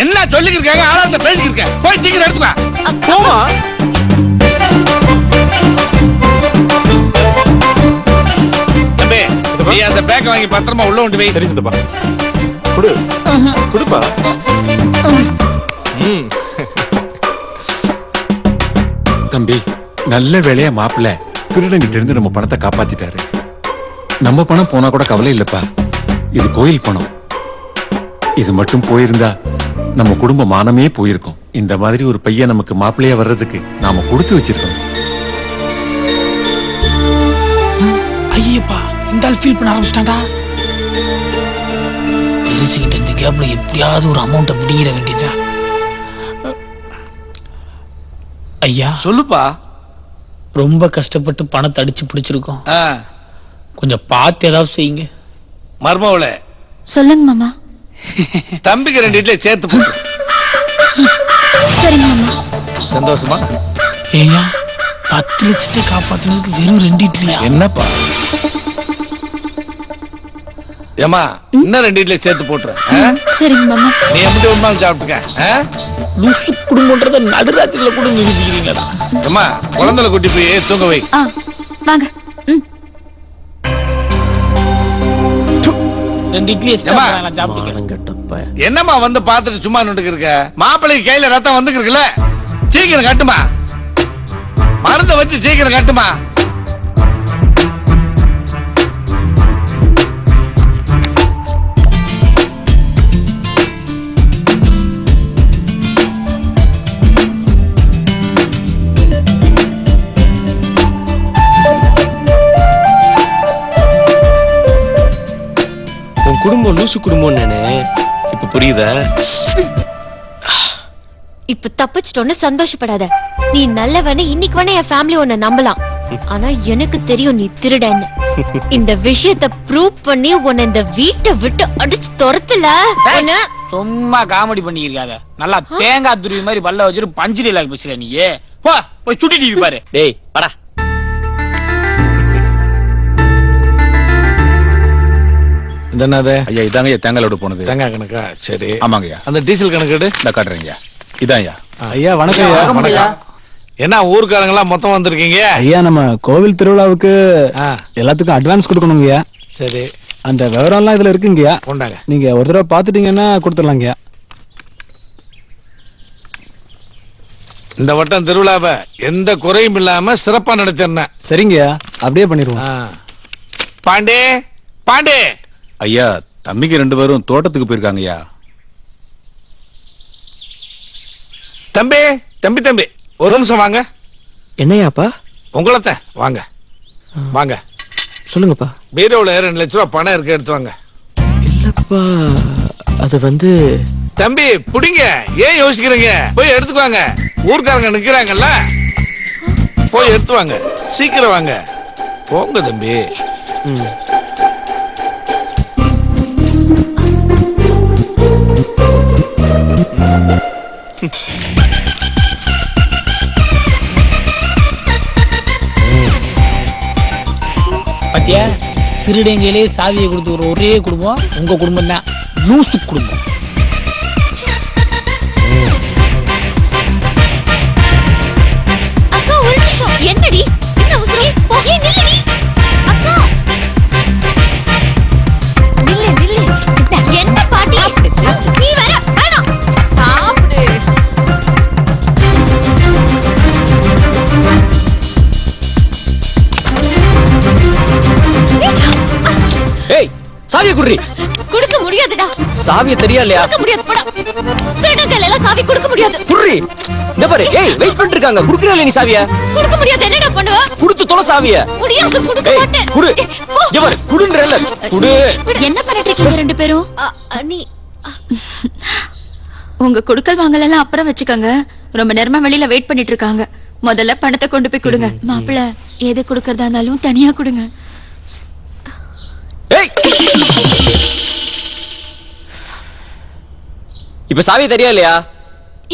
என்ன சொல்லிட்டு இருக்காங்க? ஆளாட்ட பேசிட்டு இருக்கேன். போய் சீக்கிரம் எடுத்துவா. போமா. தம்பி நீ அந்த பேக்கை வாங்கி பத்திரமா உள்ள கொண்டு போய். தெரிஞ்சதுப்பா. குடு குடுப்பா. தம்பி நல்ல வேலையா மாப்பிள்ள திருடங்கிட்ட இருந்து நம்ம பணத்தை காப்பாத்திட்டாரு. நம்ம பணம் போனா கூட கவலை இல்லப்பா. இது கோயில் பணம். இது மட்டும் போயிருந்தா நம்ம குடும்ப மானமே போயிருக்கும். இந்த மாதிரி ஒரு பையன் நமக்கு மாப்பிள்ளையா வர்றதுக்கு நாம கொடுத்து வச்சிருக்கோம். ஐயப்பா இந்த ஆள் ஃபீல் பண்ண ஆரம்பிச்சிட்டான்டா. தெரிஞ்சுக்கிட்ட இந்த கேப்ல எப்படியாவது ஒரு அமௌண்ட்டை பிடிங்கிற வேண்டியதா. ஐயா சொல்லுப்பா. ரொம்ப கஷ்டப்பட்டு பணத்தை அடிச்சு பிடிச்சிருக்கோம். கொஞ்சம் பார்த்து ஏதாவது செய்யுங்க. மர்மவுல சொல்லுங்க மாமா. தம்பிக்கு 2 இட்லி சேர்த்து போட்டு. சரிங்க மாமா. சந்தோஷமா? ஏயா 10 லட்சத்தை காப்பாத்துறதுக்கு வெறும் 2 இட்லியா? என்னப்பா? ஏமா இன்னும் 2 இட்லி சேர்த்து போட்டுறேன். சரிங்க மாமா. நீ எப்படி உண்மை சாப்பிட்டுக்க. லூசு குடும்பன்றத நடுராத்திரில கூட நிரூபிக்கிறீங்களா? ஏமா குழந்தைல கூட்டி போய் தூங்க வை. வாங்க. 2 இட்லி சாப்பிட்டுக்க. என்னம்மா வந்து பார்த்துட்டு சும்மா நின்னுட்டு இருக்க? மாப்பிள்ளைக்கு கையில ரத்தம் வந்துருக்குல்ல, சீக்கிரம் கட்டுமா. மருந்தை வச்சு சீக்கிரம் கட்டுமா. உன் குடும்பம் லூசு குடும்பம் நானே இப்ப புரியுதா? இப்ப தப்பிச்சிட்டோன்னு சந்தோஷப்படாத. நீ நல்லவனே, இன்னைக்கு வேணா என் ஃபேமிலி உன்னை நம்பலாம். ஆனா எனக்கு தெரியும் நீ திருடன்னு. இந்த விஷயத்தை ப்ரூவ் பண்ணி உன்னை இந்த வீட்டை விட்டு அடிச்சு துரத்துல. சும்மா காமெடி பண்ணிருக்காத. நல்லா தேங்காய் துருவி மாதிரி பல்ல வச்சுட்டு பஞ்சு டைலாக் பேசுற நீ. போய் சுட்டி டிவி பாரு. டேய் வாடா. இந்த என்னது? ஐயா இதாங்க தேங்காய் லோடு போனது. தேங்காய் கணக்கா? சரி ஆமாங்கய்யா. அந்த டீசல் கணக்கு எடு. இந்த காட்டுறேங்கய்யா. இதான்யா. ஐயா வணக்கம் ஐயா. என்ன ஊர்க்காரங்க எல்லாம் மொத்தம் வந்திருக்கீங்க? ஐயா நம்ம கோவில் திருவிழாவுக்கு எல்லாத்துக்கும் அட்வான்ஸ் கொடுக்கணுங்கய்யா. சரி அந்த விவரம் எல்லாம் இதுல இருக்குங்கய்யா. கொண்டாங்க. நீங்க ஒரு தடவை பாத்துட்டீங்கன்னா கொடுத்துடலாங்கய்யா. இந்த வட்டம் திருவிழாவை எந்த குறையும் இல்லாம சிறப்பா நடத்திருந்தேன். சரிங்கய்யா, அப்படியே பண்ணிடுவோம். பாண்டே பாண்டே. ஐயா தம்பிக்கு 2 பேரும் தோட்டத்துக்கு போயிருக்காங்கய்யா. தம்பி தம்பி தம்பி ஒரு நிமிஷம் வாங்க. என்னையாப்பா? உங்களத்தான் வாங்க வாங்க. சொல்லுங்கப்பா. பீரோல 2 லட்ச ரூபா பணம் இருக்கு, எடுத்து வாங்க. இல்லப்பா அது தம்பி புடிங்க. ஏன் யோசிக்கிறீங்க? போய் எடுத்துக்குவாங்க. ஊர்க்காரங்க நிக்கிறாங்கல்ல, போய் எடுத்து வாங்க. சீக்கிரம் வாங்க. போங்க தம்பி. பாத்தியா, திருடங்கையிலே சாவியை கொடுத்து ஒரே குடும்பம் உங்க குடும்பம் தான். லூசு குடும்பம். அக்கா ஒரு நிமிஷம். என்னடி என்ன அவசரம்? போய் நில்லுடி. அக்கா நில்லு. என்ன பாட்டி நீ வர வேணாம். சாப்பிடு. ஏய் சாவியை குடுறி. கொடுக்க முடியாதுடா. சாவியை தெரியாலையா? கொடுக்க முடியாது. போடா. திருடங்கள் எல்லாம் சாவி கொடுக்க முடியாது. குடுறி. இந்த பாரு. ஏய் வெயிட் பண்ணிட்டு இருக்காங்க. குடுக்குறல நீ சாவியை? கொடுக்க முடியாது. என்னடா பண்ணுவ? குடுத்து தொலை சாவியை. முடியாது. கொடுக்க மாட்டேன். குடு. இங்க பாரு. குடுன்றல. குடு. என்ன பண்ணிட்டு இருக்கீங்க 2 பேரும்? நீ உங்க குடுக்கல் வாங்கல் எல்லாம் அப்புறம் வச்சுக்கோங்க. ரொம்ப நேரமா வெளியில வெயிட் பண்ணிட்டு இருக்காங்க. முதல்ல பணத்தை கொண்டு போய் கொடுங்க. மாப்பிள்ள எது கொடுக்கறதா இருந்தாலும் தனியா கொடுங்க. இப்ப சாவி தெரியா இல்லையா?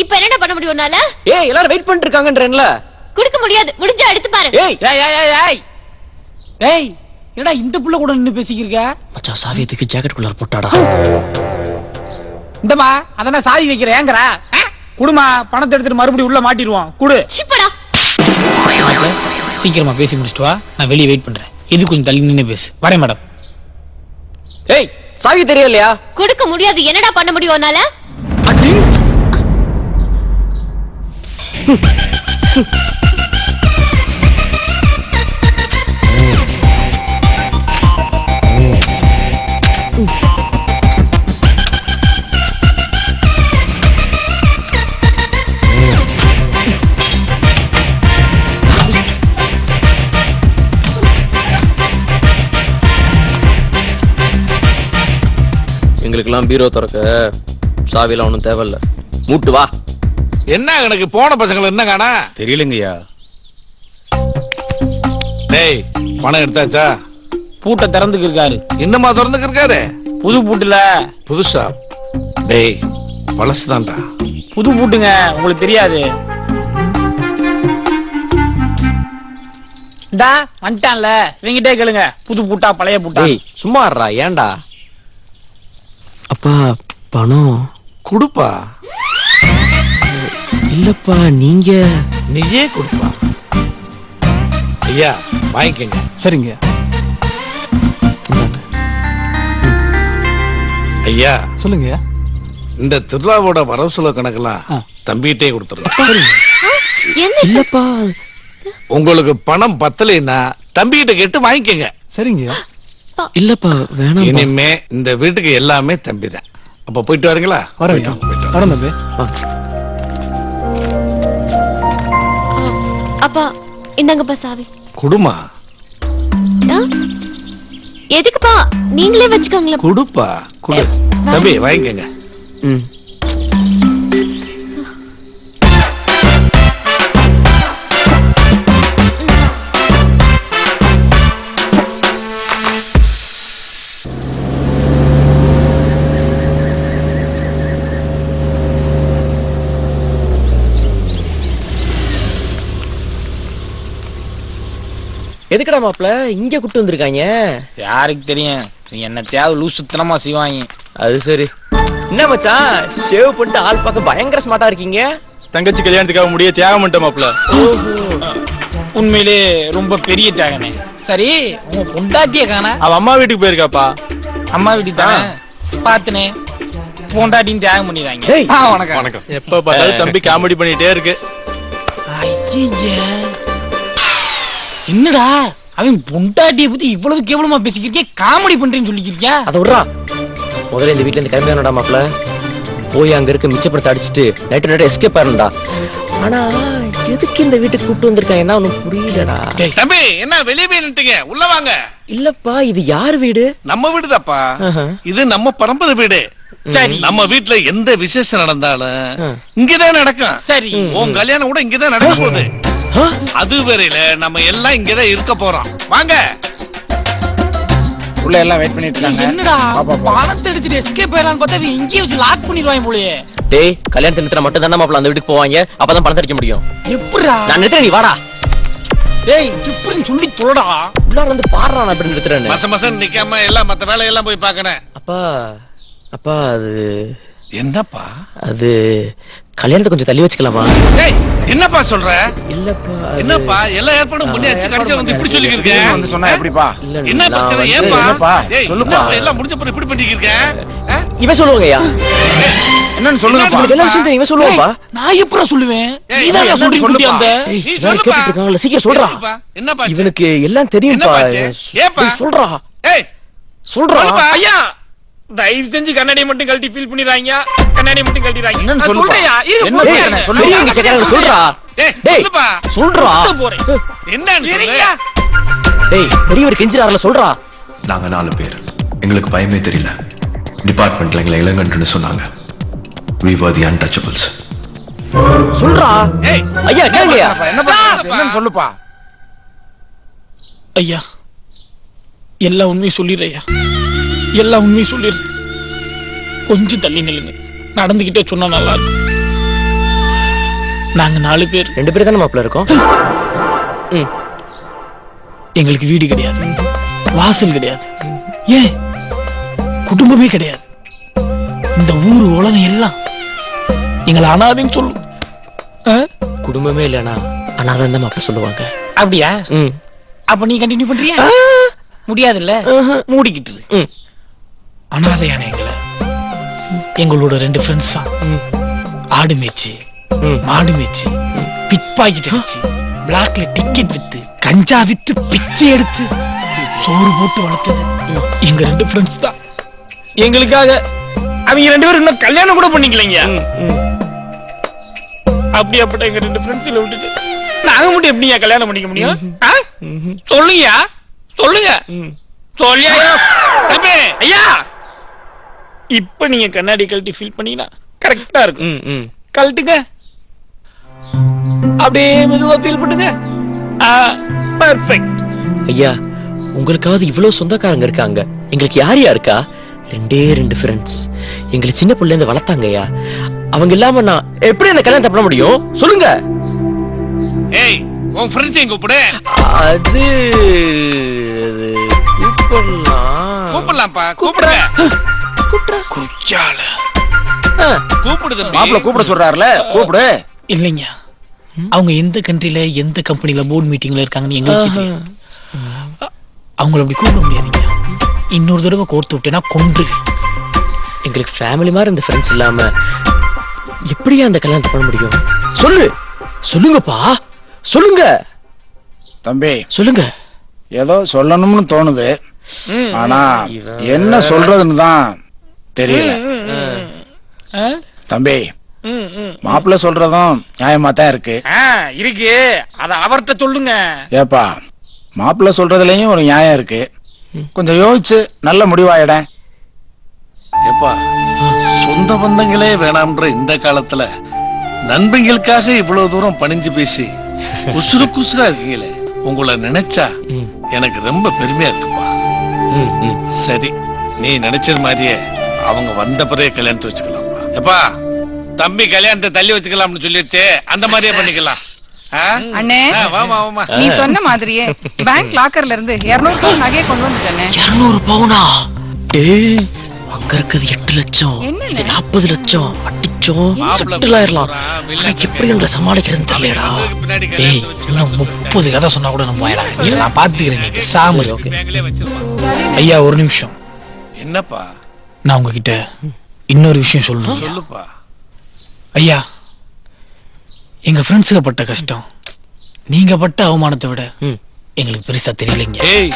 இப்ப என்னடா பண்ண முடியும் உன்னால? ஏய் எல்லாரும் வெயிட் பண்ணிட்டு இருக்காங்கன்றேன்ல. கொடுக்க முடியாது. முடிஞ்சா எடுத்து பாரு. ஏய் ஏய் ஏய் ஏய் ஏய் என்னடா இந்த புள்ள கூட நின்னு பேசிக்கிருக்க? மச்சான் சாவி எதுக்கு ஜாக்கெட் குள்ள போட்டாடா? இந்தமா அதனா சாவி வைக்கிறேங்கற. குடுமா பணத்தை எடுத்துட்டு மறுபடியும் உள்ள மாட்டிடுவான். குடு. சிப்படா. சீக்கிரமா பேசி முடிச்சிட்டு வா. நான் வெளிய வெயிட் பண்றேன். எது கொஞ்சம் தள்ளி நின்னு பேசு. வரேன் மேடம். ஏய் சாவி தெரியா இல்லையா? கொடுக்க முடியாது. என்னடா பண்ண முடியும் உன்னால? அடி. எங்களுக்கெல்லாம் பீரோ திறக்க சாவிலாம் ஒன்றும் தேவையில்ல. மூட்டு வா. என்ன எனக்கு போன பசங்களை என்ன காணா? தெரியலங்கய்யா. டேய் பணம் எடுத்தாச்சா? பூட்டை திறந்துக்கு இருக்காரு. இன்னமா திறந்துக்கு இருக்காரு? புது பூட்டுல. புதுசா? டேய் பழசுதான்டா. புது பூட்டுங்க, உங்களுக்கு தெரியாது. டா வந்துட்டான்ல, இவங்கிட்டே கேளுங்க. புது பூட்டா பழைய பூட்டா? ஏய் சும்மா இருடா. ஏன்டா? அப்பா பணம் குடுப்பா. இல்லப்பா நீங்க. நீயே கொடுப்பா. ஐயா வாங்கிக்கங்க. சரிங்க ஐயா சொல்லுங்க. இந்த திருவிழாவோட வரவு செலவு கணக்கெல்லாம் தம்பிகிட்டே கொடுத்துருங்க. இல்லப்பா உங்களுக்கு பணம் பத்தலைன்னா தம்பிகிட்ட கேட்டு வாங்கிக்கங்க. சரிங்க. இல்லப்பா வேணாம். இனிமே இந்த வீட்டுக்கு எல்லாமே தம்பி தான். அப்ப போயிட்டு வரீங்களா? வரேன் தம்பி. அப்பா இந்தாங்கப்பா சாவி. குடுமா. எதுக்குப்பா? நீங்களே வச்சுக்கோங்களேன். குடுப்பா குடு. தம்பி வாங்கிக்கங்க. எதுக்குடா மாப்ள இங்க கூட்டு வந்திருக்காங்க? யாருக்கு தெரியும்? நீ என்ன தேவை லூசுத்தனமா செய்வாங்க. அது சரி. என்ன மச்சான் ஷேவ் பண்ணிட்டு ஆள் பார்க்க பயங்கர ஸ்மார்ட்டா இருக்கீங்க. தங்கச்சி கல்யாணத்துக்காக முடிய தியாகம் பண்ணிட்ட மாப்ள. உண்மையிலே ரொம்ப பெரிய தியாகனே. சரி உங்க பொண்டாட்டிய காணா? அவ அம்மா வீட்டுக்கு போயிருக்காப்பா. அம்மா வீட்டுக்கு தானே பாத்துனே. பொண்டாட்டியும் தியாகம் பண்ணிடுறாங்க. வணக்கம் வணக்கம். எப்ப பார்த்தாலும் தம்பி காமெடி பண்ணிட்டே இருக்கு. என்னடா அவன் பொண்டாட்டியை பத்தி இவ்வளவு கேவலமா பேசிக்கிறியா? காமெடி பண்றேன்னு சொல்லிக்கிறியா? அதை விட்றா. முதல்ல இந்த வீட்டுல இருந்து கிளம்பிடா மாப்ள. போய் அங்க இருக்க மிச்சப்படத்தை அடிச்சுட்டு நைட்டு எஸ்கேப் ஆயிரும்டா. ஆனா எதுக்கு இந்த வீட்டுக்கு கூப்பிட்டு வந்திருக்காங்கன்னா ஒன்னும் புரியலடா. தம்பி என்ன வெளியே போய் நின்னுட்டீங்க? உள்ள வாங்க. இல்லப்பா இது யார் வீடு? நம்ம வீடுதாப்பா. இது நம்ம பரம்பரை வீடு. சரி நம்ம வீட்டுல எந்த விசேஷம் நடந்தாலும் இங்கதான் நடக்கும். சரி உன் கல்யாணம் கூட இங்கதான் நடக்க போகுது. அது வரையில நம்ம எல்லாம் இங்கதான் இருக்க போறோம். வாங்க. உள்ள எல்லாம் வெயிட் பண்ணிட்டு இருக்காங்க. என்னடா பணத்தை எடுத்துட்டு எஸ்கேப் ஆயிரலாம்னு பார்த்தா இங்கேயே வச்சு லாக் பண்ணிடுவாங்க போலயே. டேய் கல்யாணத்தை நிறுத்தினா மட்டும் தானே மாப்ள அந்த வீட்டுக்கு போவாங்க. அப்பதான் பணத்தை அடிக்க முடியும். எப்படிடா? நான் நிறுத்துறேன், நீ வாடா. டேய் எப்படின்னு சொல்லி சொல்லடா. உள்ளார வந்து பாடுறா நான் எப்படி நிறுத்துறேன்னு. மச மசம் நிக்காம எல்லாம் மத்த வேலையெல்லாம் போய் பார்க்கணும். அப்பா அப்பா அது என்னப்பா? அது கல்யாணத்தை கொஞ்சம் தள்ளி வச்சுக்கலாமா? டேய் என்னப்பா சொல்ற? இல்லப்பா என்னப்பா எல்லா ஏற்பாடும் பண்ணியாச்சு. கடைசியா வந்து இப்படி சொல்லிட்டு இருக்க. வந்து சொன்னா எப்படிப்பா? என்ன பிரச்சனை? ஏன்பா? என்னப்பா? டேய் சொல்லுப்பா. எல்லாம் முடிஞ்ச பிறகு இப்படி பண்ணிட்டு இருக்க. இவன் சொல்லுவாங்கய்யா. என்னன்னு சொல்லுங்கப்பா. எல்லா விஷயம் தெரியும். இவன் சொல்லுவாப்பா. நான் எப்பறா சொல்லுவேன்? ஏய், நீதான் என்ன சொல்றீங்க சொல்லுப்பா. அந்த. எல்லாரும் கேட்டுட்டு இருக்காங்கல்ல, சீக்கிரம் சொல்றா. என்னப்பா? இவனுக்கு எல்லாம் தெரியும்பா. ஏப்பா? டேய், சொல்றா. ஏய் சொல்றா. ஐயா தயவு செஞ்சு கண்ணாடியை மட்டும் கழட்டி ஃபீல் பண்ணிடுறாங்க. கண்ணாடியை மட்டும் கழட்டிடுறாங்க. என்னன்னு சொல்லுப்பா. என்ன டேய், பெரியவங்க கேக்குறாங்க, சொல்றா. டேய் டேய், சொல்லுப்பா. சொல்றா. போறேன். என்னன்னு சொல்லு. டேய் பெரியவர் கெஞ்சிராருல, சொல்றா. நாங்க 4 பேர். எங்களுக்கு பயமே தெரியல. டிபார்ட்மெண்ட்ல எங்களை இளங்கன்றுன்னு சொன்னாங்க. We were the untouchables. சொல்றா ஏய் ஐயா கேளுங்கய்யா. என்னன்னு சொல்லுப்பா. ஐயா எல்லா உண்மையும் சொல்லிடுறையா, எல்லா உண்மையும் சொல்லிடு. கொஞ்சம் தள்ளி நில்லுங்க, நடந்துகிட்டே சொன்னா நல்லா இருக்கும். நாங்க 4 பேர். 2 பேர் தானே மாப்பிள்ள இருக்கோம். எங்களுக்கு வீடு கிடையாது, வாசல் கிடையாது, ஏன் குடும்பமே கிடையாது. இந்த ஊர் உலகம் எல்லாம் எங்களை அனாதைன்னு சொல்லும். குடும்பமே இல்லனா அனாதான் தான் மாப்பிள்ள சொல்லுவாங்க. அப்படியா? அப்ப நீ கண்டினியூ பண்றியா? முடியாதுல்ல, மூடிக்கிட்டு. அனாதையான எங்களோட 2 ஃப்ரெண்ட்ஸ் தான் ஆடு மேய்ச்சி, மாடு மேய்ச்சி, பிட் பாக்கெட் அடிச்சு, பிளாக்ல டிக்கெட் வித்து, கஞ்சா வித்து, பிச்சை எடுத்து சோறு போட்டு வளர்த்தது எங்க 2 ஃப்ரெண்ட்ஸ் தான். எங்களுக்காக அவங்க 2 பேரும் இன்னும் கல்யாணம் கூட பண்ணிக்கலைங்க. அப்படியாப்பட்ட எங்க 2 ஃப்ரெண்ட்ஸ்ல விட்டுட்டு நாங்க மட்டும் எப்படியா கல்யாணம் பண்ணிக்க முடியும்? சொல்லுங்க சொல்லுங்க சொல்லியா தம்பி. ஐயா இப்ப நீங்க கண்ணாடி கழட்டி ஃபீல் பண்ணீங்கன்னா கரெக்டா இருக்கும். கழட்டுங்க, அப்படியே மெதுவா ஃபீல் பண்ணுங்க. பெர்ஃபெக்ட். ஐயா உங்களுக்காவது இவ்வளவு சொந்தக்காரங்க இருக்காங்க, எங்களுக்கு யார் இருக்கா? 2 ஃப்ரெண்ட்ஸ் எங்களை சின்ன பிள்ளைல இருந்து வளர்த்தாங்க ஐயா. அவங்க இல்லாம நான் எப்படி அந்த கல்யாணத்தை பண்ண முடியும் சொல்லுங்க. ஏய் உன் ஃப்ரெண்ட்ஸ் எங்க கூப்பிடு. அது கூப்பிடலாம்ப்பா, கூப்பிடுங்க. குச்சால கூப்பிடுது மாப்பிள்ள கூப்பிட சொல்றாருல, கூப்பிடு. இல்லைங்க, அவங்க எந்த கண்ட்ரில எந்த கம்பெனில போர்டு மீட்டிங்ல இருக்காங்கன்னு எங்களுக்கு தெரியும். அவங்கள அப்படி கூப்பிட முடியாதுங்க. இன்னொரு தடவை கோர்த்து விட்டேன்னா கொன்றுவேன். எங்களுக்கு ஃபேமிலி மாதிரி இந்த ஃப்ரெண்ட்ஸ் இல்லாம எப்படியா அந்த கல்யாணத்தை பண்ண முடியும்? சொல்லுங்கப்பா சொல்லுங்க. தம்பி சொல்லுங்க. ஏதோ சொல்லணும்னு தோணுது, ஆனா என்ன சொல்றதுன்னு தான் தெரியல. தம்பி மாப்பிள்ள சொல்றதும் நியாயமா தான் இருக்கு. இருக்கு, அத அவர்கிட்ட சொல்லுங்க. ஏப்பா மாப்பிள்ள சொல்றதுலயும் ஒரு நியாயம் இருக்கு, கொஞ்சம் யோசிச்சு நல்ல முடிவாயிட. ஏப்பா சொந்த பந்தங்களே வேணாம்ன்ற இந்த காலத்துல நண்பங்களுக்காக இவ்வளவு தூரம் பணிஞ்சு பேசி குசுரா இருக்கீங்களே, உங்களை நினைச்சா எனக்கு ரொம்ப பெருமையா இருக்குப்பா. சரி நீ நினைச்சது மாதிரியே அவங்க வந்த பிறகு கல்யாணத்தை வச்சுக்கலாம்ப்பா. எப்பா தம்பி கல்யாணத்தை தள்ளி வச்சுக்கலாம்னு சொல்லிடுச்சு, அந்த மாதிரியே பண்ணிக்கலாம். அண்ணே நீ சொன்ன மாதிரியே பேங்க் லாக்கர்ல இருந்து 200 பவுன் நகையை கொண்டு வந்துட்டேனே. 200 பவுனா? டேய் அங்க இருக்குது 8 லட்சம், இது 40 லட்சம். அடிச்சோம் செட்டில் ஆயிரலாம். ஆனா எப்படி என்ற சமாளிக்கிறதுன்னு தெரியலடா. ஏய் இன்னும் 30 கதை சொன்னா கூட நம்ம ஆயிடா. நான் பாத்துக்கிறேன், நீ பேசாம இரு. ஐயா ஒரு நிமிஷம். என்னப்பா? நான் உங்ககிட்ட இன்னொரு விஷயம் சொல்லணும். சொல்லுப்பா. ஐயா எங்க ஃப்ரெண்ட்ஸுக்கு பட்ட கஷ்டம் நீங்க பட்ட அவமானத்தை விட எங்களுக்கு பெருசா தெரியலைங்க. ஏய்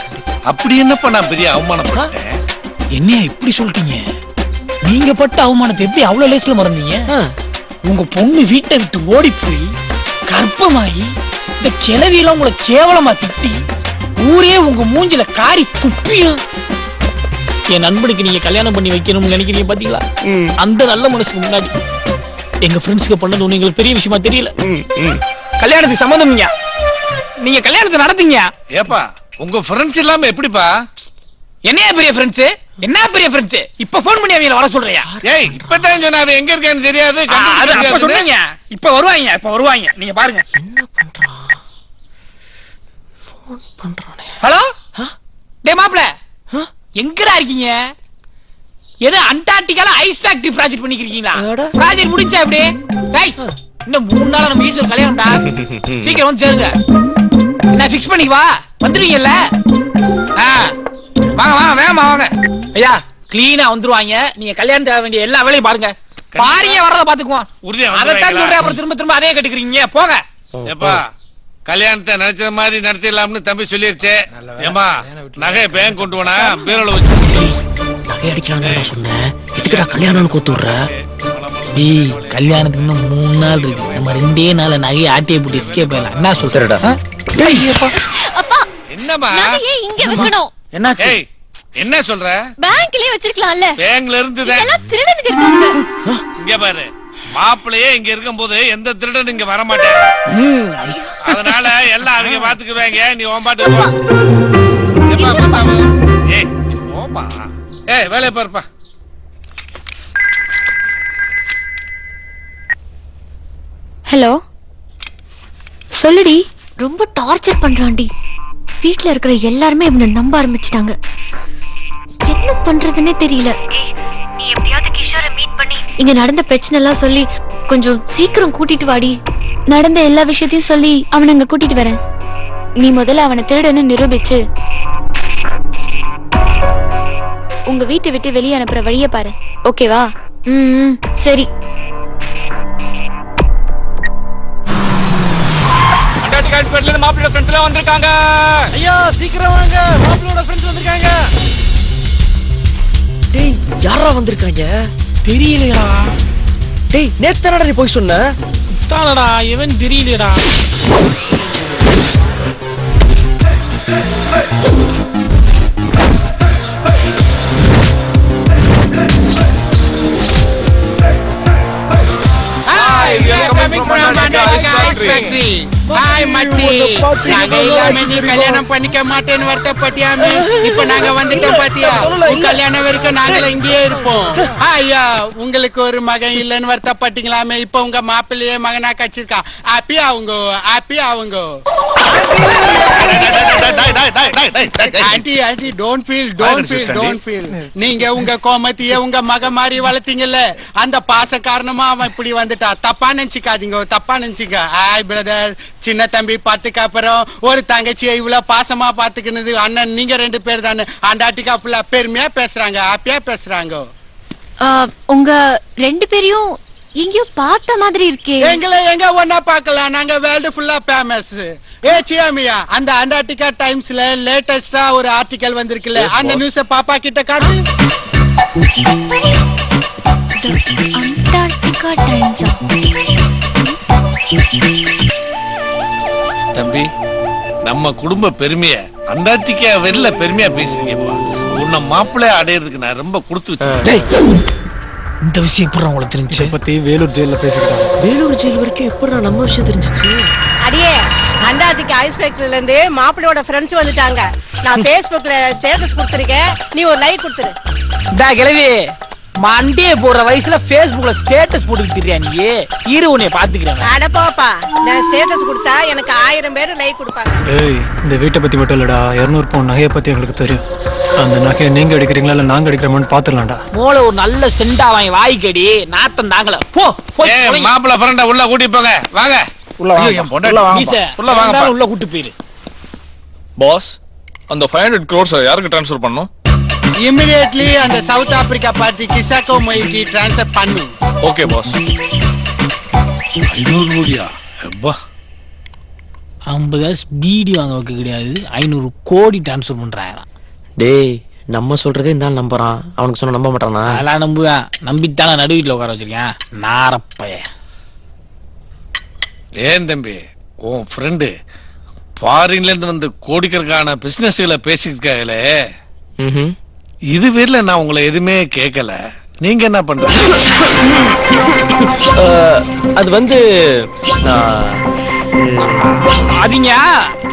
அப்படி என்னப்பா நான் பெரிய அவமானப்பட்டேன்? என்னையா இப்படி சொல்லிட்டீங்க? நீங்க பட்ட அவமானத்தை எப்படி அவ்வளவு லேஸ்ல மறந்தீங்க? உங்க பொண்ணு வீட்டை விட்டு ஓடி போய் கர்ப்பமாயி இந்த கிளவியெல்லாம் உங்களை கேவலமா திட்டி ஊரே உங்க மூஞ்சில காரி துப்பியும் என் நண்பனுக்கு நீங்க கல்யாணம் பண்ணி வைக்கணும்னு நினைக்கிறீங்க பாத்தீங்களா? அந்த நல்ல மனசுக்கு முன்னாடி எங்க ஃப்ரெண்ட்ஸ்க்கு பண்ணது ஒண்ணு எங்களுக்கு பெரிய விஷயமா தெரியல. கல்யாணத்துக்கு சம்மதம் நீங்க கல்யாணத்தை நடத்தீங்க. ஏப்பா உங்க ஃப்ரெண்ட்ஸ் இல்லாம எப்படிப்பா? என்னையா பெரிய ஃப்ரெண்ட்ஸ்? என்ன பெரிய ஃப்ரெண்ட்ஸ்? இப்ப போன் பண்ணி அவங்கள வர சொல்றியா? ஏய் இப்பதான் சொன்ன, அவன் எங்க இருக்கான்னு தெரியாது. அது அப்ப சொன்னீங்க, இப்ப வருவாங்க, இப்ப வருவாங்க. நீங்க பாருங்க. என்ன பண்றான்? ஃபோன் பண்றானே. ஹலோ டேய் மாப்ள, எங்கடா இருக்கீங்க? ஏதோ அண்டார்டிகால ஐஸ் ஃபேக்டரி ப்ராஜெக்ட் பண்ணிக்கிறீங்களா? ப்ராஜெக்ட் முடிஞ்சா அப்படியே? டேய் இன்னும் 3 நாளா நம்ம ஈஸ்வர் கல்யாணம்டா, சீக்கிரம் வந்து சேருங்க. என்ன ஃபிக்ஸ் பண்ணி வா, வந்துருவீங்கல்ல? வாங்க வாங்க வேகமா வாங்க. ஐயா கிளீனா வந்துருவாங்க. நீங்க கல்யாணத்துக்கு வேண்டிய எல்லா வேலையும் பாருங்க. பாரியா வரத பாத்துக்குவோம். அதைத்தான் சொல்றேன், அப்புறம் திரும்ப திரும்ப அதே கட்டுக்கிறீங்க. போங்க. ஏப்பா கல்யாணத்தை நினைச்சது மாதிரி நடத்திடலாம்னு தம்பி சொல்லிருச்சு. ஏமா நகை பேங்க் கொண்டு போனா பீரோல வச்சு நகை அடிக்கலாம்னு சொன்னேன். எதுக்குடா கல்யாணம்னு கூத்து விடுற? டேய் கல்யாணத்துக்கு இன்னும் 3 நாள் இருக்கு. நம்ம 2 நாள்ல நகையை ஆட்டியை போட்டு எஸ்கேப் ஆயிடலாம். என்ன சொல்றடா? அப்பா என்னமா நகையை இங்க வைக்கணும். என்னாச்சு? என்ன சொல்ற? பேங்க்லயே வச்சிருக்கலாம்ல. பேங்க்ல இருந்து எல்லாம் திருடனுக்கு இருக்காங்க. இங்க பாரு, மாப்பிள்ளையே இங்க இருக்கும்போது எந்த திருடன் இங்க வர மாட்டேன். அதனால எல்லாம் அவங்க பாத்துக்குவாங்க. நீ ஓம்பாட்டு போ. எப்பா பத்தாம ஏய் போப்பா. ஏய் வேலைய பாருப்பா. ஹலோ சொல்லுடி. ரொம்ப டார்ச்சர் பண்றான்டி. வீட்ல இருக்கிற எல்லாருமே இவனை நம்ப ஆரம்பிச்சிட்டாங்க. என்ன பண்றதுன்னே தெரியல. நீ எப்படியாவது கிஷோரை மீட் பண்ணி இங்க நடந்த பிரச்சனை எல்லாம் சொல்லி கொஞ்சம் சீக்கிரம் கூட்டிட்டு வாடி. நடந்த எல்லா விஷயத்தையும் சொல்லி அவனை அங்க கூட்டிட்டு வரேன். நீ முதல்ல அவனை திருடன்னு நிரூபிச்சு உங்க வீட்டை விட்டு வெளியே அனுப்புற வழிய பாரு. ஓகேவா? சரி. மாப்பிள்ளோட ஃப்ரெண்ட்ஸ் எல்லாம் வந்திருக்காங்க. ஐயா சீக்கிரம் வாங்க, மாப்பிள்ளோட ஃப்ரெண்ட்ஸ் வந்திருக்காங்க. டேய் யாரா வந்திருக்காங்க? தெரியலையா? டேய் நேத்தனடா நீ போய் சொன்ன? தானடா இவன் தெரியலையடா. கல்யாணம் பண்ணிக்க மாட்டேன்னு வருத்தப்பட்டியாமே. இப்ப நாங்க வந்துட்டோம் பாத்தியா? கல்யாணம் வரைக்கும் நாங்கள இங்கேயே இருப்போம். ஐயா உங்களுக்கு ஒரு மகன் இல்லன்னு வருத்தப்பட்டீங்களாமே. இப்ப உங்க மாப்பிள்ளையே மகனா கச்சிருக்கா. ஹாப்பி ஆவுங்க, ஹாப்பி ஆவுங்க. Aunty aunty don't feel, don't feel, don't feel. நீங்க உங்க கோமத்திய உங்க மகன் மாதிரி வளர்த்தீங்கல்ல, அந்த பாச காரணமா அவன் இப்படி வந்துட்டா. தப்பா நினைச்சுக்காதீங்க, தப்பா நினைச்சுக்க. Hi brother. சின்ன தம்பி பத்துக்கு அப்புறம் ஒரு தங்கச்சியை இவ்வளவு பாசமா பாத்துக்கினது அண்ணன் நீங்க 2 பேர் தானே. அண்டாட்டிக்கா ஃபுல்லா பெருமையா பேசுறாங்க, ஹாப்பியா பேசுறாங்க. உங்க 2 பேரையும் எங்கேயோ பார்த்த மாதிரி இருக்கே. எங்களை எங்க ஒன்னா பார்க்கலாம், நாங்க வேர்ல்டு ஃபுல்லா ஃபேமஸ். ஏ சியாமியா, அந்த அண்டார்டிகா டைம்ஸ்ல லேட்டஸ்டா ஒரு ஆர்டிகல் வந்திருக்குல்ல, அந்த நியூஸ பாப்பா கிட்ட காட்டு. அண்டார்டிகா டைம்ஸா? தம்பி நம்ம குடும்ப பெருமைய அண்டார்டிகா வெளில பெருமையா பேசுறீங்கப்பா. உன்னை மாப்பிள்ளைய அடையிறதுக்கு நான் ரொம்ப கொடுத்து வச்சேன். இந்த விஷயம் எப்படி உங்களுக்கு தெரிஞ்சு? பத்தி வேலூர் ஜெயில பேசிக்கிட்டாங்க. வேலூர் ஜெயில் வரைக்கும் எப்படா நம்ம விஷயம் தெரிஞ்சிச்சு? அடியே அண்டார்டிகா ஐஸ் ஃபேக்டரியில இருந்து மாப்பிள்ளையோட ஃப்ரெண்ட்ஸ் வந்துட்டாங்க. நான் Facebookல ஸ்டேட்டஸ் கொடுத்திருக்கேன், நீ ஒரு லைக் கொடுத்துரு. டா கிழவி, மண்டியே போடுற வயசுல Facebookல ஸ்டேட்டஸ் போட்டுட்டு திரியா நீ? இரு உன்னை பாத்துக்கிறேன். அட போப்பா, நான் ஸ்டேட்டஸ் கொடுத்தா எனக்கு 1000 பேர் லைக் கொடுப்பாங்க. ஏய் இந்த வீட்டை பத்தி மட்டும் இல்லடா, 200 பவுன் நகையை பத்தி எங்களுக்கு தெரியும். அந்த நகையை நீங்க எடுக்கிறீங்களா இல்ல நாங்க எடுக்கிறோம்னு பாத்துடலாம்டா. மூளை ஒரு நல்ல செண்டா வாங்கி வாய்க்கடி, நாத்தம் தாங்கல. போ போய் மாப்பிள்ளை ஃப்ரெண்ட உள்ள கூட்டி போங்க. வாங்க உள்ள வாங்க, உள்ள வாங்க, உள்ள கூட்டி போயிரு. பாஸ், அந்த 500 crores யாருக்கு ட்ரான்ஸ்ஃபர் பண்ணனும்? இமிடியேட்லி அந்த சவுத் ஆப்பிரிக்கா பார்ட்டி கிசாக்கோ மொய்க்கு ட்ரான்ஸ்ஃபர் பண்ணு. Okay boss. 500 கோடியா? அப்பா 50 பீடி வாங்க வைக்க கிடையாது, 500 கோடி ட்ரான்ஸ்ஃபர் பண்றாங்க. டேய் நம்ம சொல்றதே இந்த நம்புறான், அவனுக்கு சொன்ன நம்ப மாட்டானா? அதெல்லாம் நம்புவேன். நம்பித்தான நடு வீட்டுல உட்கார வச்சிருக்கேன் நாரப்பைய. ஏன் தம்பி, உன் ஃப்ரெண்டு ஃபாரின்ல இருந்து வந்து கோடிக்கணக்கான பிசினஸ்களை பேசியிருக்காங்களே, இது பேர்ல நான் உங்களை எதுவுமே கேட்கல. நீங்க என்ன பண்றீங்க? அது வந்து அதிங்க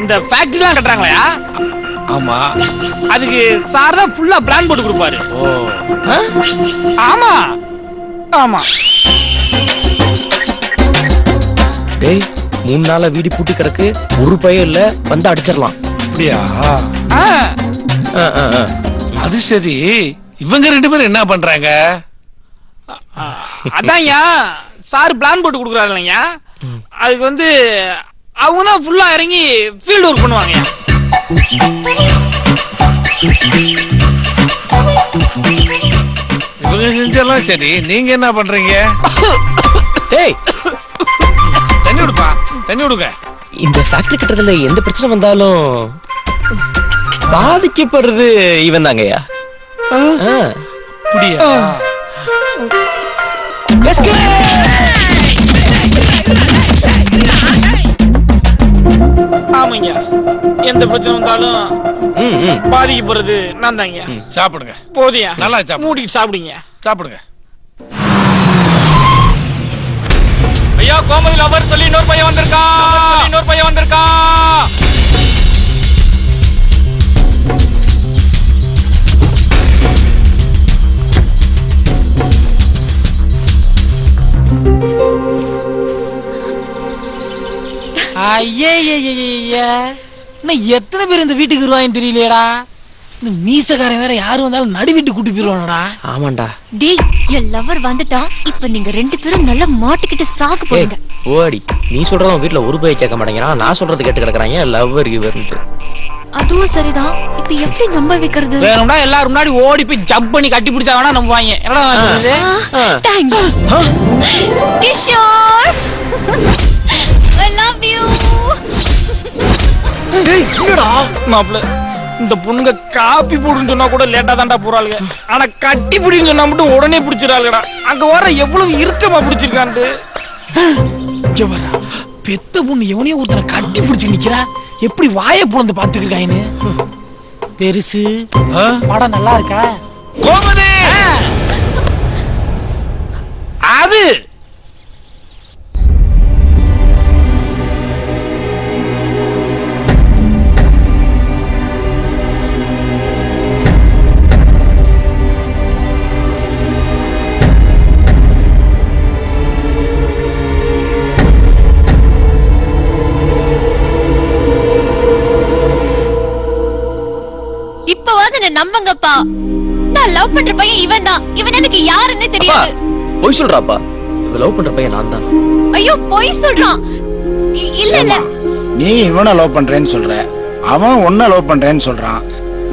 இந்த ஃபேக்டரிலாம் கட்டுறாங்களா? ஆமா, அதுக்கு சார் தான் ஃபுல்லா பிளான் போட்டு கொடுப்பாரு. ஓ ஆமா ஆமா. டேய் 3 நாளா வீடு பூட்டி கிடக்கு, ஒரு பையன் இல்ல, வந்து அடிச்சிடலாம். அப்படியா? அது சரி, இவங்க 2 பேரும் என்ன பண்றாங்க? அதான்யா சார் பிளான் போட்டு கொடுக்குறாரு இல்லையா, அதுக்கு வந்து அவங்க தான் ஃபுல்லா இறங்கி ஃபீல்ட் ஒர்க் பண்ணுவாங்க. இவங்க செஞ்செல்லாம் சரி, நீங்க என்ன பண்றீங்க? டேய் தண்ணி விடுப்பா, தண்ணி விடுங்க. இந்த ஃபேக்டரி கட்டுறதுல எந்த பிரச்சனை வந்தாலும் பாதிக்கப்படுறது இவன் தாங்கய்யா. அப்படியா? ஆமாங்க, எந்த பிரச்சனை வந்தாலும் பாதிக்கப்படுறது நான் தாங்க. சாப்பிடுங்க. போதியா நல்லா சாப்பிடுங்க. மூடிட்டு சாப்பிடுங்க. சாப்பிடுங்க. ஐயா கோமதி லவர் சொல்லி இன்னொரு பையன் வந்திருக்கா இன்னும் எத்தனை பேர் இந்த வீட்டுக்கு வருவாங்க தெரியலையடா. இந்த மீசக்காரன் வேற யாரும் வந்தாலும் நடு வீட்டு கூட்டி போயிருவானடா. ஆமாண்டா. டேய் என் லவர் வந்துட்டான். இப்ப நீங்க ரெண்டு பேரும் நல்லா மாட்டிக்கிட்டு சாக போறீங்க. ஓடி நீ சொல்றத வீட்டுல ஒரு பைய கேட்க மாட்டேங்கிறான். நான் சொல்றது கேட்டு கிடக்குறாங்க லவ்வர் கிவர்ன்ட்டு. அதுவும் சரிதான். இப்ப எப்படி நம்ப வைக்கிறது? வேணும்னா எல்லாரும் முன்னாடி ஓடி போய் ஜம்ப் பண்ணி கட்டி பிடிச்சா வேணா நம்புவாங்க. என்னடா இது? Thanks Kishore. I love you. டேய் என்னடா மாப்ள இந்த பொண்ணுங்க காப்பி போடுன்னு சொன்னா கூட லேட்டா தான்டா போறாளுங்க. ஆனா கட்டி பிடின்னு சொன்னா மட்டும் உடனே பிடிச்சிடாளுடா. அங்க வர எவ்வளவு இறுக்கமா பிடிச்சிருக்கான்ட்டு. இங்க வரா பெத்த பொண்ணு எவனையோ ஒருத்தனை கட்டி பிடிச்சு நிக்கிறா. எப்படி வாயை புலந்து பாத்துக்கிருக்காயின்னு. பெருசு படம் நல்லா இருக்கா? கோமதி அது நம்பங்கப்பா. நான் லவ் பண்ற பையன் இவன் தான். இவன் எனக்கு யாருன்னு தெரியாது. போய் சொல்றாப்பா. இவ லவ் பண்ற பையன் நான் தான். ஐயோ போய் சொல்றான். இல்ல இல்ல நீ இவனை லவ் பண்றேன்னு சொல்ற, அவன் உன்னை லவ் பண்றேன்னு சொல்றான்.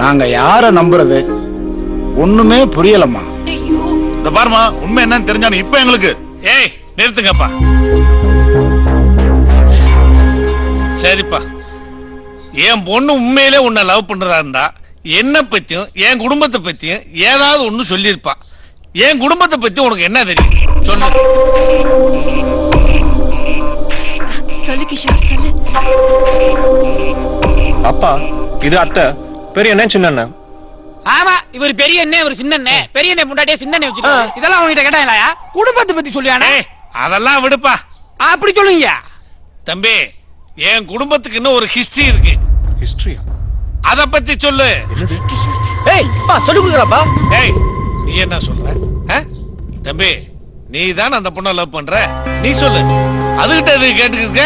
நாங்க யார நம்புறது? ஒண்ணுமே புரியலம்மா. ஐயோ இந்த பாருமா உண்மை என்னன்னு தெரிஞ்சானு இப்ப எங்களுக்கு. ஏய் நிறுத்துங்கப்பா. சரிப்பா என் பொண்ணு உண்மையிலே உன்னை லவ் பண்றதா இருந்தா என்ன பத்தியும் என் குடும்பத்தை பத்தியும் ஏதாவது ஒண்ணு சொல்லிருப்பா. என் குடும்பத்தை பத்தி உனக்கு என்ன தெரியும் சொல்லு. சொல்லு கிஷோர் சொல்லு. அப்பா இது அத்தை, பெரிய அண்ணன் சின்ன அண்ணன். ஆமா இவர் பெரிய அண்ணே இவர் சின்ன அண்ணே. பெரிய அண்ணே முன்னாடியே சின்ன அண்ணே வச்சுட்டாங்க. இதெல்லாம் உன்கிட்ட கேட்டாங்களா? குடும்பத்தை பத்தி சொல்லியானே. அதெல்லாம் விடுப்பா. அப்படி சொல்லுங்க தம்பி. என் குடும்பத்துக்கு இன்னும் ஒரு ஹிஸ்டரி இருக்கு. ஹிஸ்டரியா? அத பத்தி சொல்லு. ஏய் பா சொல்லு குடுங்கறாப்பா. ஏய் நீ என்ன சொல்ற? தம்பி நீ தான் அந்த பொண்ணை லவ் பண்ற. நீ சொல்லு. அதுகிட்ட எது கேட்டுக்கிட்ட?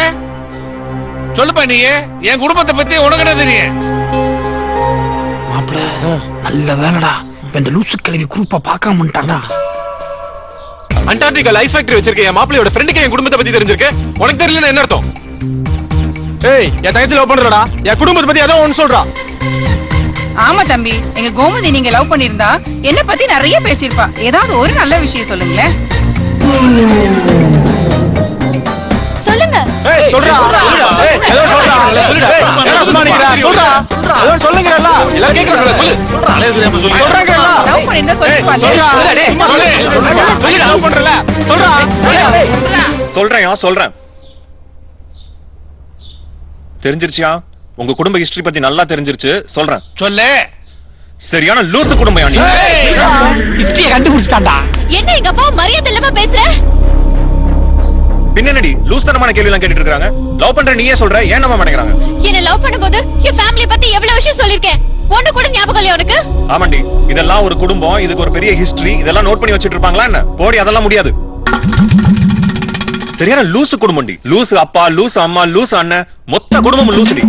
சொல்லுப்பா நீ. என் குடும்பத்தை பத்தி உனக்கு என்ன தெரியும்? மாப்ள நல்ல வேலைடா. இப்ப இந்த லூசு கிழவி குரூப்பா பார்க்காம வந்துட்டான்டா. அண்டார்டிகா ஐஸ் ஃபேக்டரி வச்சிருக்க என் மாப்பிளையோட ஃப்ரெண்டுக்கு என் குடும்பத்தை பத்தி தெரிஞ்சிருக்கு. உனக்கு தெரியலன்னா என்ன அர்த்தம்? ஏய் என் தங்கச்சி லவ் பண்றடா. என் குடும்பத்தை பத்தி ஏதோ ஒன்னு சொல்றா. ஆமா தம்பி, எங்க கோமதி நீங்க லவ் பண்ணிருந்தா என்ன பத்தி நிறைய பேசிருப்பா. ஏதாவது ஒரு நல்ல விஷயம் சொல்லுங்களேன். சொல்லுங்க. ஏய் சொல்றா. ஏய் ஏதோ சொல்றா. சொல்லுடா. என்ன சொன்னீங்கடா? சொல்றா. ஏதோ சொல்லுங்கறல்ல. எல்லாம் கேக்குறீங்களா? சொல்லு. அலைய தெரியாம சொல்லு. சொல்றேங்கடா. லவ் பண்ணிருந்தா சொல்லுப்பா. சொல்றா. டேய் சொல்லு. லவ் பண்றல. சொல்றா. சொல்றேன். தெரிஞ்சிருச்சியா? உங்க குடும்ப ஹிஸ்டரி பத்தி நல்லா தெரிஞ்சிருச்சு. சொல்றேன். சொல்லு. சரியான லூசு குடும்பம் நீ. ஹிஸ்டரிய கண்டுபிடிச்சிட்டான்டா. என்ன எங்க அப்பா மரியாதை இல்லாம பேசுற? பின்னடி லூஸ்தனமான கேள்வி எல்லாம் கேட்டுட்டு இருக்காங்க. லவ் பண்ற நீயே சொல்ற, ஏன் நம்ப மாட்டேங்கிறாங்க? என்ன லவ் பண்ணும்போது என் ஃபேமிலி பத்தி எவ்வளவு விஷயம் சொல்லிருக்கேன். ஒண்ணு கூட ஞாபகம் இல்லையா உனக்கு? ஆமாண்டி, இதெல்லாம் ஒரு குடும்பம், இதுக்கு ஒரு பெரிய ஹிஸ்டரி, இதெல்லாம் நோட் பண்ணி வச்சிட்டு இருப்பாங்களா என்ன? போடி, அதெல்லாம் முடியாது. சரியான லூசு குடும்பம்டி. லூசு அப்பா, லூசு அம்மா, லூசு அண்ணன், மொத்த குடும்பமும் லூசுடி.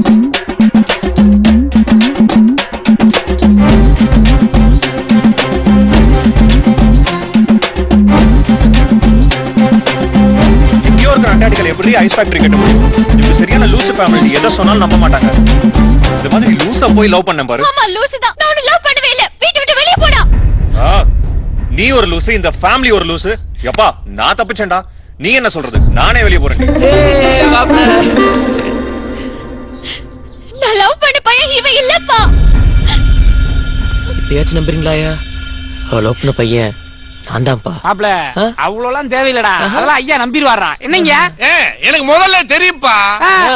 இங்கேயோ இருக்கிற அண்டாடிகள் எப்படி ஐஸ் ஃபேக்டரி கட்ட முடியும்? இது சரியான லூசு ஃபேமிலி. எதை சொன்னாலும் நம்ப மாட்டாங்க. இந்த மாதிரி லூசா போய் லவ் பண்ண பாரு. ஆமா லூசு தான். நான் உன்னை லவ் பண்ணவே இல்ல. வீட்டை விட்டு வெளிய போடா. நீ ஒரு லூசு, இந்த ஃபேமிலி ஒரு லூசு. எப்பா நான் தப்பிச்சேன்டா. நீ என்ன சொல்றது? நானே வெளிய போறேன். நான் லவ் பண்ண பையன் இவன் இல்லப்பா. இப்பயாச்சும் நம்புறீங்களாயா? அவ லவ் பண்ண பையன் நான் தான்ப்பா. மாப்ள அவ்வளோலாம் தேவையில்லடா. அதெல்லாம் ஐயா நம்பிடுவாரா. என்னங்க? எனக்கு முதல்ல தெரியும்பா.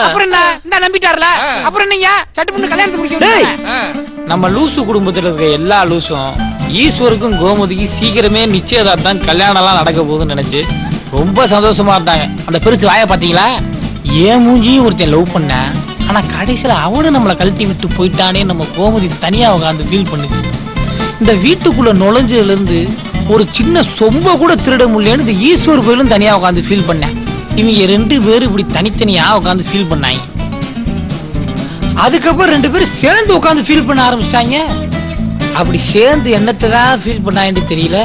அப்புறம் என்ன? இந்த நம்பிட்டார்ல. அப்புறம் என்னங்க? சட்டு பண்ணி கல்யாணத்தை முடிக்க. நம்ம லூசு குடும்பத்துல இருக்க எல்லா லூசும் ஈஸ்வருக்கும் கோமதிக்கும் சீக்கிரமே நிச்சயதார்த்தம் கல்யாணம் எல்லாம் நடக்க போகுதுன்னு நினைச்சு ரொம்ப சந்தோஷமா இருந்தாங்க. அந்த பெருசு வாயை பாத்தீங்களா? ஏன் மூஞ்சியும் ஒருத்தன் லவ் பண்ண, ஆனா கடைசியில அவனும் நம்மளை கழட்டி விட்டு போயிட்டானே நம்ம கோமதி தனியா உட்காந்து ஃபீல் பண்ணுச்சு. இந்த வீட்டுக்குள்ள நுழைஞ்சதுல இருந்து ஒரு சின்ன சொம்ப கூட திருட முடியலன்னு இந்த ஈஸ்வர் கோயிலும் தனியா உட்காந்து ஃபீல் பண்ணேன். இவங்க 2 பேரும் இப்படி தனித்தனியா உட்காந்து ஃபீல் பண்ணாங்க. அதுக்கப்புறம் 2 பேரும் சேர்ந்து உட்காந்து ஃபீல் பண்ண ஆரம்பிச்சிட்டாங்க. அப்படி சேர்ந்து என்னத்தை தான் ஃபீல் பண்ணாங்கன்னு தெரியல.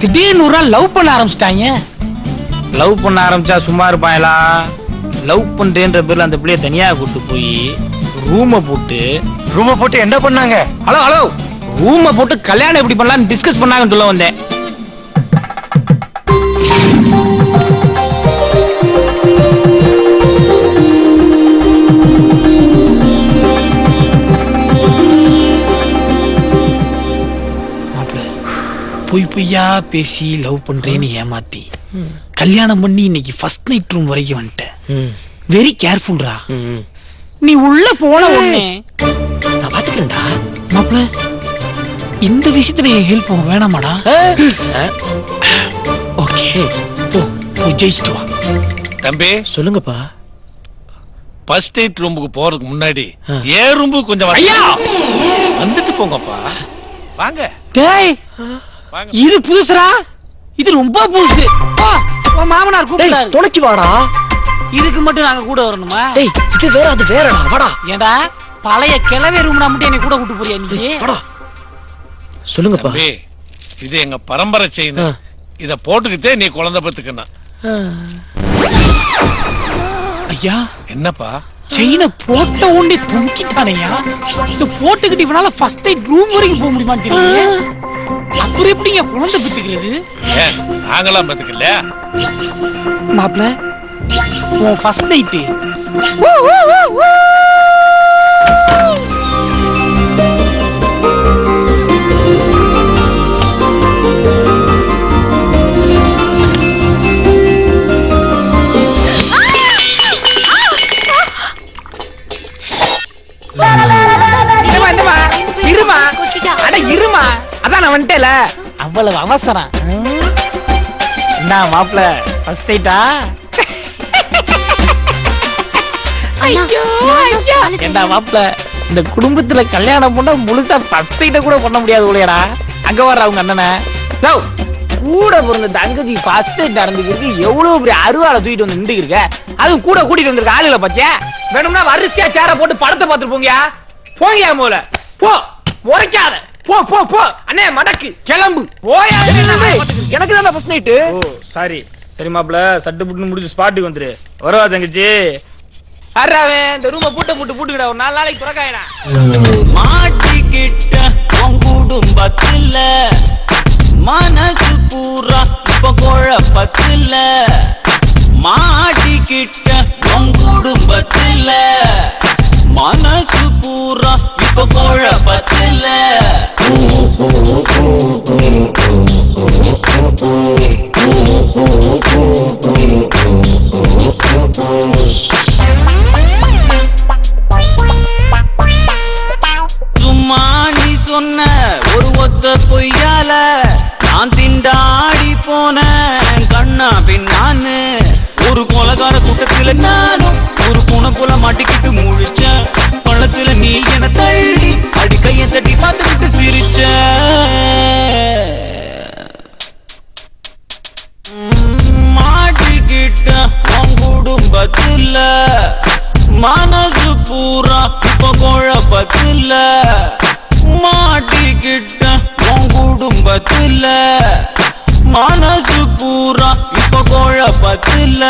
திடீர்னு ஒரு நாள் லவ் பண்ண ஆரம்பிச்சிட்டாங்க. லவ் பண்ண ஆரம்பிச்சா சும்மா இருப்பாங்களா? லவ் பண்றேன்ற பேர்ல அந்த பிள்ளைய தனியா கூட்டு போய் ரூமை போட்டு என்ன பண்ணாங்க? ஹலோ ரூமை போட்டு கல்யாணம் எப்படி பண்ணலாம்னு டிஸ்கஸ் பண்ணாங்கன்னு சொல்ல வந்தேன். பொய்யா பேசி லவ் பண்றேன்னு ஏமாத்தி கல்யாணம் பண்ணி இன்னைக்கு ஃபர்ஸ்ட் நைட் ரூம் வரைக்கும் வந்துட்டேன். வெரி கேர்ஃபுல்ரா. நீ உள்ள போன உடனே நான் பாத்துக்கிறேன்டா. மாப்ள இந்த விஷயத்துல என் ஹெல்ப் உனக்கு வேணாமாடா? ஓகே போய் ஜெயிச்சிட்டு வா. தம்பி சொல்லுங்கப்பா. ஃபர்ஸ்ட் நைட் ரூமுக்கு போறதுக்கு முன்னாடி ஏன் ரூமுக்கு கொஞ்சம் ஐயா வந்துட்டு போங்கப்பா. வாங்க. டேய் இது புதுசுடா. இது ரொம்ப புதுசு. உன் மாமனார் கூப்பிட்டாரு. துணைக்கு வாடா. இதுக்கு மட்டும் நாங்க கூட வரணுமா? டேய் இது வேற அது வேறடா. வாடா. ஏண்டா பழைய கிழவே ரூம்னா மட்டும் என்னை கூட கூட்டு போறியா நீ? வாடா. சொல்லுங்கப்பா. தம்பி இது எங்க பரம்பரை செயின். இத போட்டுக்கிட்டே நீ குழந்தை பெத்துக்கணும். ஐயா என்னப்பா? செயினை போட்ட உடனே துணிக்கிட்டானையா? இத போட்டுக்கிட்டு இவனால ஃபர்ஸ்ட் நைட் ரூம் வரைக்கும் போக முடியுமான்னு தெரியல. அப்புறம் எப்படிங்க குழந்தை பெத்துக்கிறது? ஏன் நாங்களாம் பெத்துக்கல? மாப்ள உன் ஃபர்ஸ்ட் நைட் இருமா. அதான் நான் வந்துட்டேல. அவ்வளவு அவசரம் என்ன மாப்ள? ஃபர்ஸ்ட் நைட்டா? என்ன மாப்ள இந்த குடும்பத்துல கல்யாணம் பண்ண முழுசா ஃபர்ஸ்ட் நைட்ட கூட பண்ண முடியாது இல்லையடா? அங்க வர அவங்க அண்ணனை கூட பிறந்த தங்கச்சி ஃபர்ஸ்ட் நைட் நடந்துருக்கு. எவ்வளவு பெரிய அருவாளை தூக்கிட்டு வந்து நின்று இருக்க. அதுவும் கூட கூட்டிட்டு வந்திருக்க ஆளுகளை பத்தியா? வேணும்னா வரிசையா சேர போட்டு படத்தை பார்த்துட்டு போங்கயா போல போ. உரைக்காத போ போ போ. அண்ணே மடக்கு கிளம்பு போயா. எனக்கு தான் ஃபர்ஸ்ட் நைட். ஓ சாரி. சரி மாப்ள சட்டு புட்டு முடிச்சு ஸ்பாட்டுக்கு வந்துரு. வரவா தங்கச்சி? அறாவே இந்த ரூமை பூட்டுக்கிட ஒரு 4 நாளைக்கு புறக்காயடா. மாட்டிக்கிட்ட உன் குடும்பத்துல மனசு பூரா இப்ப குழப்பத்துல. மாட்டிக்கிட்ட உன் குடும்பத்துல மனசு பூரா இப்ப குழப்பத்துல. சும்மா நீ சொன்ன ஒரு ஒத்த பொய்யால நான் திண்டாடி போன கண்ணா பின்னான்னு. ஒரு கொலகார கூட்டத்துல நானும் ஒரு பூனை போல மாட்டிக்கிட்டு முழிச்ச. பழத்துல நீ என தள்ளி அடி கைய தட்டி பார்த்துக்கிட்டு சிரிச்ச. மாட்டிக்கிட்ட உன் குடும்பத்துல மனசு பூரா இப்ப குழப்பத்துல. மாட்டிக்கிட்ட உன் குடும்பத்துல மனசு பூரா இப்ப குழப்பத்துல.